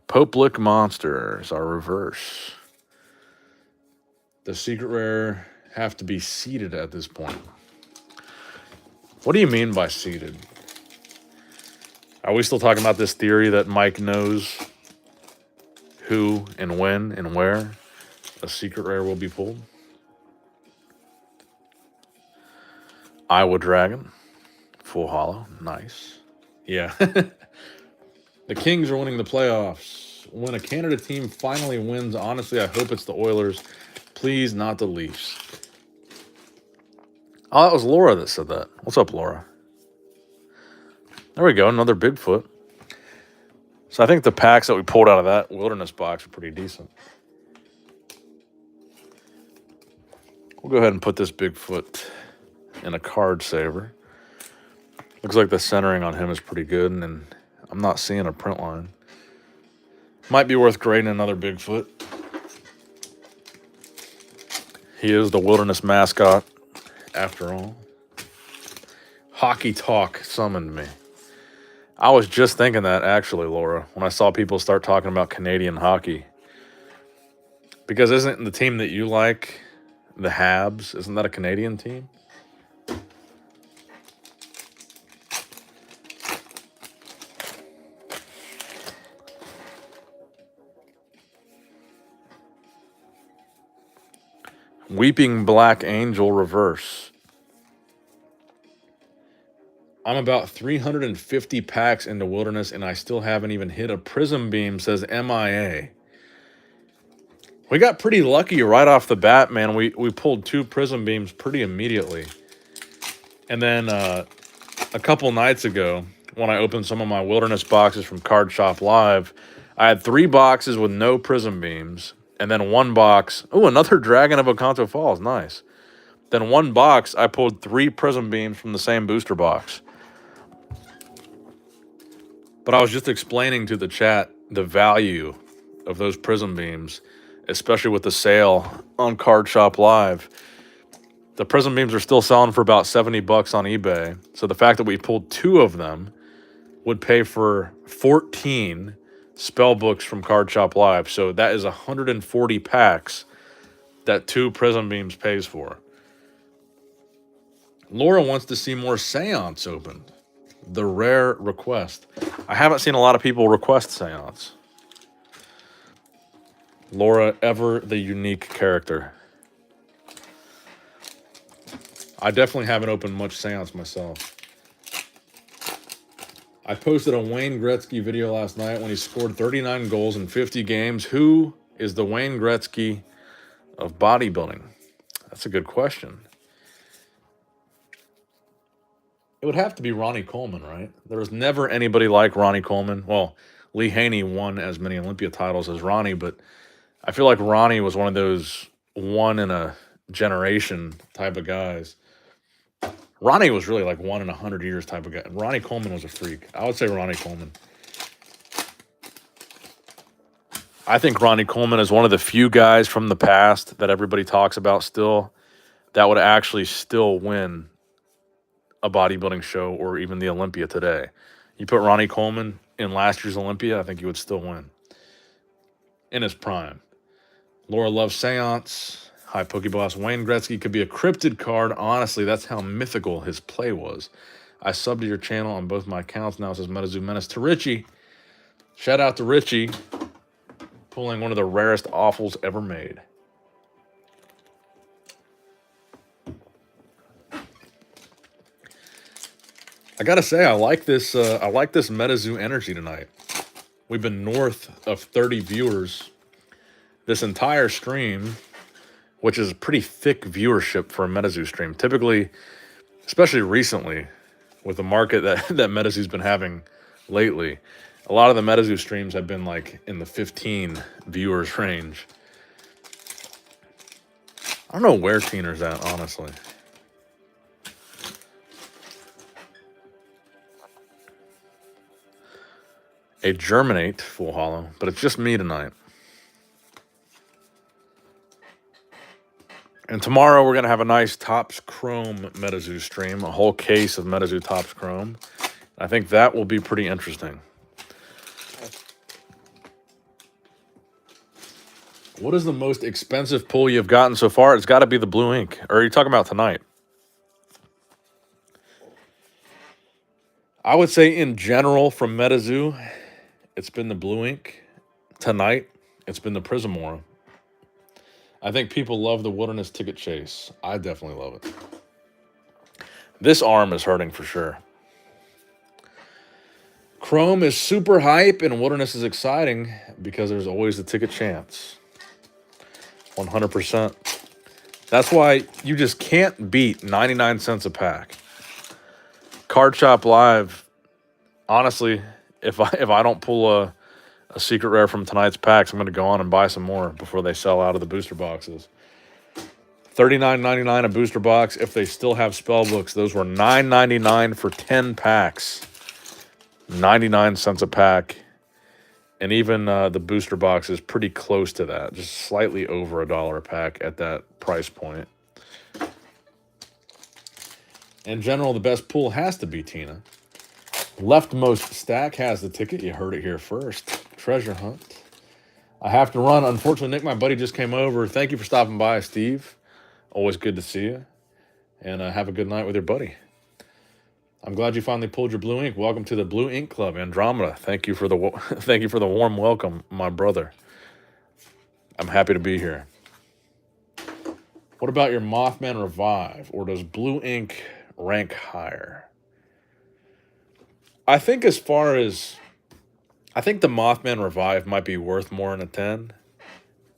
Popelick Monsters are reverse. The secret rare have to be seeded at this point. What do you mean by seeded? Are we still talking about this theory that Mike knows who and when and where a secret rare will be pulled? Iowa Dragon. Full hollow. Nice. Yeah. The Kings are winning the playoffs. When a Canada team finally wins, honestly, I hope it's the Oilers. Please, not the Leafs. Oh, that was Laura that said that. What's up, Laura? There we go, another Bigfoot. So I think the packs that we pulled out of that wilderness box are pretty decent. We'll go ahead and put this Bigfoot in a card saver. Looks like the centering on him is pretty good, and I'm not seeing a print line. Might be worth grading another Bigfoot. He is the wilderness mascot. After all, Hockey Talk summoned me. I was just thinking that, actually, Laura, when I saw people start talking about Canadian hockey. Because isn't the team that you like, the Habs, isn't that a Canadian team? Weeping Black Angel reverse. I'm about 350 packs into Wilderness, and I still haven't even hit a Prism Beam, says MIA. We got pretty lucky right off the bat, man. We pulled 2 Prism Beams pretty immediately. And then a couple nights ago, when I opened some of my Wilderness boxes from Card Shop Live, I had 3 boxes with no Prism Beams. And then 1 box. Oh, another Dragon of Oconto Falls. Nice. Then 1 box, I pulled 3 Prism Beams from the same booster box. But I was just explaining to the chat the value of those Prism Beams, especially with the sale on Card Shop Live. The Prism Beams are still selling for about $70 on eBay. So the fact that we pulled 2 of them would pay for 14 Spellbooks from Card Shop Live. So that is 140 packs that 2 Prism Beams pays for. Laura wants to see more Seance opened. The rare request. I haven't seen a lot of people request Seance. Laura, ever the unique character. I definitely haven't opened much Seance myself. I posted a Wayne Gretzky video last night when he scored 39 goals in 50 games. Who is the Wayne Gretzky of bodybuilding? That's a good question. It would have to be Ronnie Coleman, right? There was never anybody like Ronnie Coleman. Well, Lee Haney won as many Olympia titles as Ronnie, but I feel like Ronnie was one of those one in a generation type of guys. Ronnie was really like 1 in 100 years type of guy. Ronnie Coleman was a freak. I would say Ronnie Coleman. I think Ronnie Coleman is one of the few guys from the past that everybody talks about still that would actually still win a bodybuilding show or even the Olympia today. You put Ronnie Coleman in last year's Olympia, I think he would still win. In his prime. Laura loves Seance. Hi, Pokeball. Wayne Gretzky could be a cryptid card. Honestly, that's how mythical his play was. I subbed to your channel on both my accounts now. It says Metazoo Menace to Richie. Shout out to Richie, pulling one of the rarest offals ever made. I gotta say, I like this Metazoo energy tonight. We've been north of 30 viewers this entire stream, which is pretty thick viewership for a Metazoo stream. Typically, especially recently, with the market that Metazoo's been having lately, a lot of the Metazoo streams have been like in the 15 viewers range. I don't know where Teener's at, honestly. A Germinate full hollow, but it's just me tonight. And tomorrow we're going to have a nice Topps Chrome Metazoo stream, a whole case of Metazoo Topps Chrome. I think that will be pretty interesting. What is the most expensive pull you've gotten so far? It's got to be the blue ink. Or are you talking about tonight? I would say in general from Metazoo, it's been the blue ink. Tonight, it's been the Prism Aura. I think people love the Wilderness Ticket Chase. I definitely love it. This arm is hurting for sure. Chrome is super hype and Wilderness is exciting because there's always a ticket chance. 100%. That's why you just can't beat 99 cents a pack. Card Shop Live, honestly, if I don't pull a secret rare from tonight's packs, I'm going to go on and buy some more before they sell out of the booster boxes. $39.99 a booster box. If they still have Spellbooks, those were $9.99 for 10 packs. 99 cents a pack. And even the booster box is pretty close to that. Just slightly over $1 a pack at that price point. In general, the best pool has to be Tina. Leftmost stack has the ticket. You heard it here first. Treasure hunt. I have to run. Unfortunately, Nick, my buddy, just came over. Thank you for stopping by, Steve. Always good to see you. And have a good night with your buddy. I'm glad you finally pulled your blue ink. Welcome to the Blue Ink Club, Andromeda. Thank you for the warm welcome, my brother. I'm happy to be here. What about your Mothman Revive, or does blue ink rank higher? I think the Mothman Revive might be worth more than a 10.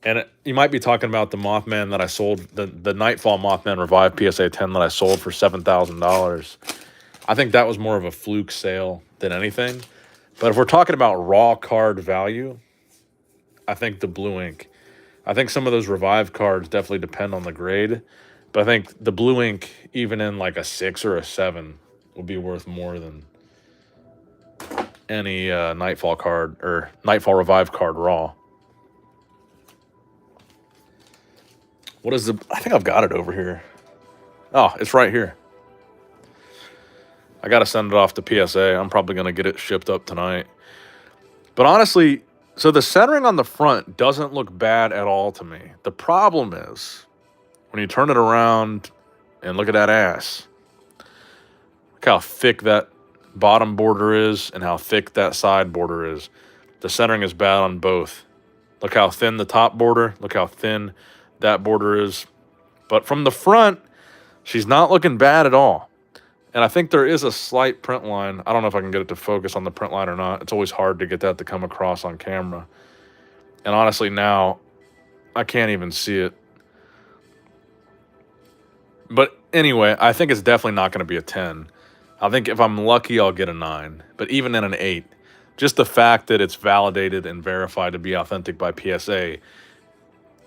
And you might be talking about the Mothman that I sold, the Nightfall Mothman Revive PSA 10 that I sold for $7,000. I think that was more of a fluke sale than anything. But if we're talking about raw card value, I think the blue ink. I think some of those Revive cards definitely depend on the grade. But I think the blue ink, even in like a 6 or a 7, will be worth more than any Nightfall card or Nightfall Revive card raw. What is I think I've got it over here. Oh, it's right here. I got to send it off to PSA. I'm probably going to get it shipped up tonight. But honestly, so the centering on the front doesn't look bad at all to me. The problem is when you turn it around and look at that ass. Look how thick that bottom border is and how thick that side border is. The centering is bad on both. Look how thin the top border. Look how thin that border is. But from the front, she's not looking bad at all. And I think there is a slight print line. I don't know if I can get it to focus on the print line or not. It's always hard to get that to come across on camera. And honestly, now, I can't even see it. But anyway, I think it's definitely not going to be a 10. I think if I'm lucky, I'll get a 9. But even in an 8, just the fact that it's validated and verified to be authentic by PSA,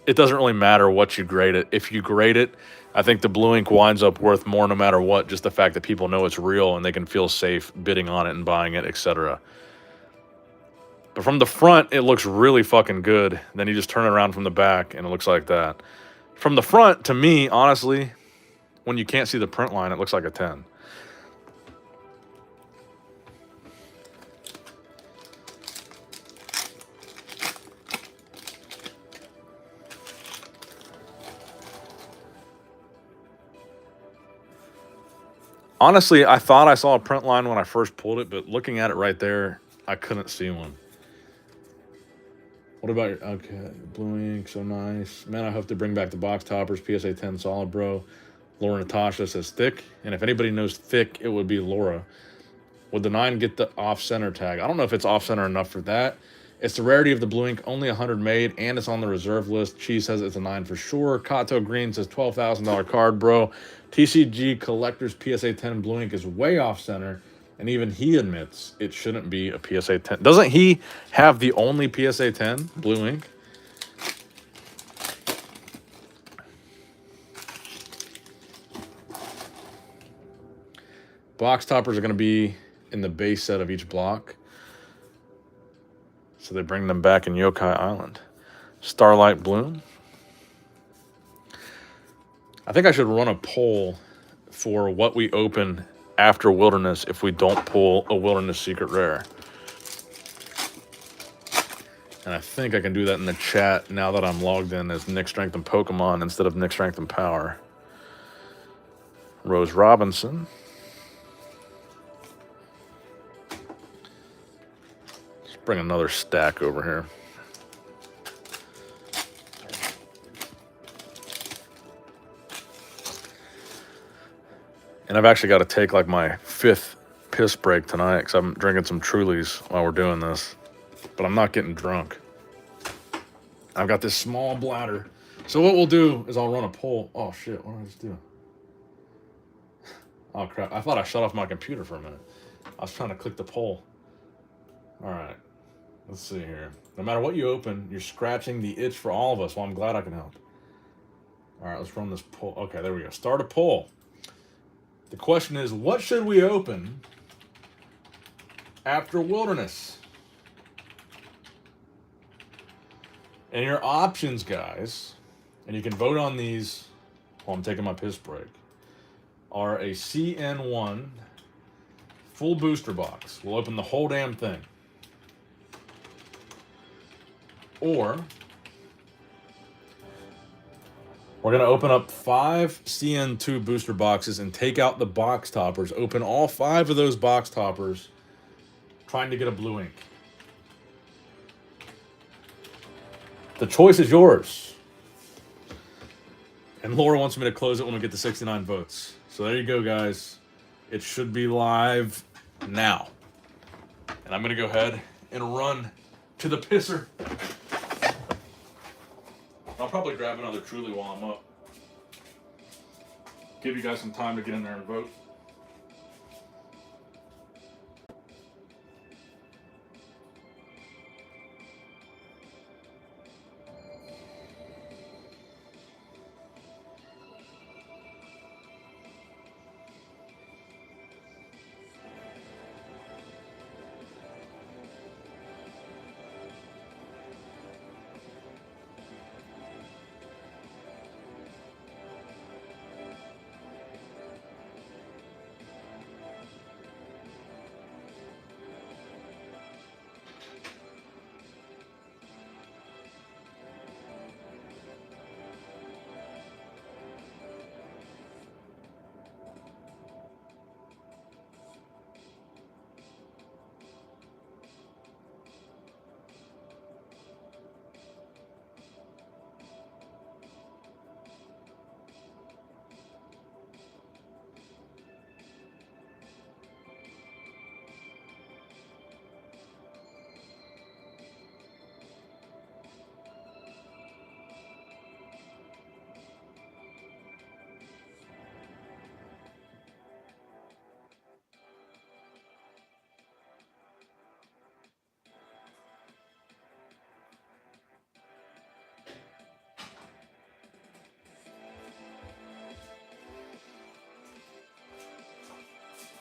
it doesn't really matter what you grade it. If you grade it, I think the blue ink winds up worth more no matter what, just the fact that people know it's real and they can feel safe bidding on it and buying it, etc. But from the front, it looks really fucking good. Then you just turn it around from the back and it looks like that. From the front, to me, honestly, when you can't see the print line, it looks like a 10. Honestly, I thought I saw a print line when I first pulled it, but looking at it right there, I couldn't see one. What about your... Okay, blue ink, so nice. Man, I hope to bring back the box toppers. PSA 10 solid, bro. Laura Natasha says thick. And if anybody knows thick, it would be Laura. Would the 9 get the off-center tag? I don't know if it's off-center enough for that. It's the rarity of the blue ink, only 100 made, and it's on the reserve list. Cheese says it's a 9 for sure. Kato Green says $12,000 card, bro. TCG Collector's PSA 10 blue ink is way off-center, and even he admits it shouldn't be a PSA 10. Doesn't he have the only PSA 10 blue ink? Box toppers are going to be in the base set of each block. So they bring them back in Yokai Island. Starlight Bloom. I think I should run a poll for what we open after Wilderness if we don't pull a Wilderness Secret Rare. And I think I can do that in the chat now that I'm logged in as Nick Strength and Pokemon instead of Nick Strength and Power. Rose Robinson. Bring another stack over here. And I've actually got to take like my 5th piss break tonight because I'm drinking some Trulies while we're doing this. But I'm not getting drunk. I've got this small bladder. So what we'll do is I'll run a poll. Oh shit, what did I just do? Oh crap, I thought I shut off my computer for a minute. I was trying to click the poll. All right. Let's see here. No matter what you open, you're scratching the itch for all of us. Well, I'm glad I can help. All right, let's run this poll. Okay, there we go. Start a poll. The question is, what should we open after Wilderness? And your options, guys, and you can vote on these while I'm taking my piss break, are a CN1 full booster box. We'll open the whole damn thing. Or we're going to open up 5 CN2 booster boxes and take out the box toppers. Open all 5 of those box toppers, trying to get a blue ink. The choice is yours. And Laura wants me to close it when we get to 69 votes. So there you go, guys. It should be live now. And I'm going to go ahead and run to the pisser. I'll probably grab another Truly while I'm up. Give you guys some time to get in there and vote.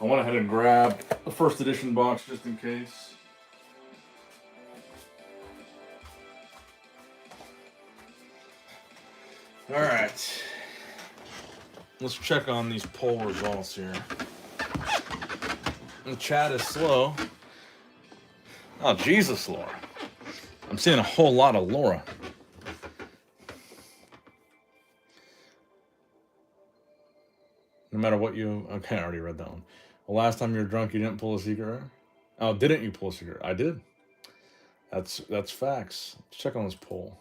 I went ahead and grabbed the first edition box just in case. All right. Let's check on these poll results here. The chat is slow. Oh, Jesus, Laura. I'm seeing a whole lot of Laura. No matter what you... Okay, I already read that one. Well, last time you were drunk, you didn't pull a secret rare? Oh, didn't you pull a secret? I did. That's facts. Let's check on this poll.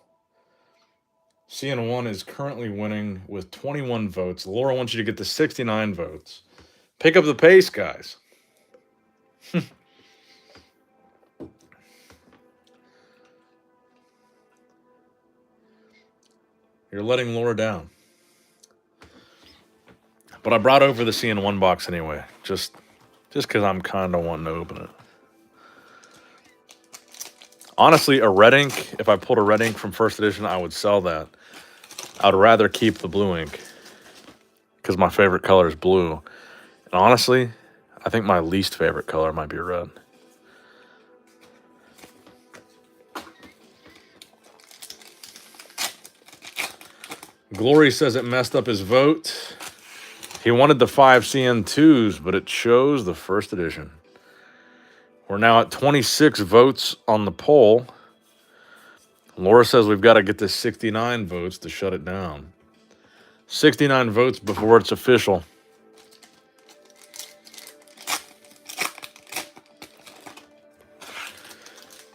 CN1 is currently winning with 21 votes. Laura wants you to get to 69 votes. Pick up the pace, guys. You're letting Laura down. But I brought over the CN1 box anyway, just because I'm kind of wanting to open it. Honestly, a red ink, if I pulled a red ink from first edition, I would sell that. I'd rather keep the blue ink because my favorite color is blue. And honestly, I think my least favorite color might be red. Glory says it messed up his vote. He wanted the 5 CN2s, but it chose the first edition. We're now at 26 votes on the poll. Laura says we've got to get to 69 votes to shut it down. 69 votes before it's official.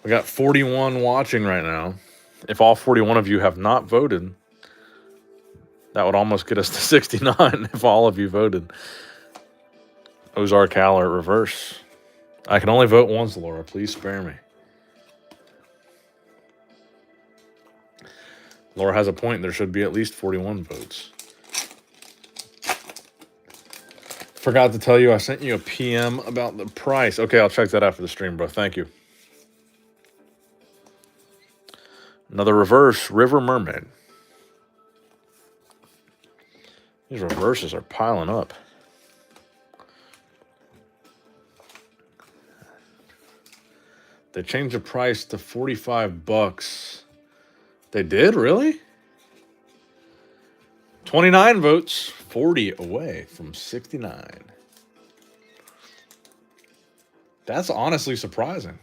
We got 41 watching right now. If all 41 of you have not voted, that would almost get us to 69 if all of you voted. Ozark Haller reverse. I can only vote once, Laura. Please spare me. Laura has a point. There should be at least 41 votes. Forgot to tell you, I sent you a PM about the price. Okay, I'll check that after the stream, bro. Thank you. Another reverse, River Mermaid. These reverses are piling up. They changed the price to $45. They did? Really? 29 votes, 40 away from 69. That's honestly surprising.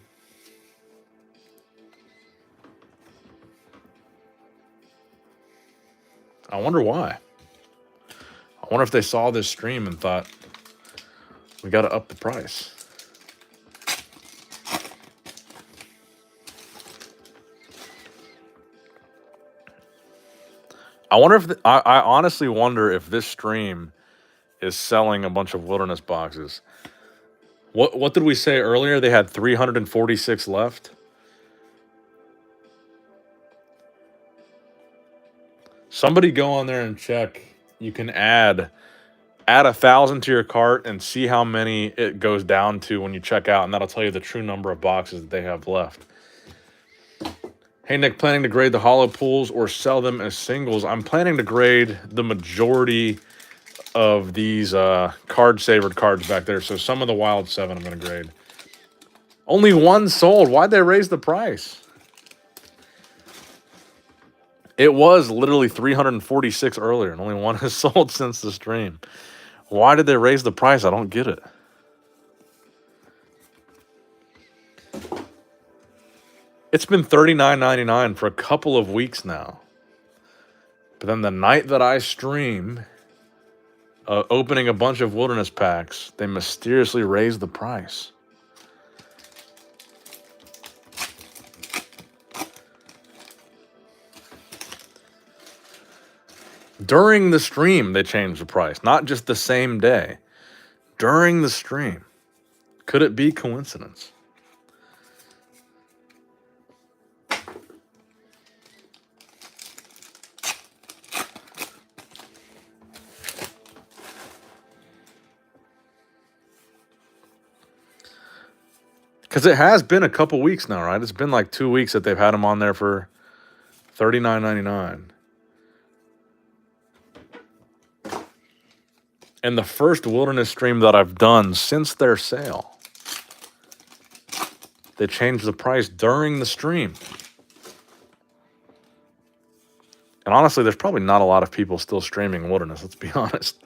I wonder why. I wonder if they saw this stream and thought, we got to up the price. I wonder if I honestly wonder if this stream is selling a bunch of wilderness boxes. What did we say earlier? They had 346 left. Somebody go on there and check. You can add 1,000 to your cart and see how many it goes down to when you check out, and that'll tell you the true number of boxes that they have left. Hey, Nick, planning to grade the hollow pools or sell them as singles? I'm planning to grade the majority of these card-savored cards back there. So some of the Wild 7 I'm going to grade. Only one sold. Why'd they raise the price? It was literally 346 earlier, and only one has sold since the stream. Why did they raise the price? I don't get it. It's been $39.99 for a couple of weeks now. But then the night that I stream, opening a bunch of wilderness packs, they mysteriously raised the price. During the stream, they changed the price. Not just the same day. During the stream. Could it be coincidence? Because it has been a couple weeks now, right? It's been like 2 weeks that they've had them on there for $39.99. And the first wilderness stream that I've done since their sale, they changed the price during the stream. And honestly, there's probably not a lot of people still streaming wilderness, let's be honest.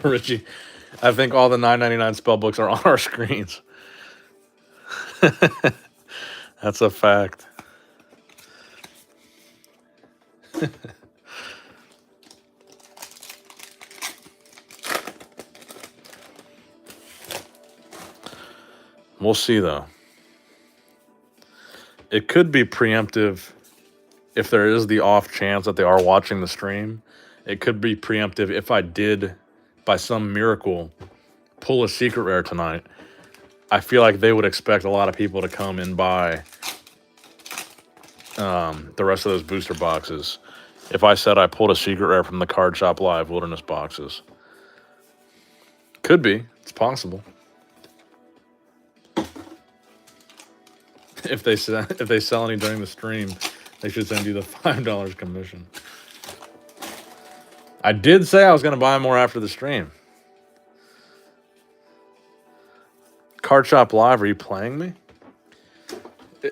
Richie, I think all the $9.99 spell books are on our screens. That's a fact. We'll see, though. It could be preemptive if there is the off chance that they are watching the stream. It could be preemptive if I did, by some miracle, pull a secret rare tonight. I feel like they would expect a lot of people to come and buy the rest of those booster boxes. If I said I pulled a secret rare from the Card Shop Live Wilderness boxes. Could be. It's possible. If they sell any during the stream, they should send you the $5 commission. I did say I was going to buy more after the stream. Card Shop Live, are you playing me?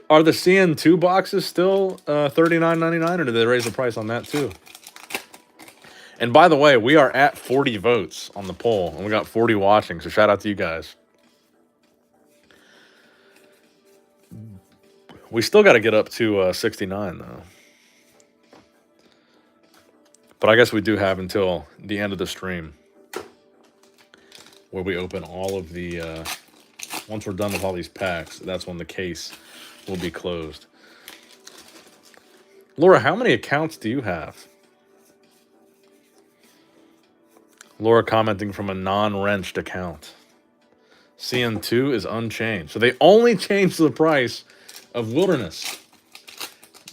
Are the CN2 boxes still $39.99, or did they raise the price on that too? And by the way, we are at 40 votes on the poll, and we got 40 watching, so shout out to you guys. We still got to get up to 69, though. But I guess we do have until the end of the stream where we open all of the... once we're done with all these packs, that's when the case will be closed. Laura, how many accounts do you have? Laura commenting from a non-wrenched account. CN2 is unchanged. So they only changed the price of Wilderness.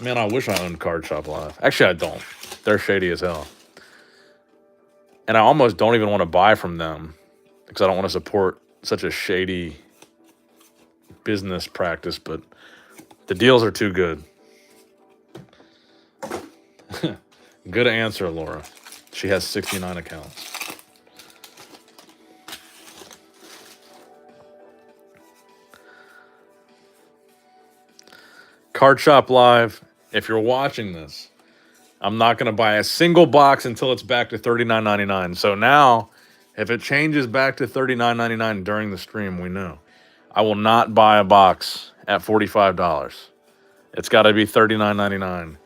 Man, I wish I owned Card Shop Live. Actually, I don't. They're shady as hell. And I almost don't even want to buy from them because I don't want to support such a shady business practice, but the deals are too good. Good answer, Laura. She has 69 accounts. Card Shop Live, if you're watching this, I'm not going to buy a single box until it's back to $39.99. So now, if it changes back to $39.99 during the stream, we know. I will not buy a box at $45. It's got to be $39.99.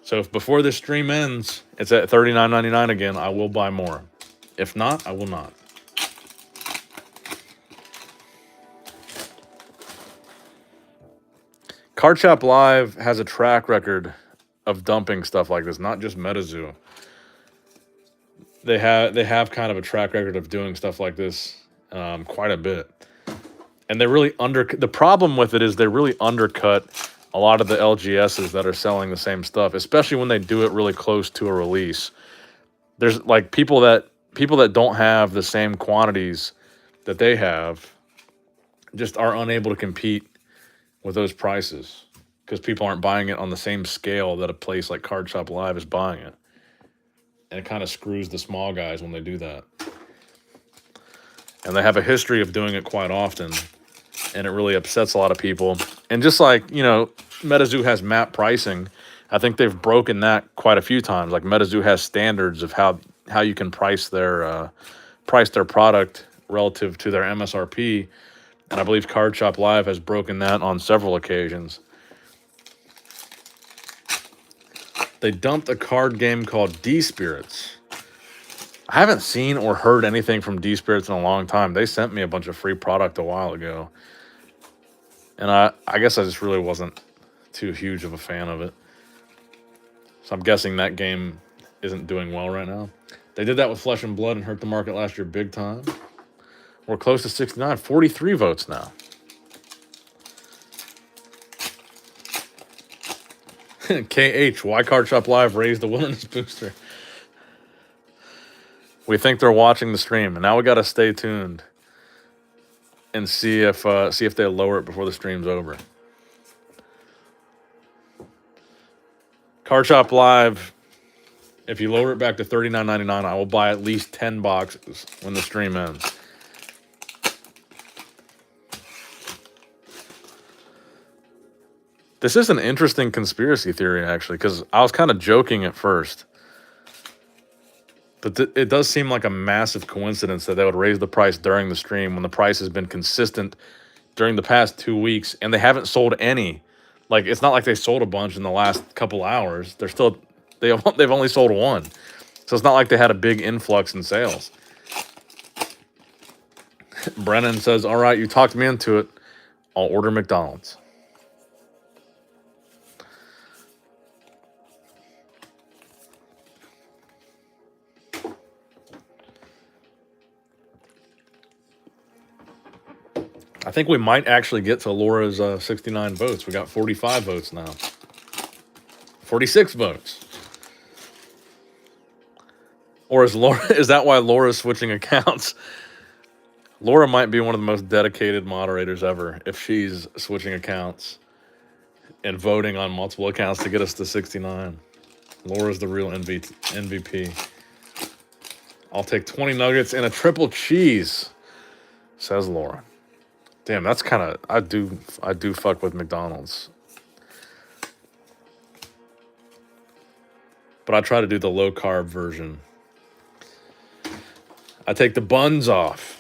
So if before this stream ends, it's at $39.99 again, I will buy more. If not, I will not. Card Shop Live has a track record of dumping stuff like this, not just Metazoo. They have kind of a track record of doing stuff like this quite a bit. And they really the problem with it is they really undercut a lot of the LGSs that are selling the same stuff, especially when they do it really close to a release. There's like people that don't have the same quantities that they have just are unable to compete with those prices because people aren't buying it on the same scale that a place like Card Shop Live is buying it. And it kind of screws the small guys when they do that. And they have a history of doing it quite often. And it really upsets a lot of people. And just like, you know, Metazoo has map pricing, I think they've broken that quite a few times. Like Metazoo has standards of how you can price their product relative to their MSRP. And I believe Card Shop Live has broken that on several occasions. They dumped a card game called D-Spirits. I haven't seen or heard anything from D-Spirits in a long time. They sent me a bunch of free product a while ago. And I guess I just really wasn't too huge of a fan of it. So I'm guessing that game isn't doing well right now. They did that with Flesh and Blood and hurt the market last year big time. We're close to 69, 43 votes now. KH, why Card Shop Live raised the Wilderness booster? We think they're watching the stream, and now we got to stay tuned and see if they lower it before the stream's over. Card Shop Live, if you lower it back to $39.99, I will buy at least 10 boxes when the stream ends. This is an interesting conspiracy theory, actually, because I was kind of joking at first. But it does seem like a massive coincidence that they would raise the price during the stream when the price has been consistent during the past 2 weeks, and they haven't sold any Like, it's not like they sold a bunch in the last couple hours. They've only sold one. So it's not like they had a big influx in sales. Brennan says, all right, you talked me into it. I'll order McDonald's. I think we might actually get to Laura's 69 votes. We got 45 votes now. 46 votes. Or is that why Laura's switching accounts? Laura might be one of the most dedicated moderators ever if she's switching accounts and voting on multiple accounts to get us to 69. Laura's the real MVP. I'll take 20 nuggets and a triple cheese, says Laura. Damn, that's kind of... I do fuck with McDonald's. But I try to do the low-carb version. I take the buns off.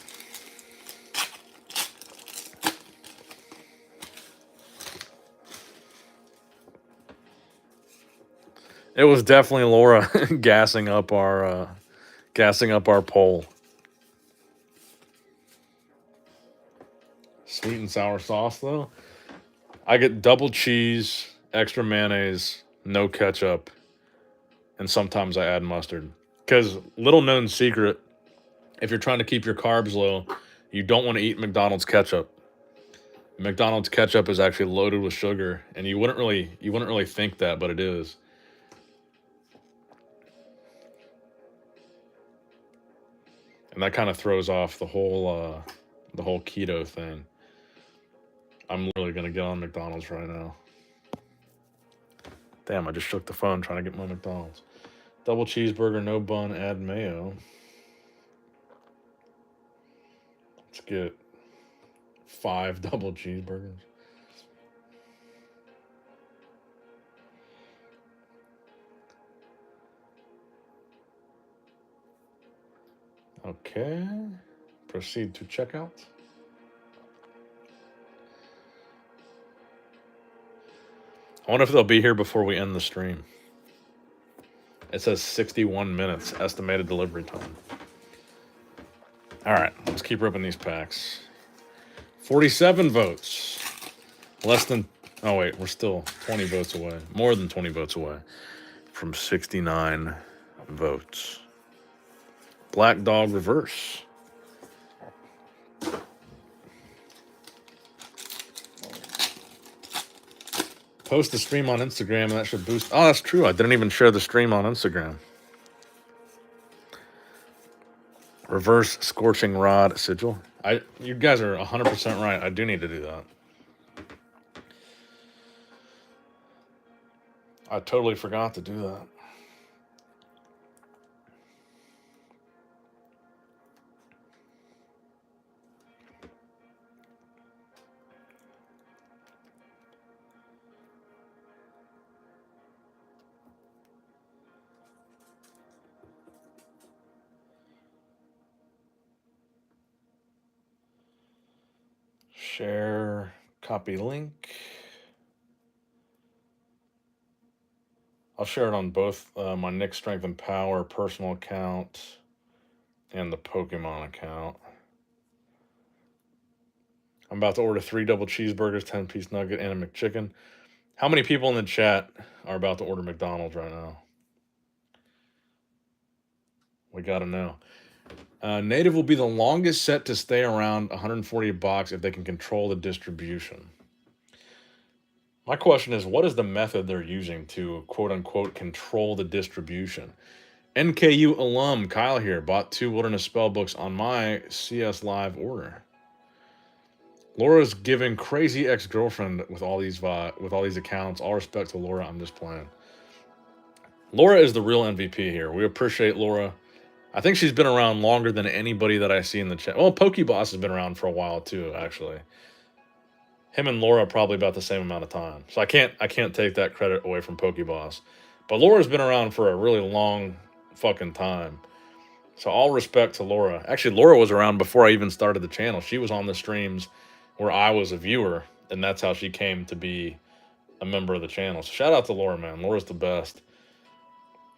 It was definitely Laura gassing up our poll. Sweet and sour sauce, though. I get double cheese, extra mayonnaise, no ketchup, and sometimes I add mustard. Because, little known secret, if you're trying to keep your carbs low, you don't want to eat McDonald's ketchup. McDonald's ketchup is actually loaded with sugar, and you wouldn't really think that, but it is. And that kind of throws off the whole keto thing. I'm literally gonna get on McDonald's right now. Damn, I just shook the phone trying to get my McDonald's. Double cheeseburger, no bun, add mayo. Let's get 5 double cheeseburgers. Okay. Proceed to checkout. I wonder if they'll be here before we end the stream. It says 61 minutes estimated delivery time. All right, let's keep ripping these packs. 47 votes. Less than... Oh, wait, we're still 20 votes away. More than 20 votes away from 69 votes. Black Dog Reverse. Post the stream on Instagram and that should boost... Oh, that's true. I didn't even share the stream on Instagram. Reverse Scorching Rod Sigil. You guys are 100% right. I do need to do that. I totally forgot to do that. Share, copy link. I'll share it on both my Nick Strength and Power personal account and the Pokemon account. I'm about to order 3 double cheeseburgers, 10-piece nugget, and a McChicken. How many people in the chat are about to order McDonald's right now? We gotta know. Native will be the longest set to stay around 140 bucks if they can control the distribution. My question is, what is the method they're using to quote-unquote control the distribution? NKU alum Kyle here bought 2 Wilderness Spellbooks on my CS Live order. Laura's giving crazy ex-girlfriend with all these accounts. All respect to Laura, I'm just playing. Laura is the real MVP here. We appreciate Laura. I think she's been around longer than anybody that I see in the chat. Well, Pokeboss has been around for a while too, actually. Him and Laura are probably about the same amount of time. So I can't take that credit away from Pokeboss. But Laura's been around for a really long fucking time. So all respect to Laura. Actually, Laura was around before I even started the channel. She was on the streams where I was a viewer, and that's how she came to be a member of the channel. So shout out to Laura, man. Laura's the best.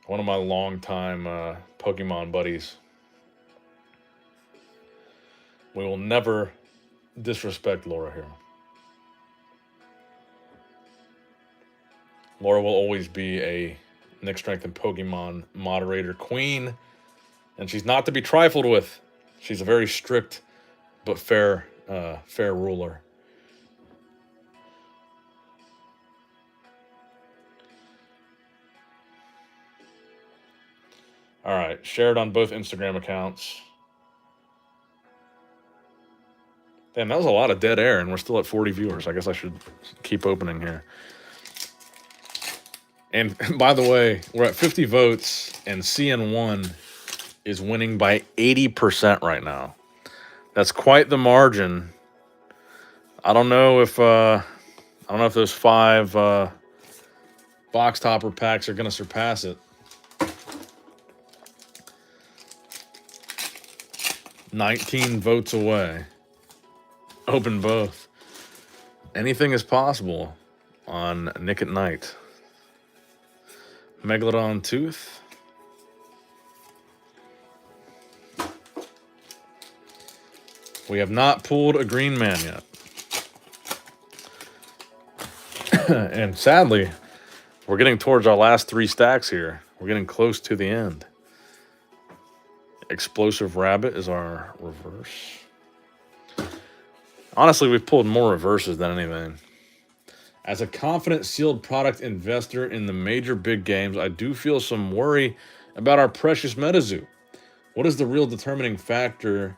One of my longtime Pokemon buddies. We will never disrespect Laura here. Laura will always be a Nick Strength and Pokemon moderator queen, and she's not to be trifled with. She's a very strict but fair ruler. All right, shared on both Instagram accounts. Damn, that was a lot of dead air, and we're still at 40 viewers. I guess I should keep opening here. And by the way, we're at 50 votes, and CN1 is winning by 80% right now. That's quite the margin. I don't know if those 5 box topper packs are going to surpass it. 19 votes away. Open both. Anything is possible on Nick at Night. Megalodon Tooth. We have not pulled a Green Man yet. And sadly, we're getting towards our last 3 stacks here. We're getting close to the end. Explosive Rabbit is our reverse. Honestly, we've pulled more reverses than anything. As a confident sealed product investor in the major big games, I do feel some worry about our precious Metazoo. What is the real determining factor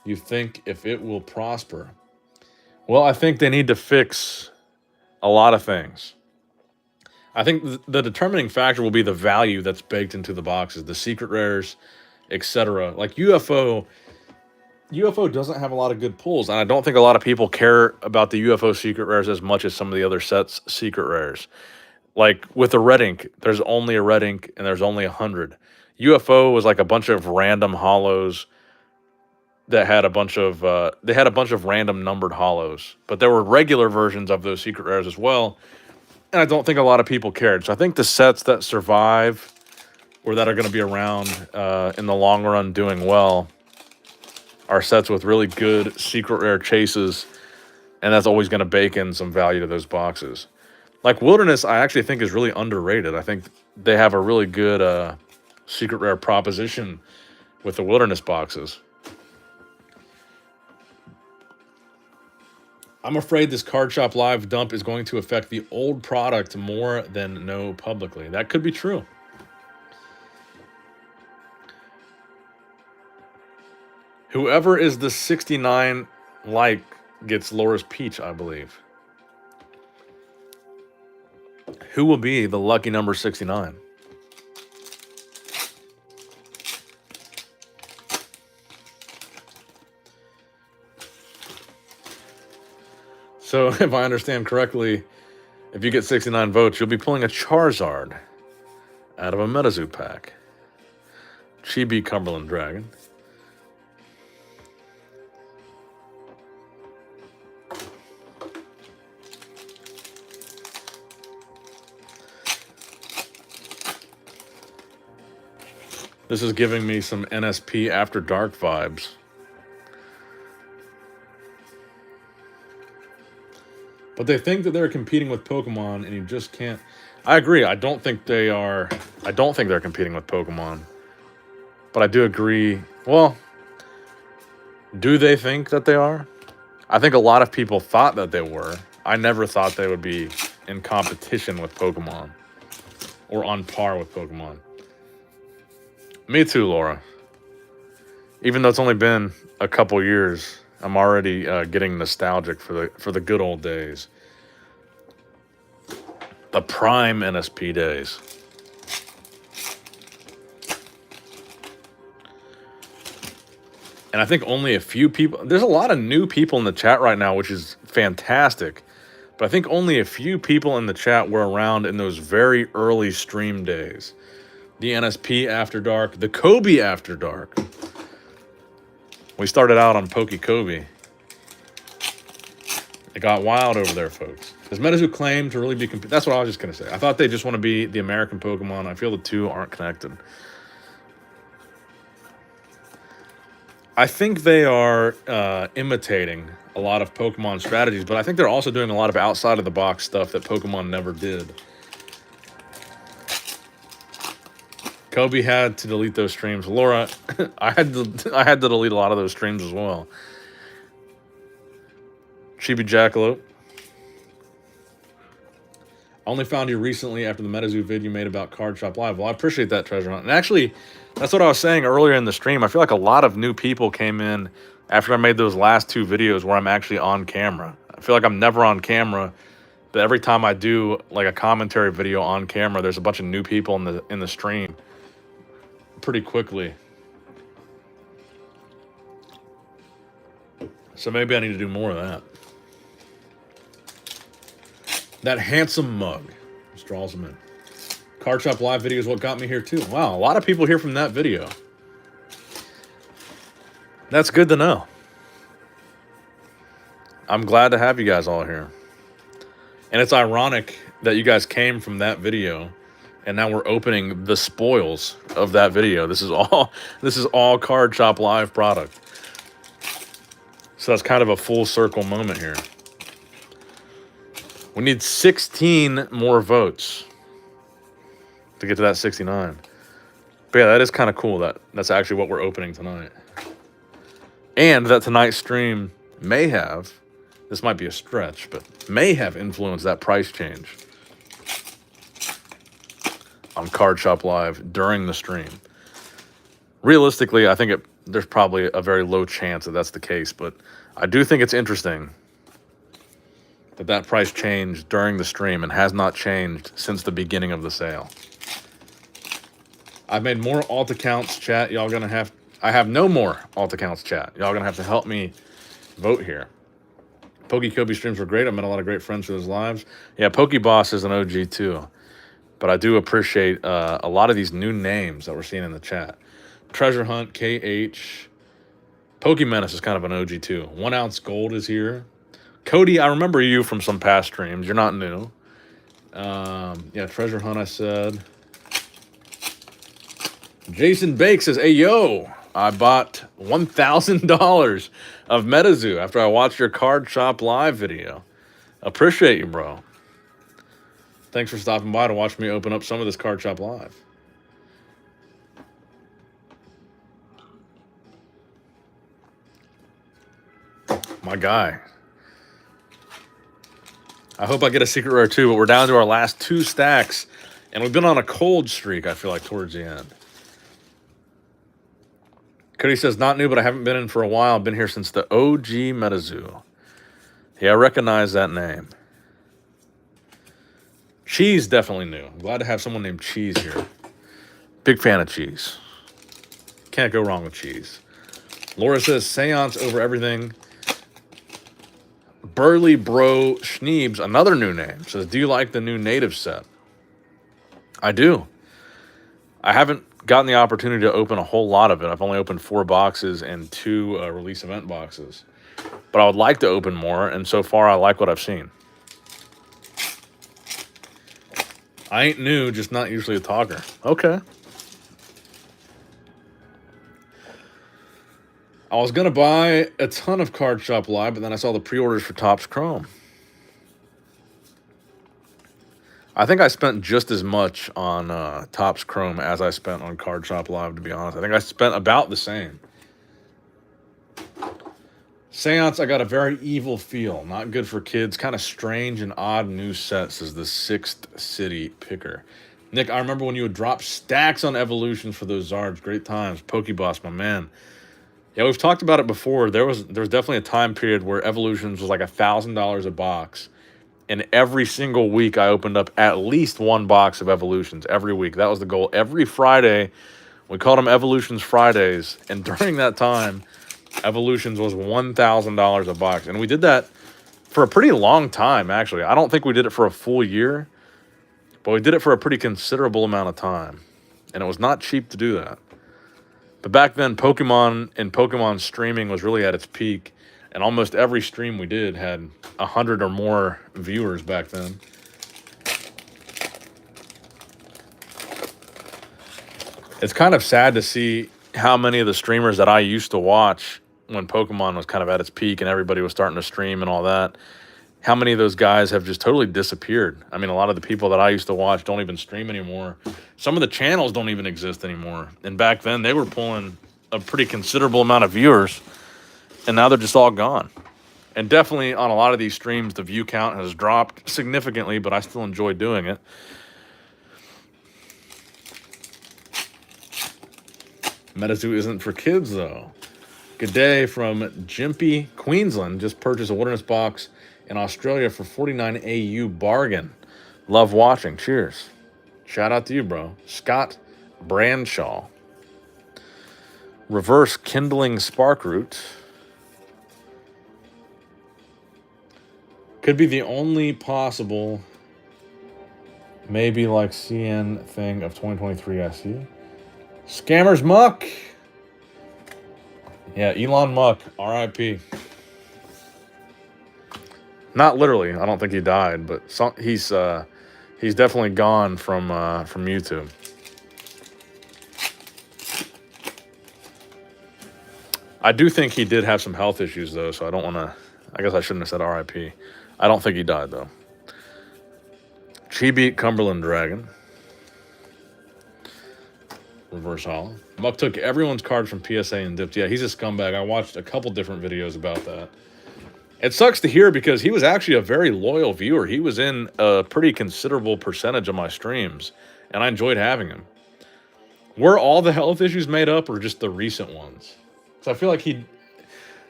you think if it will prosper? Well, I think they need to fix a lot of things. I think the determining factor will be the value that's baked into the boxes, the secret rares, etc. Like UFO doesn't have a lot of good pulls, and I don't think a lot of people care about the UFO secret rares as much as some of the other sets' secret rares. Like with the red ink, there's only a red ink, and there's only 100. UFO was like a bunch of random hollows that had a bunch of random numbered hollows, but there were regular versions of those secret rares as well, and I don't think a lot of people cared. So I think the sets that survive or that are going to be around in the long run doing well are sets with really good secret rare chases, and that's always going to bake in some value to those boxes. Like Wilderness, I actually think is really underrated. I think they have a really good secret rare proposition with the Wilderness boxes. I'm afraid this Card Shop Live dump is going to affect the old product more than know publicly. That could be true. Whoever is the 69 like gets Laura's Peach, I believe. Who will be the lucky number 69? So, if I understand correctly, if you get 69 votes, you'll be pulling a Charizard out of a Metazoo pack. Chibi Cumberland Dragon. This is giving me some NSP After Dark vibes. But they think that they're competing with Pokemon, and you just can't. I agree. I don't think they are. I don't think they're competing with Pokemon. But I do agree. Well, do they think that they are? I think a lot of people thought that they were. I never thought they would be in competition with Pokemon or on par with Pokemon. Me too, Laura. Even though it's only been a couple years, I'm already getting nostalgic for the good old days. The prime NSP days. And I think only a few people... There's a lot of new people in the chat right now, which is fantastic. But I think only a few people in the chat were around in those very early stream days. The NSP After Dark, the Kobe After Dark. We started out on Poke Kobe. It got wild over there, folks. Does Metazoo claim to really be... That's what I was just going to say. I thought they just want to be the American Pokemon. I feel the two aren't connected. I think they are imitating a lot of Pokemon strategies, but I think they're also doing a lot of outside-of-the-box stuff that Pokemon never did. Kobe had to delete those streams. Laura, I had to delete a lot of those streams as well. Chibi Jackalope. I only found you recently after the Metazoo vid you made about Card Shop Live. Well, I appreciate that, Treasure Hunt. And actually, that's what I was saying earlier in the stream. I feel like a lot of new people came in after I made those last two videos where I'm actually on camera. I feel like I'm never on camera, but every time I do like a commentary video on camera, there's a bunch of new people in the stream pretty quickly. So maybe I need to do more of that. That handsome mug just draws them in. Card Shop Live video is what got me here too. Wow, a lot of people here from that video. That's good to know. I'm glad to have you guys all here. And it's ironic that you guys came from that video and now we're opening the spoils of that video. This is all Card Shop Live product. So that's kind of a full circle moment here. We need 16 more votes to get to that 69. But yeah, that is kind of cool. That's actually what we're opening tonight. And that tonight's stream may have, this might be a stretch, but may have influenced that price change on Card Shop Live during the stream. Realistically, I think there's probably a very low chance that that's the case, but I do think it's interesting that price changed during the stream and has not changed since the beginning of the sale. I've made more alt accounts, chat. I have no more alt accounts, chat. Y'all gonna have to help me vote here. Kobe streams were great. I met a lot of great friends through those lives. Yeah, Pokeboss is an OG too. But I do appreciate a lot of these new names that we're seeing in the chat. Treasure Hunt, KH. Pokemenace is kind of an OG too. 1 Ounce Gold is here. Cody, I remember you from some past streams. You're not new. Yeah, Treasure Hunt, I said. Jason Bake says, hey, yo, I bought $1,000 of Metazoo after I watched your Card Shop Live video. Appreciate you, bro. Thanks for stopping by to watch me open up some of this Card Shop Live. My guy. I hope I get a secret rare too, but we're down to our last 2 stacks. And we've been on a cold streak, I feel like, towards the end. Cody says, not new, but I haven't been in for a while. I've been here since the OG Metazoo. Yeah, I recognize that name. Cheese, definitely new. I'm glad to have someone named Cheese here. Big fan of cheese. Can't go wrong with cheese. Laura says, Seance over everything. Burly Bro Schneebs, another new name, says, do you like the new native set? I do. I haven't gotten the opportunity to open a whole lot of it. I've only opened 4 boxes and 2 release event boxes. But I would like to open more, and so far I like what I've seen. I ain't new, just not usually a talker. Okay. I was going to buy a ton of Card Shop Live, but then I saw the pre-orders for Topps Chrome. I think I spent just as much on Topps Chrome as I spent on Card Shop Live, to be honest. I think I spent about the same. Seance, I got a very evil feel. Not good for kids. Kind of strange and odd new set, says the 6th City Picker. Nick, I remember when you would drop stacks on Evolutions for those Zards. Great times. Pokeboss, my man. Yeah, we've talked about it before. There was definitely a time period where Evolutions was like $1,000 a box. And every single week I opened up at least 1 box of Evolutions every week. That was the goal. Every Friday, we called them Evolutions Fridays. And during that time, Evolutions was $1,000 a box. And we did that for a pretty long time, actually. I don't think we did it for a full year, but we did it for a pretty considerable amount of time. And it was not cheap to do that. But back then, Pokemon and Pokemon streaming was really at its peak. And almost every stream we did had 100 or more viewers back then. It's kind of sad to see how many of the streamers that I used to watch when Pokemon was kind of at its peak and everybody was starting to stream and all that, how many of those guys have just totally disappeared. I mean, a lot of the people that I used to watch don't even stream anymore. Some of the channels don't even exist anymore. And back then, they were pulling a pretty considerable amount of viewers, and now they're just all gone. And definitely on a lot of these streams, the view count has dropped significantly, but I still enjoy doing it. Metazoo isn't for kids, though. Good day from Gympie, Queensland. Just purchased a wilderness box in Australia for 49 AU bargain. Love watching. Cheers. Shout out to you, bro. Scott Branshaw. Reverse kindling spark root. Could be the only possible, maybe like CN thing of 2023 I see. Scammers Muck. Yeah, Elon Musk, R.I.P. Not literally. I don't think he died, but he's definitely gone from YouTube. I do think he did have some health issues though, so I don't want to. I guess I shouldn't have said R.I.P. I don't think he died though. Chibi Cumberland Dragon. Reverse hollow. Muck took everyone's cards from PSA and dipped. Yeah, he's a scumbag. I watched a couple different videos about that. It sucks to hear because he was actually a very loyal viewer. He was in a pretty considerable percentage of my streams, and I enjoyed having him. Were all the health issues made up or just the recent ones? So I feel like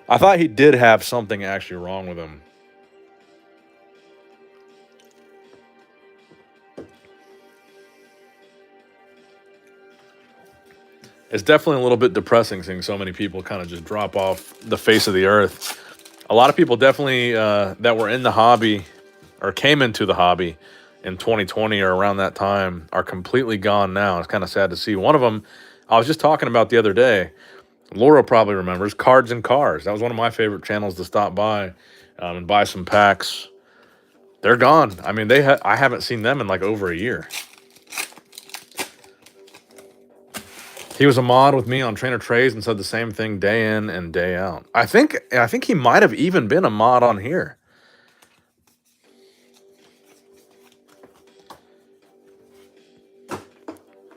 I thought he did have something actually wrong with him. It's definitely a little bit depressing seeing so many people kind of just drop off the face of the earth. A lot of people definitely that were in the hobby or came into the hobby in 2020 or around that time are completely gone now. It's kind of sad to see. One of them I was just talking about the other day. Laura probably remembers Cards and Cars. That was one of my favorite channels to stop by and buy some packs. They're gone. I mean, I haven't seen them in like over a year. He was a mod with me on Trainer Trays and said the same thing day in and day out. I think he might have even been a mod on here.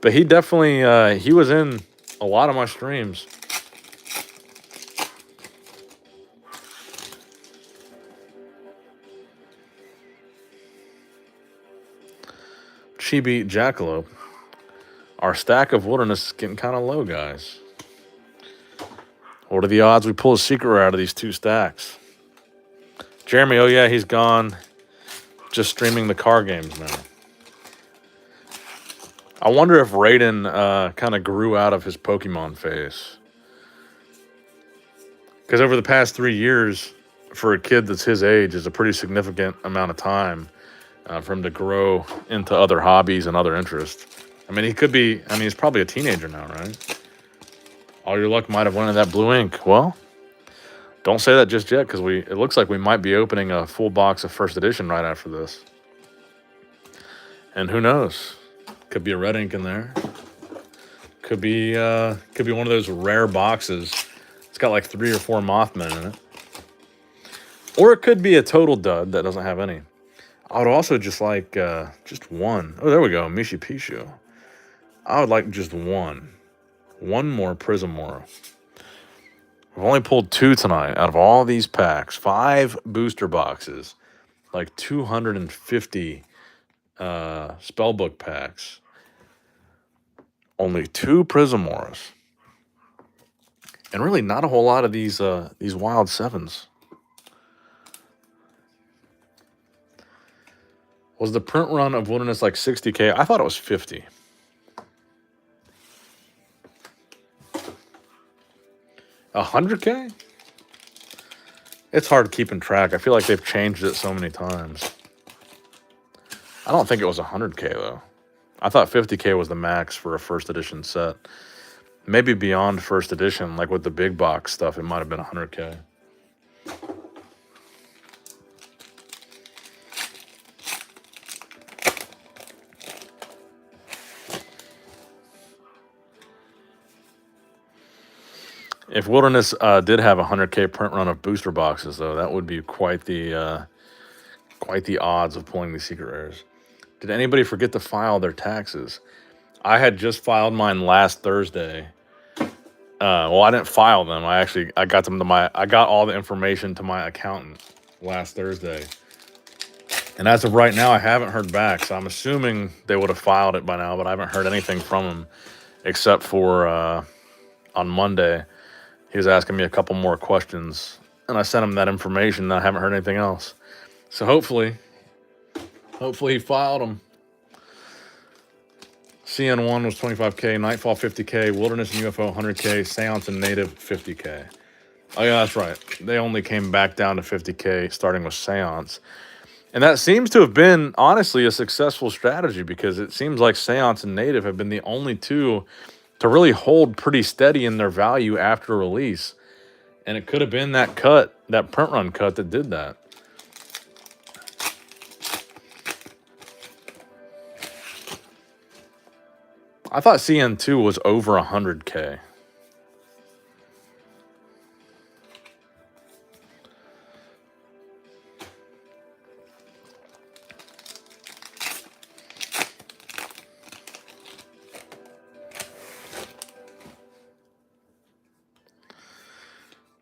But he definitely he was in a lot of my streams. Chibi Jackalope. Our stack of wilderness is getting kind of low, guys. What are the odds we pull a secret rare out of these two stacks? Jeremy, oh yeah, he's gone. Just streaming the car games now. I wonder if Raiden kind of grew out of his Pokemon phase. Because over the past 3 years, for a kid that's his age, is a pretty significant amount of time for him to grow into other hobbies and other interests. I mean, he's probably a teenager now, right? All your luck might have went in that blue ink. Well, don't say that just yet, because it looks like we might be opening a full box of first edition right after this. And who knows? Could be a red ink in there. Could be one of those rare boxes. It's got like 3 or 4 Mothman in it. Or it could be a total dud that doesn't have any. I would also just like just one. Oh, there we go, Mishipishu. I would like just one more Prism Aura. We've only pulled 2 tonight out of all these packs. 5 booster boxes, like 250 spellbook packs. Only 2 Prism Auras, and really not a whole lot of these wild 7s. Was the print run of Wilderness like 60K? I thought it was 50. $100K? It's hard keeping track. I feel like they've changed it so many times. I don't think it was 100K though. I thought 50K was the max for a first edition set. Maybe beyond first edition, like with the big box stuff, it might have been 100K. If Wilderness did have a 100K print run of booster boxes, though, that would be quite the odds of pulling these secret rares. Did anybody forget to file their taxes? I had just filed mine last Thursday. Well, I didn't file them. I got them to I got all the information to my accountant last Thursday. And as of right now, I haven't heard back. So I'm assuming they would have filed it by now, but I haven't heard anything from them except for on Monday. He was asking me a couple more questions, and I sent him that information, and I haven't heard anything else. So hopefully he filed them. CN1 was 25K, Nightfall 50K, Wilderness and UFO 100K, Seance and Native 50K. Oh yeah, that's right. They only came back down to 50K, starting with Seance. And that seems to have been, honestly, a successful strategy because it seems like Seance and Native have been the only two to really hold pretty steady in their value after release. And it could have been that cut, that print run cut that did that. I thought CN2 was over 100K.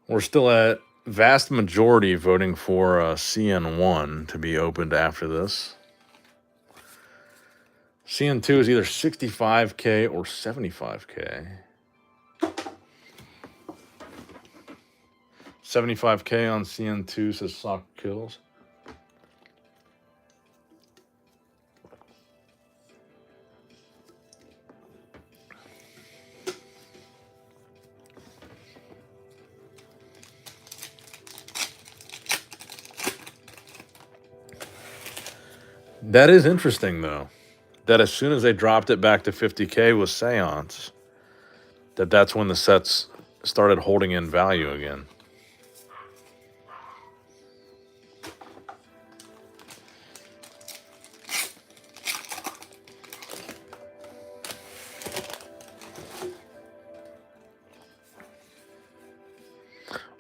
We're still at vast majority voting for CN1 to be opened after this. CN2 is either 65K or 75K. 75K on CN2 says Sock Kills. That is interesting, though. That as soon as they dropped it back to 50K with Seance, that's when the sets started holding in value again.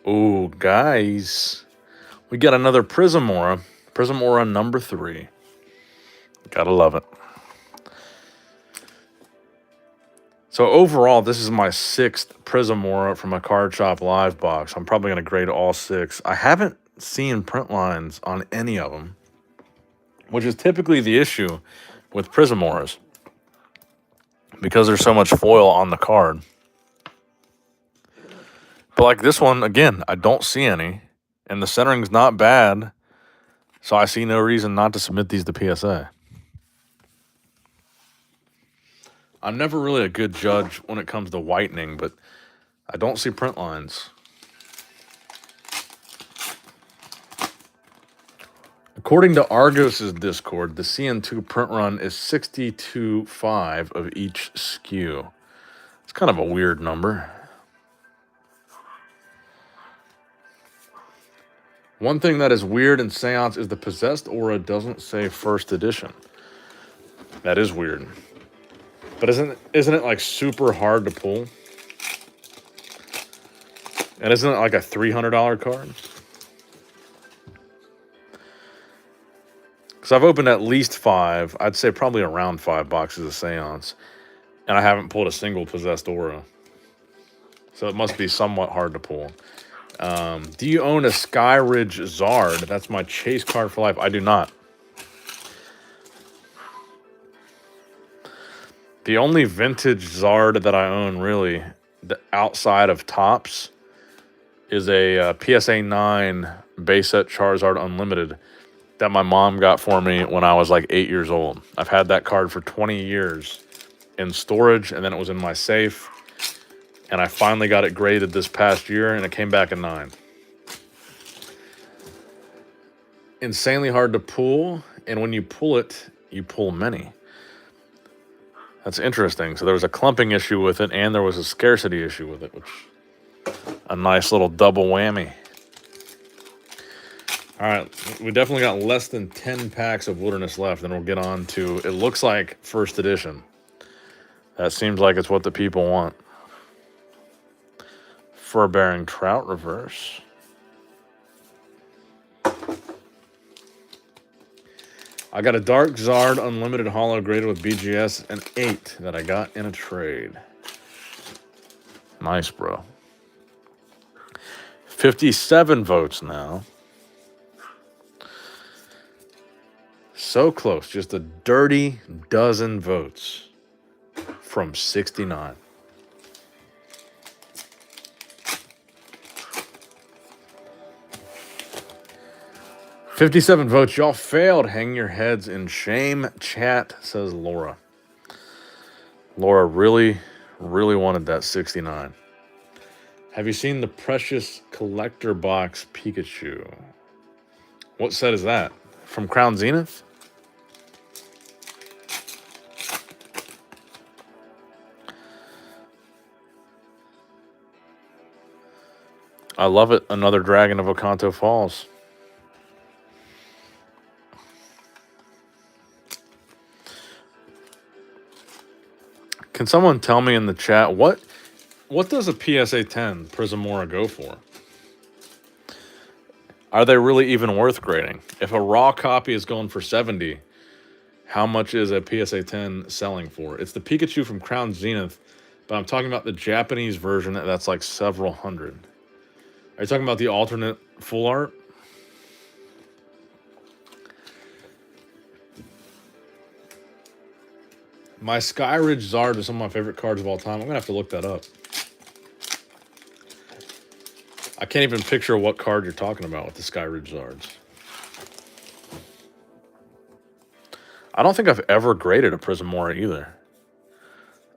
Oh, guys, we got another Prism Aura. Prism Aura number 3. Gotta love it. So overall, this is my 6th Prism Aura from a Card Shop Live box. I'm probably going to grade all 6. I haven't seen print lines on any of them, which is typically the issue with Prism Auras because there's so much foil on the card. But like this one, again, I don't see any, and the centering's not bad, so I see no reason not to submit these to PSA. I'm never really a good judge when it comes to whitening, but I don't see print lines. According to Argos's Discord, the CN2 print run is 62.5 of each SKU. It's kind of a weird number. One thing that is weird in Seance is the Possessed Aura doesn't say first edition. That is weird. But isn't it like super hard to pull? And isn't it like a $300 card? Because I've opened at least 5, I'd say probably around 5 boxes of Seance, and I haven't pulled a single Possessed Aura. So it must be somewhat hard to pull. Do you own a Skyridge Zard? That's my chase card for life. I do not. The only vintage Zard that I own, really, outside of Topps, is a PSA 9 base set Charizard Unlimited that my mom got for me when I was like 8 years old. I've had that card for 20 years in storage, and then it was in my safe. And I finally got it graded this past year, and it came back a 9. Insanely hard to pull, and when you pull it, you pull many. That's interesting. So there was a clumping issue with it, and there was a scarcity issue with it, which a nice little double whammy. All right, we definitely got less than 10 packs of Wilderness left, and we'll get on to, it looks like, first edition. That seems like it's what the people want. Fur-bearing trout reverse. I got a Dark Zard Unlimited Holo graded with BGS and 8 that I got in a trade. Nice, bro. 57 votes now. So close. Just a dirty dozen votes from 69. "57 votes. Y'all failed. Hang your heads in shame, chat," says Laura. Laura really wanted that 69. Have you seen the Precious Collector Box Pikachu? What set is that? From Crown Zenith? I love it. Another Dragon of Okanto Falls. Can someone tell me in the chat what does a PSA 10 Prism Aura go for? Are they really even worth grading? If a raw copy is going for 70, how much is a PSA 10 selling for? It's the Pikachu from Crown Zenith, but I'm talking about the Japanese version that's like several hundred. Are you talking about the alternate full art? My Skyridge Zard is some of my favorite cards of all time. I'm going to have to look that up. I can't even picture what card you're talking about with the Skyridge Zards. I don't think I've ever graded a Prism Aura either.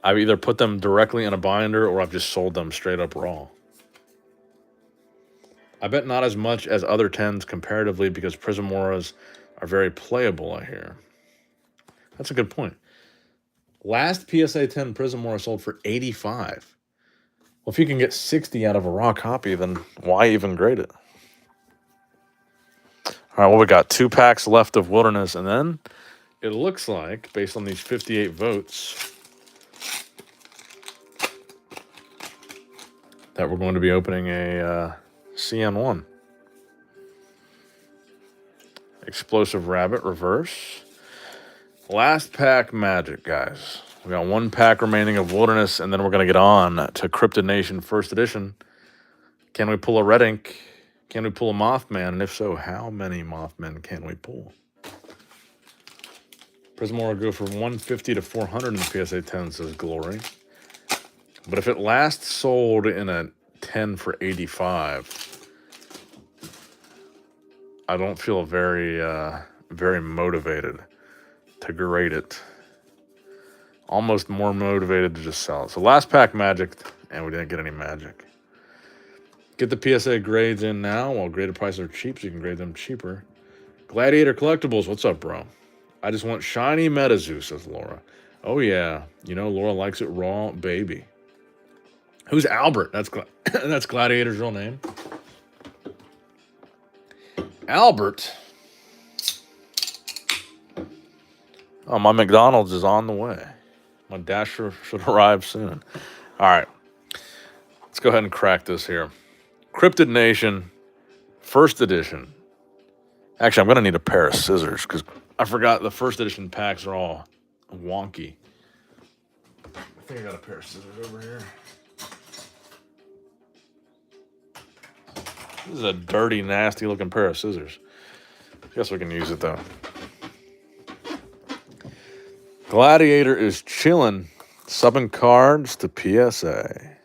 I've either put them directly in a binder or I've just sold them straight up raw. I bet not as much as other 10s comparatively because Prism Auras are very playable, I hear. That's a good point. Last PSA 10 Prism Aura sold for 85. Well, if you can get 60 out of a raw copy, then why even grade it? All right, well, we got 2 packs left of Wilderness, and then it looks like, based on these 58 votes, that we're going to be opening a CN1. Explosive Rabbit reverse. Last pack Magic, guys. We got 1 pack remaining of Wilderness, and then we're going to get on to Cryptid Nation First Edition. Can we pull a Red Ink? Can we pull a Mothman? And if so, how many Mothmen can we pull? Prism Aura go from 150 to 400 in the PSA 10, says Glory. But if it last sold in a 10 for 85, I don't feel very motivated to grade it. Almost more motivated to just sell it. So last pack Magic, and we didn't get any Magic. Get the PSA grades in now while graded prices are cheap, so you can grade them cheaper. Gladiator Collectibles, what's up, bro? I just want shiny Metazoo, says Laura. Oh yeah, you know Laura likes it raw, baby. Who's Albert? That's Gladiator's real name. Albert. Oh, my McDonald's is on the way. My Dasher should arrive soon. All right. Let's go ahead and crack this here. Cryptid Nation, First Edition. Actually, I'm going to need a pair of scissors because I forgot the First Edition packs are all wonky. I think I got a pair of scissors over here. This is a dirty, nasty looking pair of scissors. Guess we can use it though. Gladiator is chilling, subbing cards to PSA.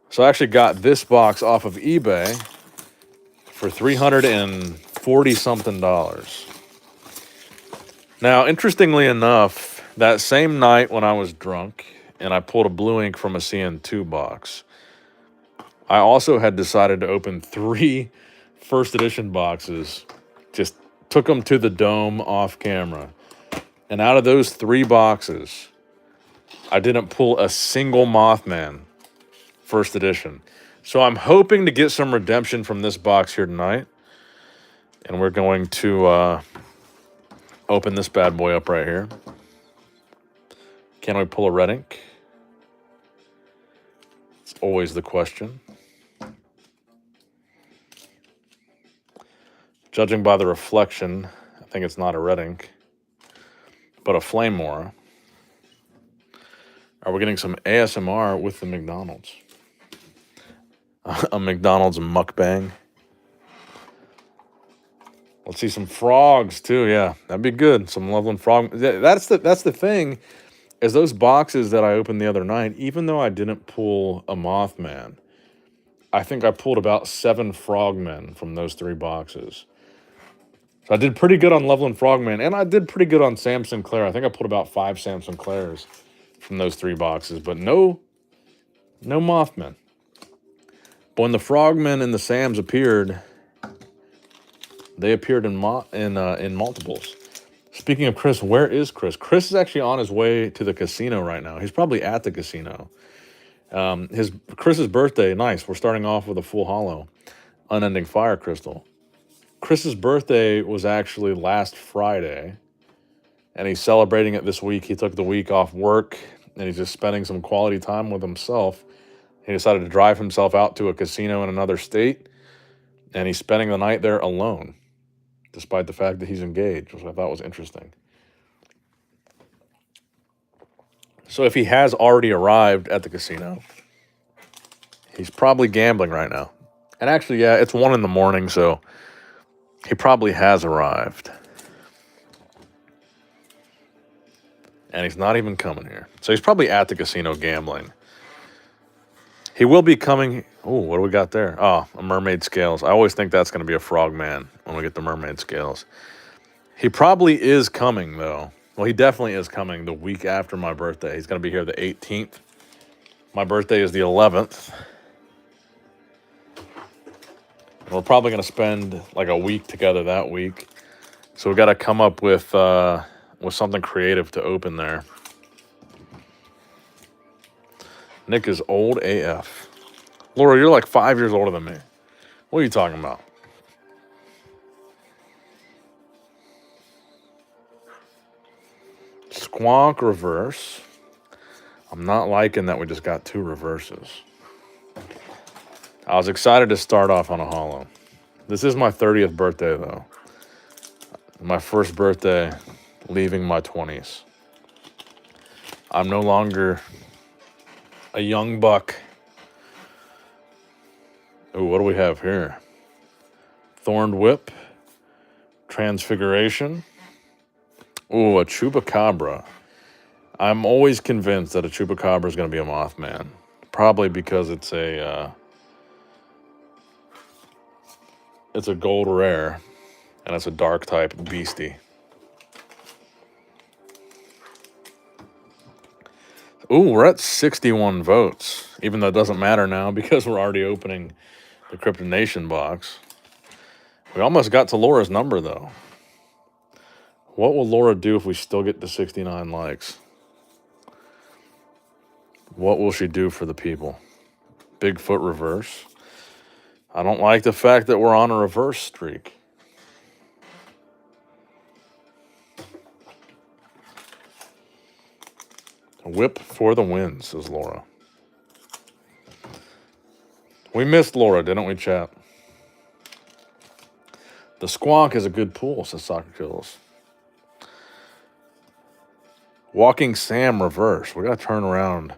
So I actually got this box off of eBay for $340 something. Now, interestingly enough, that same night when I was drunk and I pulled a blue ink from a CN2 box, I also had decided to open 3 first edition boxes. Just took them to the dome off camera. And out of those 3 boxes, I didn't pull a single Mothman first edition. So I'm hoping to get some redemption from this box here tonight. And we're going to open this bad boy up right here. Can we pull a Red Ink? Let's It's always the question. Judging by the reflection, I think it's not a red ink, but a flame aura. Are we getting some ASMR with the McDonald's? A McDonald's mukbang. Let's see some frogs too. Yeah, that'd be good. Some Loveland frog. That's the thing, is those boxes that I opened the other night. Even though I didn't pull a Mothman, I think I pulled about 7 frogmen from those 3 boxes. So I did pretty good on Loveland Frogman, and I did pretty good on Sam Sinclair. I think I pulled about 5 Sam Sinclairs from those 3 boxes, but no Mothman. But when the Frogmen and the Sams appeared, they appeared in multiples. Speaking of Chris, where is Chris? Chris is actually on his way to the casino right now. He's probably at the casino. Chris's birthday, nice. We're starting off with a full hollow, unending fire crystal. Chris's birthday was actually last Friday, and he's celebrating it this week. He took the week off work, and he's just spending some quality time with himself. He decided to drive himself out to a casino in another state, and he's spending the night there alone, despite the fact that he's engaged, which I thought was interesting. So if he has already arrived at the casino, he's probably gambling right now. And actually, yeah, it's 1 a.m, so he probably has arrived. And he's not even coming here. So he's probably at the casino gambling. He will be coming. Oh, what do we got there? Oh, a mermaid scales. I always think that's going to be a frogman when we get the mermaid scales. He probably is coming, though. Well, he definitely is coming the week after my birthday. He's going to be here the 18th. My birthday is the 11th. We're probably going to spend like a week together that week. So we got to come up with something creative to open there. Nick is old AF. Laura, you're like 5 years older than me. What are you talking about? Squonk reverse. I'm not liking that we just got 2 reverses. I was excited to start off on a hollow. This is my 30th birthday, though. My first birthday leaving my 20s. I'm no longer a young buck. Ooh, what do we have here? Thorned Whip. Transfiguration. Ooh, a Chupacabra. I'm always convinced that a Chupacabra is going to be a Mothman. Probably because it's a gold rare, and it's a dark type beastie. Ooh, we're at 61 votes, even though it doesn't matter now because we're already opening the Cryptid Nation box. We almost got to Laura's number, though. What will Laura do if we still get to 69 likes? What will she do for the people? Bigfoot reverse. I don't like the fact that we're on a reverse streak. Whip for the win, says Laura. We missed Laura, didn't we, chat? The Squonk is a good pool, says Soccer Kills. Walking Sam reverse. We got to turn around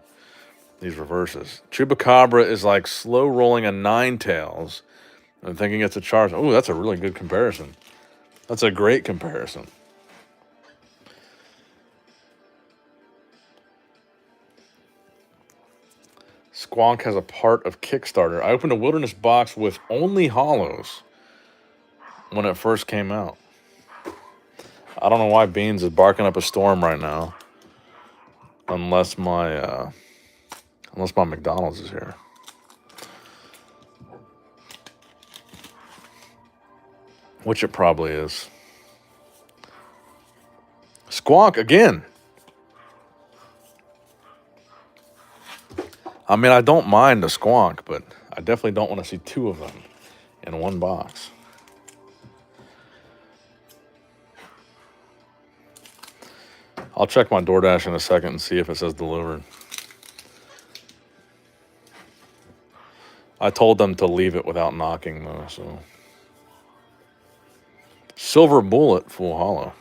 these reverses. Chupacabra is like slow rolling a 9-tails and thinking it's a charge. Oh, that's a really good comparison. That's a great comparison. Squonk has a part of Kickstarter. I opened a wilderness box with only hollows when it first came out. I don't know why Beans is barking up a storm right now. Unless my McDonald's is here. Which it probably is. Squonk again. I mean, I don't mind a Squonk, but I definitely don't want to see 2 of them in one box. I'll check my DoorDash in a second and see if it says delivered. I told them to leave it without knocking, though, so. Silver Bullet, full hollow.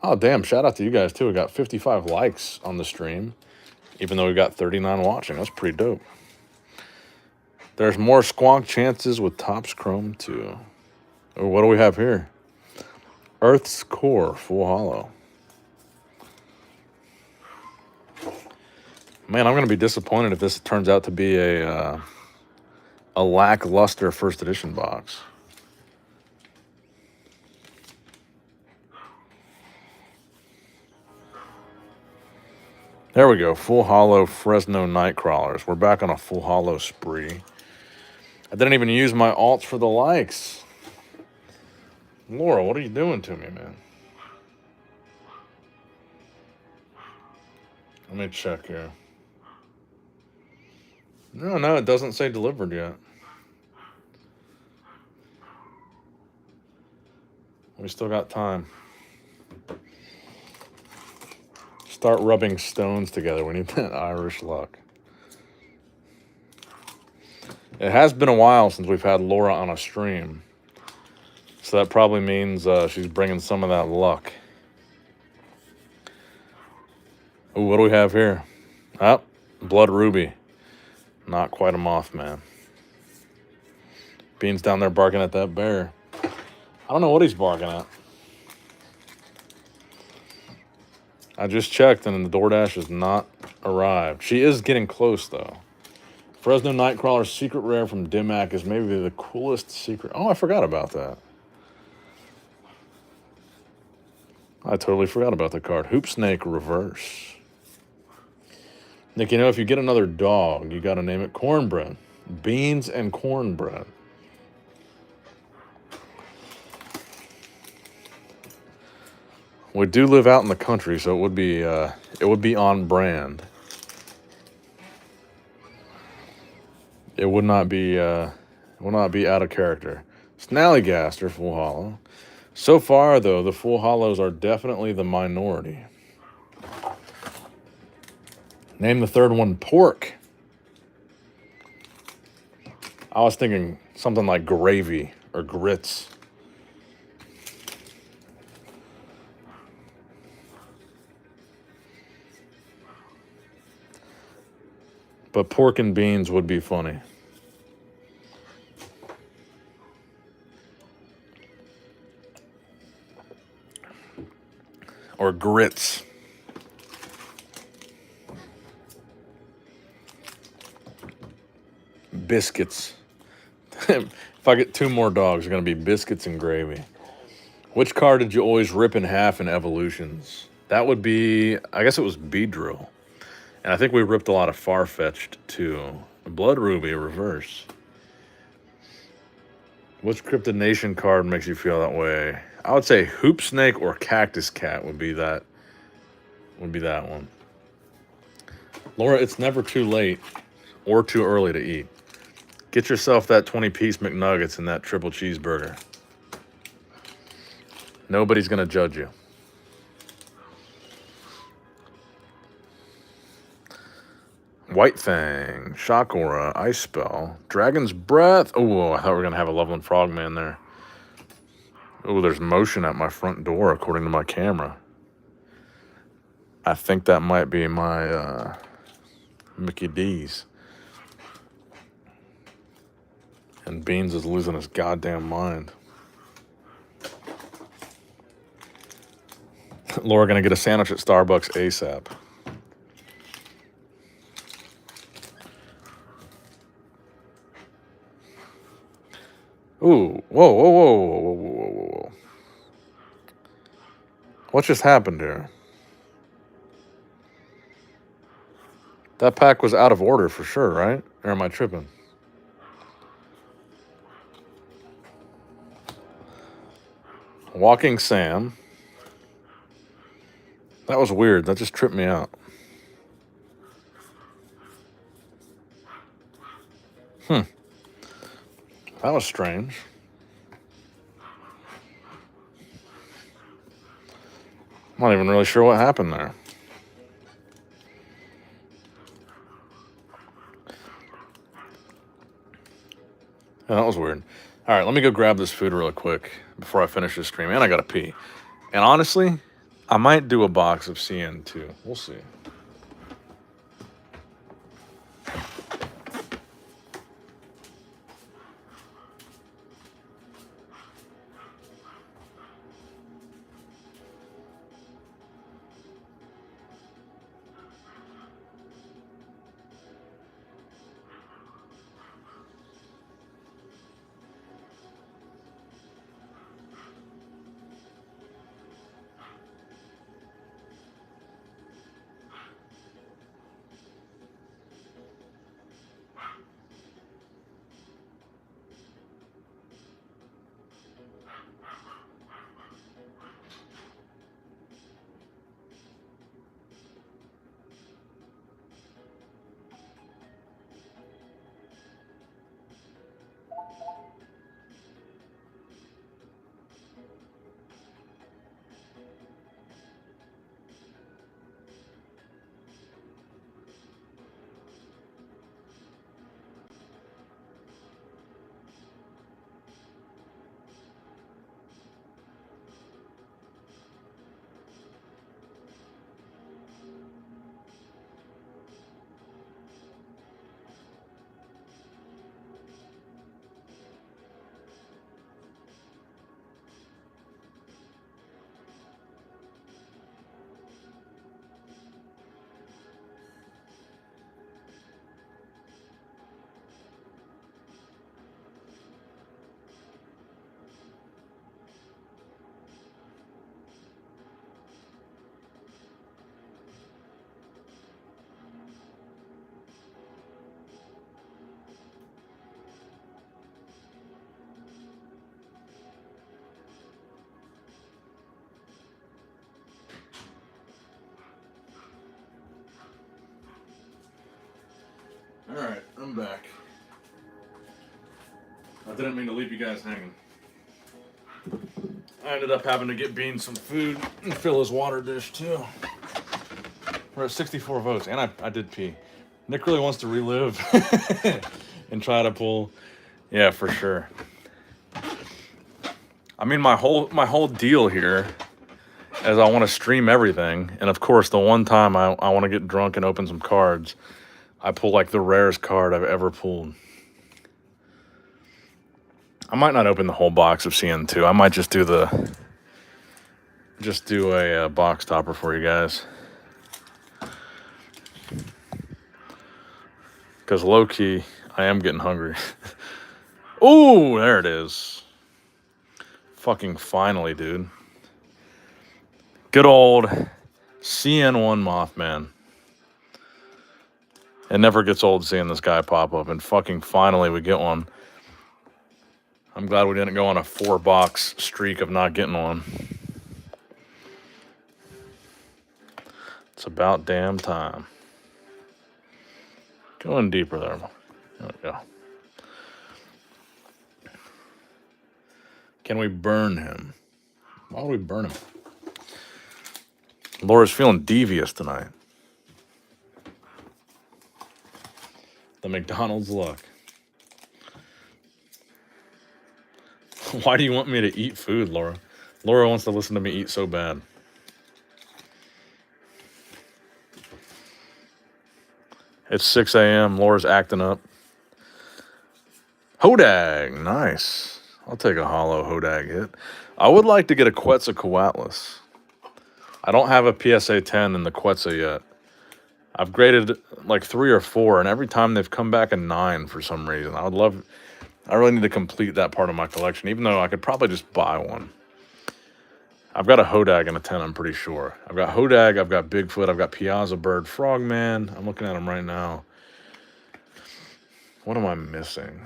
Oh, damn. Shout out to you guys, too. We got 55 likes on the stream, even though we got 39 watching. That's pretty dope. There's more squonk chances with Topps Chrome, too. Oh, what do we have here? Earth's Core, full hollow. Man, I'm going to be disappointed if this turns out to be a lackluster first edition box. There we go. Full hollow Fresno Nightcrawlers. We're back on a full hollow spree. I didn't even use my alts for the likes. Laura, what are you doing to me, man? Let me check here. No, it doesn't say delivered yet. We still got time. Start rubbing stones together. We need that Irish luck. It has been a while since we've had Laura on a stream. So that probably means she's bringing some of that luck. Ooh, what do we have here? Oh, Blood Ruby. Not quite a Mothman. Bean's down there barking at that bear. I don't know what he's barking at. I just checked and the DoorDash has not arrived. She is getting close, though. Fresno Nightcrawler's secret rare from Dimac is maybe the coolest secret. Oh, I forgot about that. I totally forgot about the card. Hoop Snake Reverse. Nick, you know, if you get another dog, you got to name it Cornbread. Beans and cornbread. We do live out in the country, so it would be on brand. It would not be out of character. Snallygaster, full hollow. So far, though, the full hollows are definitely the minority. Name the third one, Pork. I was thinking something like gravy or grits. But pork and beans would be funny. Or grits. Biscuits. If I get two more dogs, they're going to be biscuits and gravy. Which card did you always rip in half in Evolutions? That would be, I guess it was Beedrill. And I think we ripped a lot of Farfetch'd too. Blood Ruby, reverse. Which Cryptid Nation card makes you feel that way? I would say Hoop Snake or Cactus Cat would be that one. Laura, it's never too late or too early to eat. Get yourself that 20-piece McNuggets and that triple cheeseburger. Nobody's going to judge you. White Fang, Shock Aura, Ice Spell, Dragon's Breath. Oh, I thought we were going to have a Loveland Frogman there. Oh, there's motion at my front door according to my camera. I think that might be my Mickey D's. And Beans is losing his goddamn mind. Laura gonna get a sandwich at Starbucks ASAP. Ooh, whoa. What just happened here? That pack was out of order for sure, right? Or am I tripping? Walking Sam. That was weird. That just tripped me out. That was strange. I'm not even really sure what happened there. Yeah, that was weird. All right, let me go grab this food real quick before I finish this stream. And I gotta pee. And honestly, I might do a box of CN too. We'll see. All right, I'm back. I didn't mean to leave you guys hanging. I ended up having to get Bean some food and fill his water dish too. We're at 64 votes, and I did pee. Nick really wants to relive and try to pull. Yeah, for sure. I mean, my whole deal here is I want to stream everything, and of course, the one time I want to get drunk and open some cards, I pull like the rarest card I've ever pulled. I might not open the whole box of CN2. I might just do a box topper for you guys. Because low key, I am getting hungry. Oh, there it is. Fucking finally, dude. Good old CN1 Mothman. It never gets old seeing this guy pop up, and fucking finally we get one. I'm glad we didn't go on a 4-box streak of not getting one. It's about damn time. Going deeper there. There we go. Can we burn him? Why would we burn him? Laura's feeling devious tonight. The McDonald's luck. Why do you want me to eat food, Laura? Laura wants to listen to me eat so bad. It's 6 a.m. Laura's acting up. Hodag, nice. I'll take a hollow Hodag hit. I would like to get a Quetzalcoatlus. I don't have a PSA 10 in the Quetzal yet. I've graded like 3 or 4, and every time they've come back a 9 for some reason. I really need to complete that part of my collection, even though I could probably just buy one. I've got a Hodag and a 10, I'm pretty sure. I've got Hodag, I've got Bigfoot, I've got Piazza Bird, Frogman. I'm looking at him right now. What am I missing?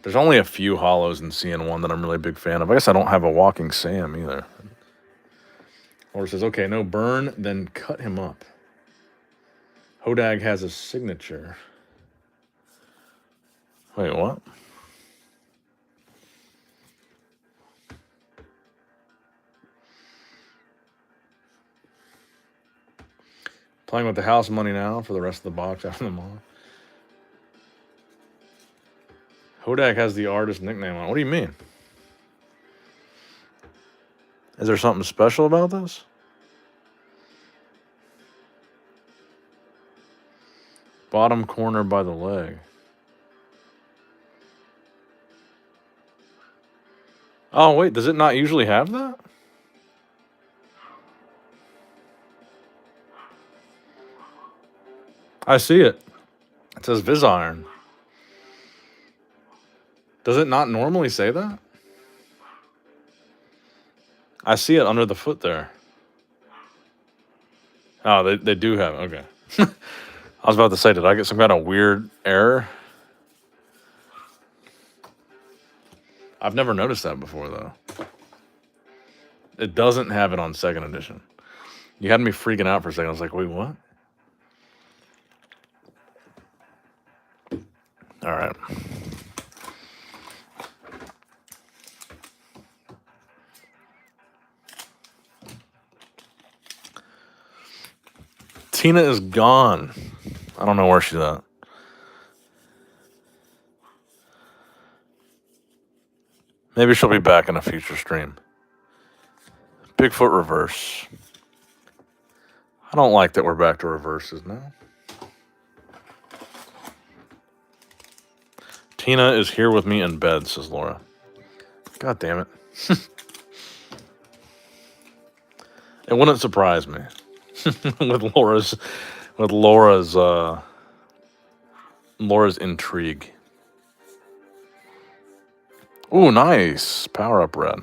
There's only a few hollows in CN1 that I'm really a big fan of. I guess I don't have a Walking Sam either. Or says, okay, no burn, then cut him up. Hodag has a signature. Wait, what? Playing with the house money now for the rest of the box after the mall. Hodak has the artist nickname on it. What do you mean? Is there something special about this? Bottom corner by the leg. Oh, wait. Does it not usually have that? I see it. It says Viz Iron. Does it not normally say that? I see it under the foot there. Oh, they do have it. Okay. I was about to say, did I get some kind of weird error? I've never noticed that before, though. It doesn't have it on second edition. You had me freaking out for a second. I was like, wait, what? All right. Tina is gone. I don't know where she's at. Maybe she'll be back in a future stream. Bigfoot reverse. I don't like that we're back to reverses now. Tina is here with me in bed, says Laura. God damn it. It wouldn't surprise me. with Laura's intrigue. Ooh, nice. Power up red.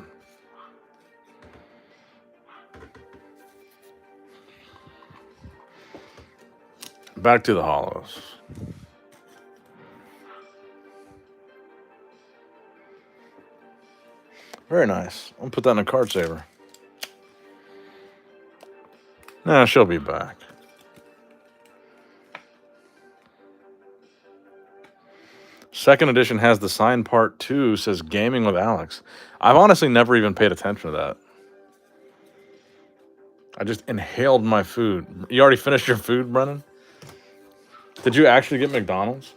Back to the hollows. Very nice. I'll put that in a card saver. Nah, she'll be back. Second edition has the sign part 2, says Gaming with Alex. I've honestly never even paid attention to that. I just inhaled my food. You already finished your food, Brennan? Did you actually get McDonald's?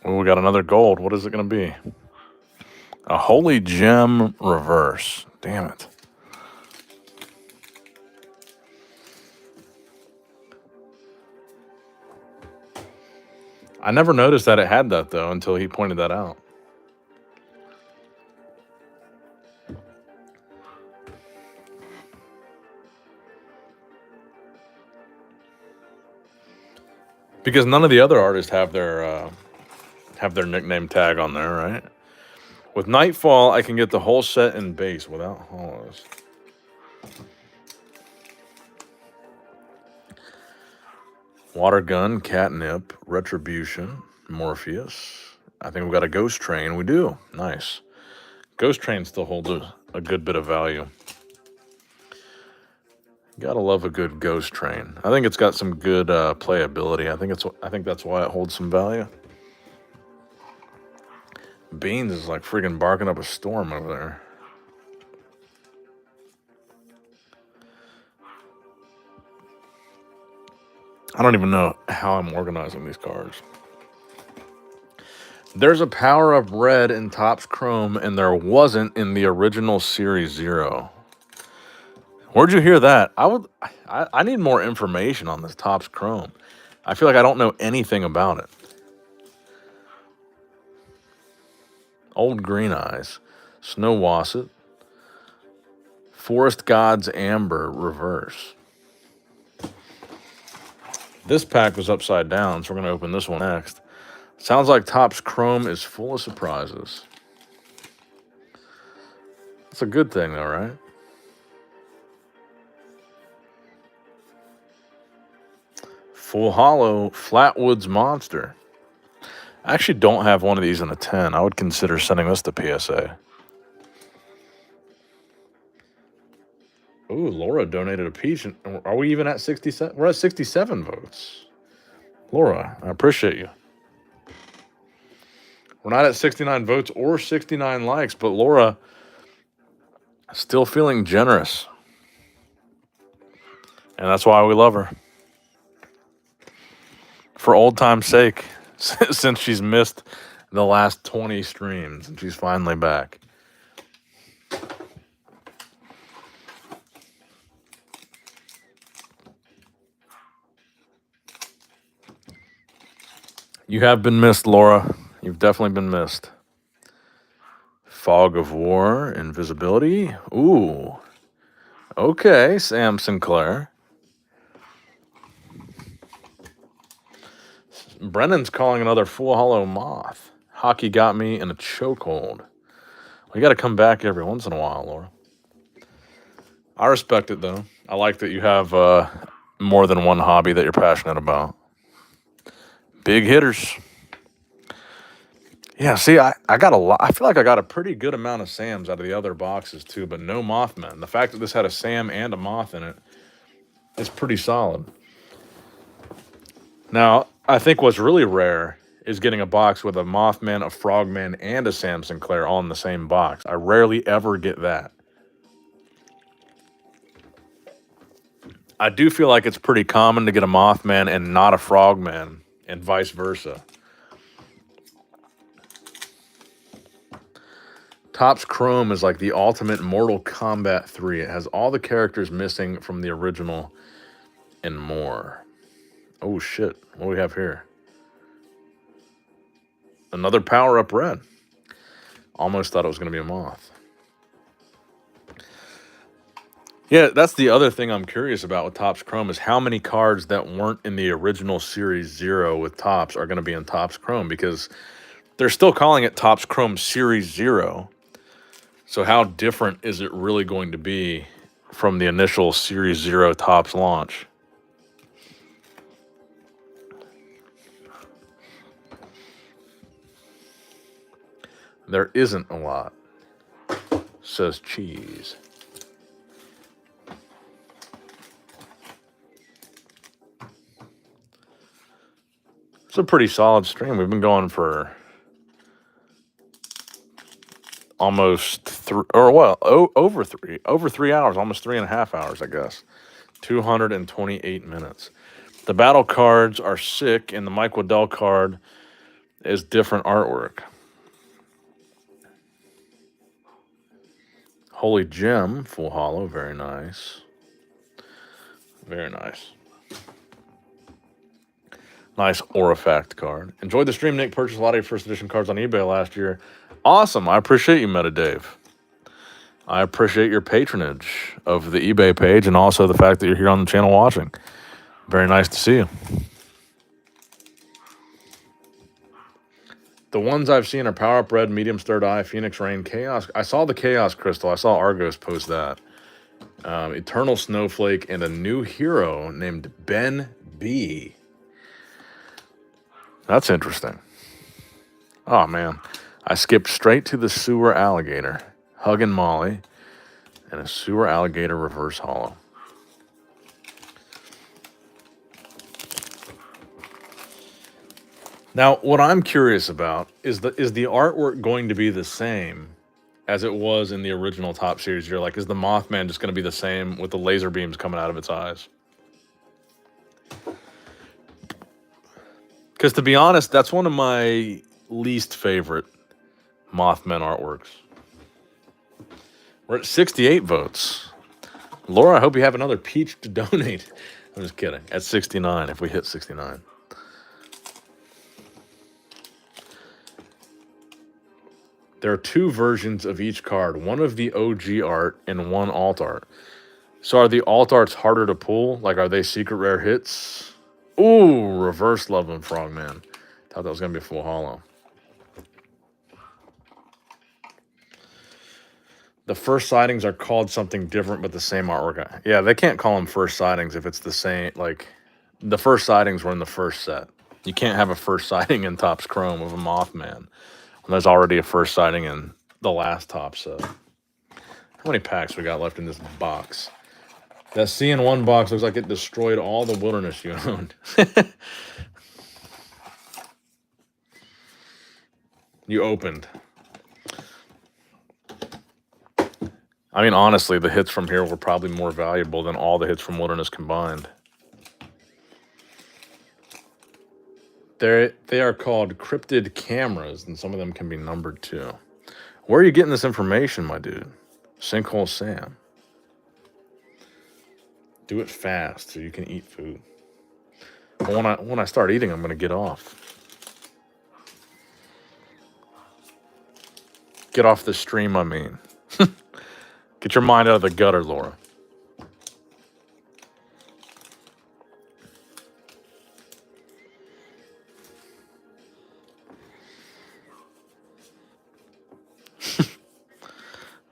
Oh, we got another gold. What is it going to be? A Holy Gem reverse. Damn it. I never noticed that it had that, though, until he pointed that out. Because none of the other artists have their nickname tag on there, right? With Nightfall, I can get the whole set in base without hollows. Water Gun, Catnip, Retribution, Morpheus. I think we've got a Ghost Train. We do. Nice. Ghost Train still holds a good bit of value. Gotta love a good Ghost Train. I think it's got some good playability. I think that's why it holds some value. Beans is like freaking barking up a storm over there. I don't even know how I'm organizing these cards. There's a Power Up Red in Topps Chrome, and there wasn't in the original Series 0. Where'd you hear that? I need more information on this Topps Chrome. I feel like I don't know anything about it. Old Green Eyes, Snow Wasset, Forest Gods Amber reverse. This pack was upside down, so we're going to open this one next. Sounds like Topps Chrome is full of surprises. That's a good thing, though, right? Full Hollow Flatwoods Monster. I actually don't have one of these in a 10. I would consider sending this to PSA. Ooh, Laura donated a peach. Are we even at 67? We're at 67 votes. Laura, I appreciate you. We're not at 69 votes or 69 likes, but Laura still feeling generous. And that's why we love her. For old time's sake, since she's missed the last 20 streams and she's finally back. You have been missed, Laura. You've definitely been missed. Fog of War, Invisibility. Ooh. Okay, Sam Sinclair. Brennan's calling another full hollow moth. Hockey got me in a chokehold. We got to come back every once in a while, Laura. I respect it, though. I like that you have more than one hobby that you're passionate about. Big hitters. Yeah, see, I got a lot. I feel like I got a pretty good amount of Sams out of the other boxes, too, but no Mothman. The fact that this had a Sam and a Moth in it is pretty solid. Now, I think what's really rare is getting a box with a Mothman, a Frogman, and a Sam Sinclair all in the same box. I rarely ever get that. I do feel like it's pretty common to get a Mothman and not a Frogman, and vice versa. Topps Chrome is like the ultimate Mortal Kombat 3. It has all the characters missing from the original and more. Oh, shit. What do we have here? Another power-up red. Almost thought it was going to be a Moth. Yeah, that's the other thing I'm curious about with Topps Chrome is how many cards that weren't in the original Series 0 with Topps are going to be in Topps Chrome, because they're still calling it Topps Chrome Series 0. So how different is it really going to be from the initial Series 0 Topps launch? There isn't a lot, says Cheese. It's a pretty solid stream. We've been going for almost over 3 hours, almost 3.5 hours, I guess. 228 minutes. The battle cards are sick, and the Mike Waddell card is different artwork. Holy Gem, full hollow, very nice. Very nice. Nice Aurafact card. Enjoyed the stream, Nick. Purchased a lot of your first edition cards on eBay last year. Awesome. I appreciate you, Meta Dave. I appreciate your patronage of the eBay page and also the fact that you're here on the channel watching. Very nice to see you. The ones I've seen are Power Up Red, Medium's Third Eye, Phoenix Rain, Chaos. I saw the Chaos Crystal. I saw Argos post that. Eternal Snowflake, and a new hero named Ben B. That's interesting. Oh, man. I skipped straight to the Sewer Alligator. Huggin' Molly. And a Sewer Alligator reverse hollow. Now, what I'm curious about is the artwork going to be the same as it was in the original Top Series year? Like, is the Mothman just going to be the same with the laser beams coming out of its eyes? Because to be honest, that's one of my least favorite Mothman artworks. We're at 68 votes. Laura, I hope you have another peach to donate. I'm just kidding. At 69, if we hit 69. There are two versions of each card. One of the OG art and one alt art. So are the alt arts harder to pull? Like, are they secret rare hits? Ooh, reverse Loveland Frogman. Thought that was going to be a full hollow. The first sightings are called something different, but the same artwork. Yeah, they can't call them first sightings if it's the same. Like, the first sightings were in the first set. You can't have a first sighting in Topps Chrome of a Mothman. There's already a first sighting in the last top set. How many packs we got left in this box? That CN1 box looks like it destroyed all the wilderness you owned. you opened. I mean, honestly, the hits from here were probably more valuable than all the hits from Wilderness combined. They are called cryptid cameras, and some of them can be numbered too. Where are you getting this information, my dude? Sinkhole Sam. Do it fast so you can eat food. But when I start eating, I'm gonna get off. Get off the stream, I mean. Get your mind out of the gutter, Laura.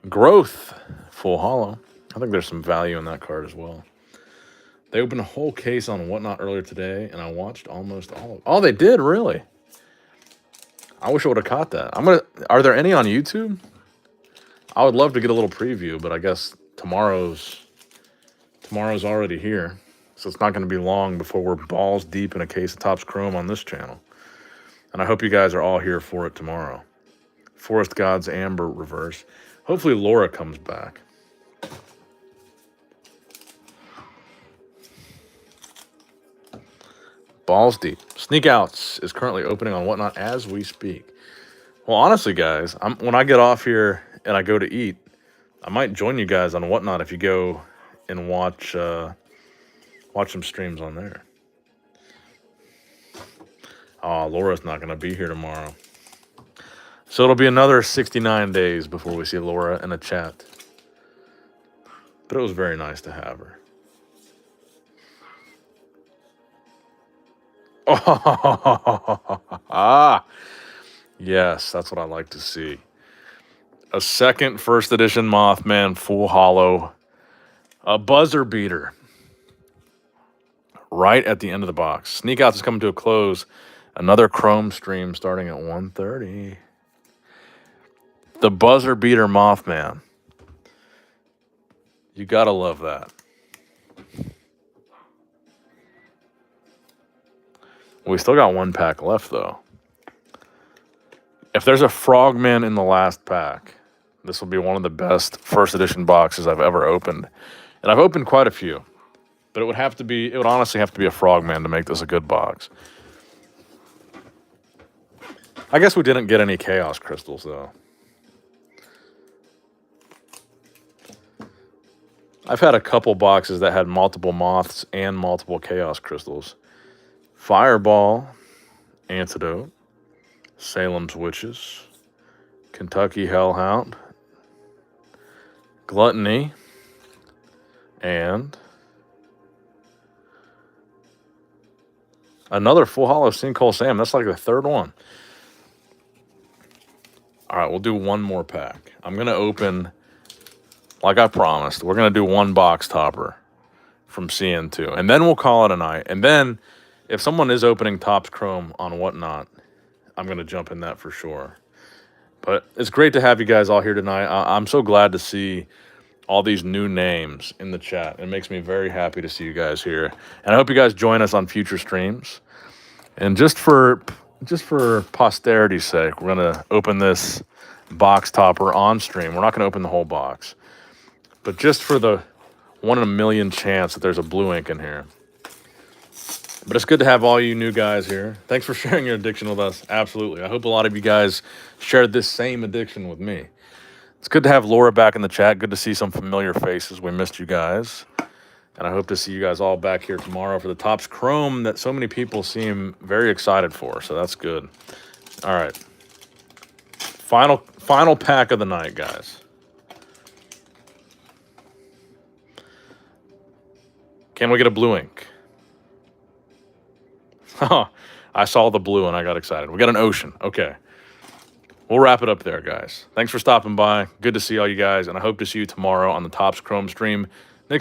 Growth. Full hollow. I think there's some value in that card as well. They opened a whole case on Whatnot earlier today, and I watched almost all of it. Oh, they did? Really? I wish I would have caught that. Are there any on YouTube? I would love to get a little preview, but I guess tomorrow's already here. So it's not going to be long before we're balls deep in a case of Topps Chrome on this channel. And I hope you guys are all here for it tomorrow. Forest Gods Amber reverse. Hopefully Laura comes back. Balls deep. Sneak Outs is currently opening on Whatnot as we speak. Well, honestly, guys, when I get off here and I go to eat, I might join you guys on Whatnot if you go and watch some streams on there. Oh, Laura's not going to be here tomorrow. So it'll be another 69 days before we see Laura in a chat. But it was very nice to have her. Oh, yes, that's what I like to see. A second first edition Mothman full hollow. A buzzer beater. Right at the end of the box. Sneak Outs is coming to a close. Another Chrome stream starting at 1:30. The buzzer beater Mothman. You gotta love that. We still got one pack left, though. If there's a Frogman in the last pack, this will be one of the best first edition boxes I've ever opened. And I've opened quite a few. But it would honestly have to be a Frogman to make this a good box. I guess we didn't get any Chaos Crystals, though. I've had a couple boxes that had multiple Moths and multiple Chaos Crystals. Fireball, Antidote, Salem's Witches, Kentucky Hellhound, Gluttony, and another full hollow Sinkhole Sam. That's like the third one. All right, we'll do one more pack. I'm going to open, like I promised, we're going to do one box topper from CN2. And then we'll call it a night. And then if someone is opening Topps Chrome on Whatnot, I'm going to jump in that for sure. But it's great to have you guys all here tonight. I'm so glad to see all these new names in the chat. It makes me very happy to see you guys here. And I hope you guys join us on future streams. And just for posterity's sake, we're going to open this box topper on stream. We're not going to open the whole box. But just for the 1 in a million chance that there's a blue ink in here. But it's good to have all you new guys here. Thanks for sharing your addiction with us. Absolutely. I hope a lot of you guys shared this same addiction with me. It's good to have Laura back in the chat. Good to see some familiar faces. We missed you guys. And I hope to see you guys all back here tomorrow for the Topps Chrome that so many people seem very excited for. So that's good. All right. Final pack of the night, guys. Can we get a blue ink? Oh, I saw the blue and I got excited. We got an ocean. Okay. We'll wrap it up there, guys. Thanks for stopping by. Good to see all you guys, and I hope to see you tomorrow on the Topps Chrome stream.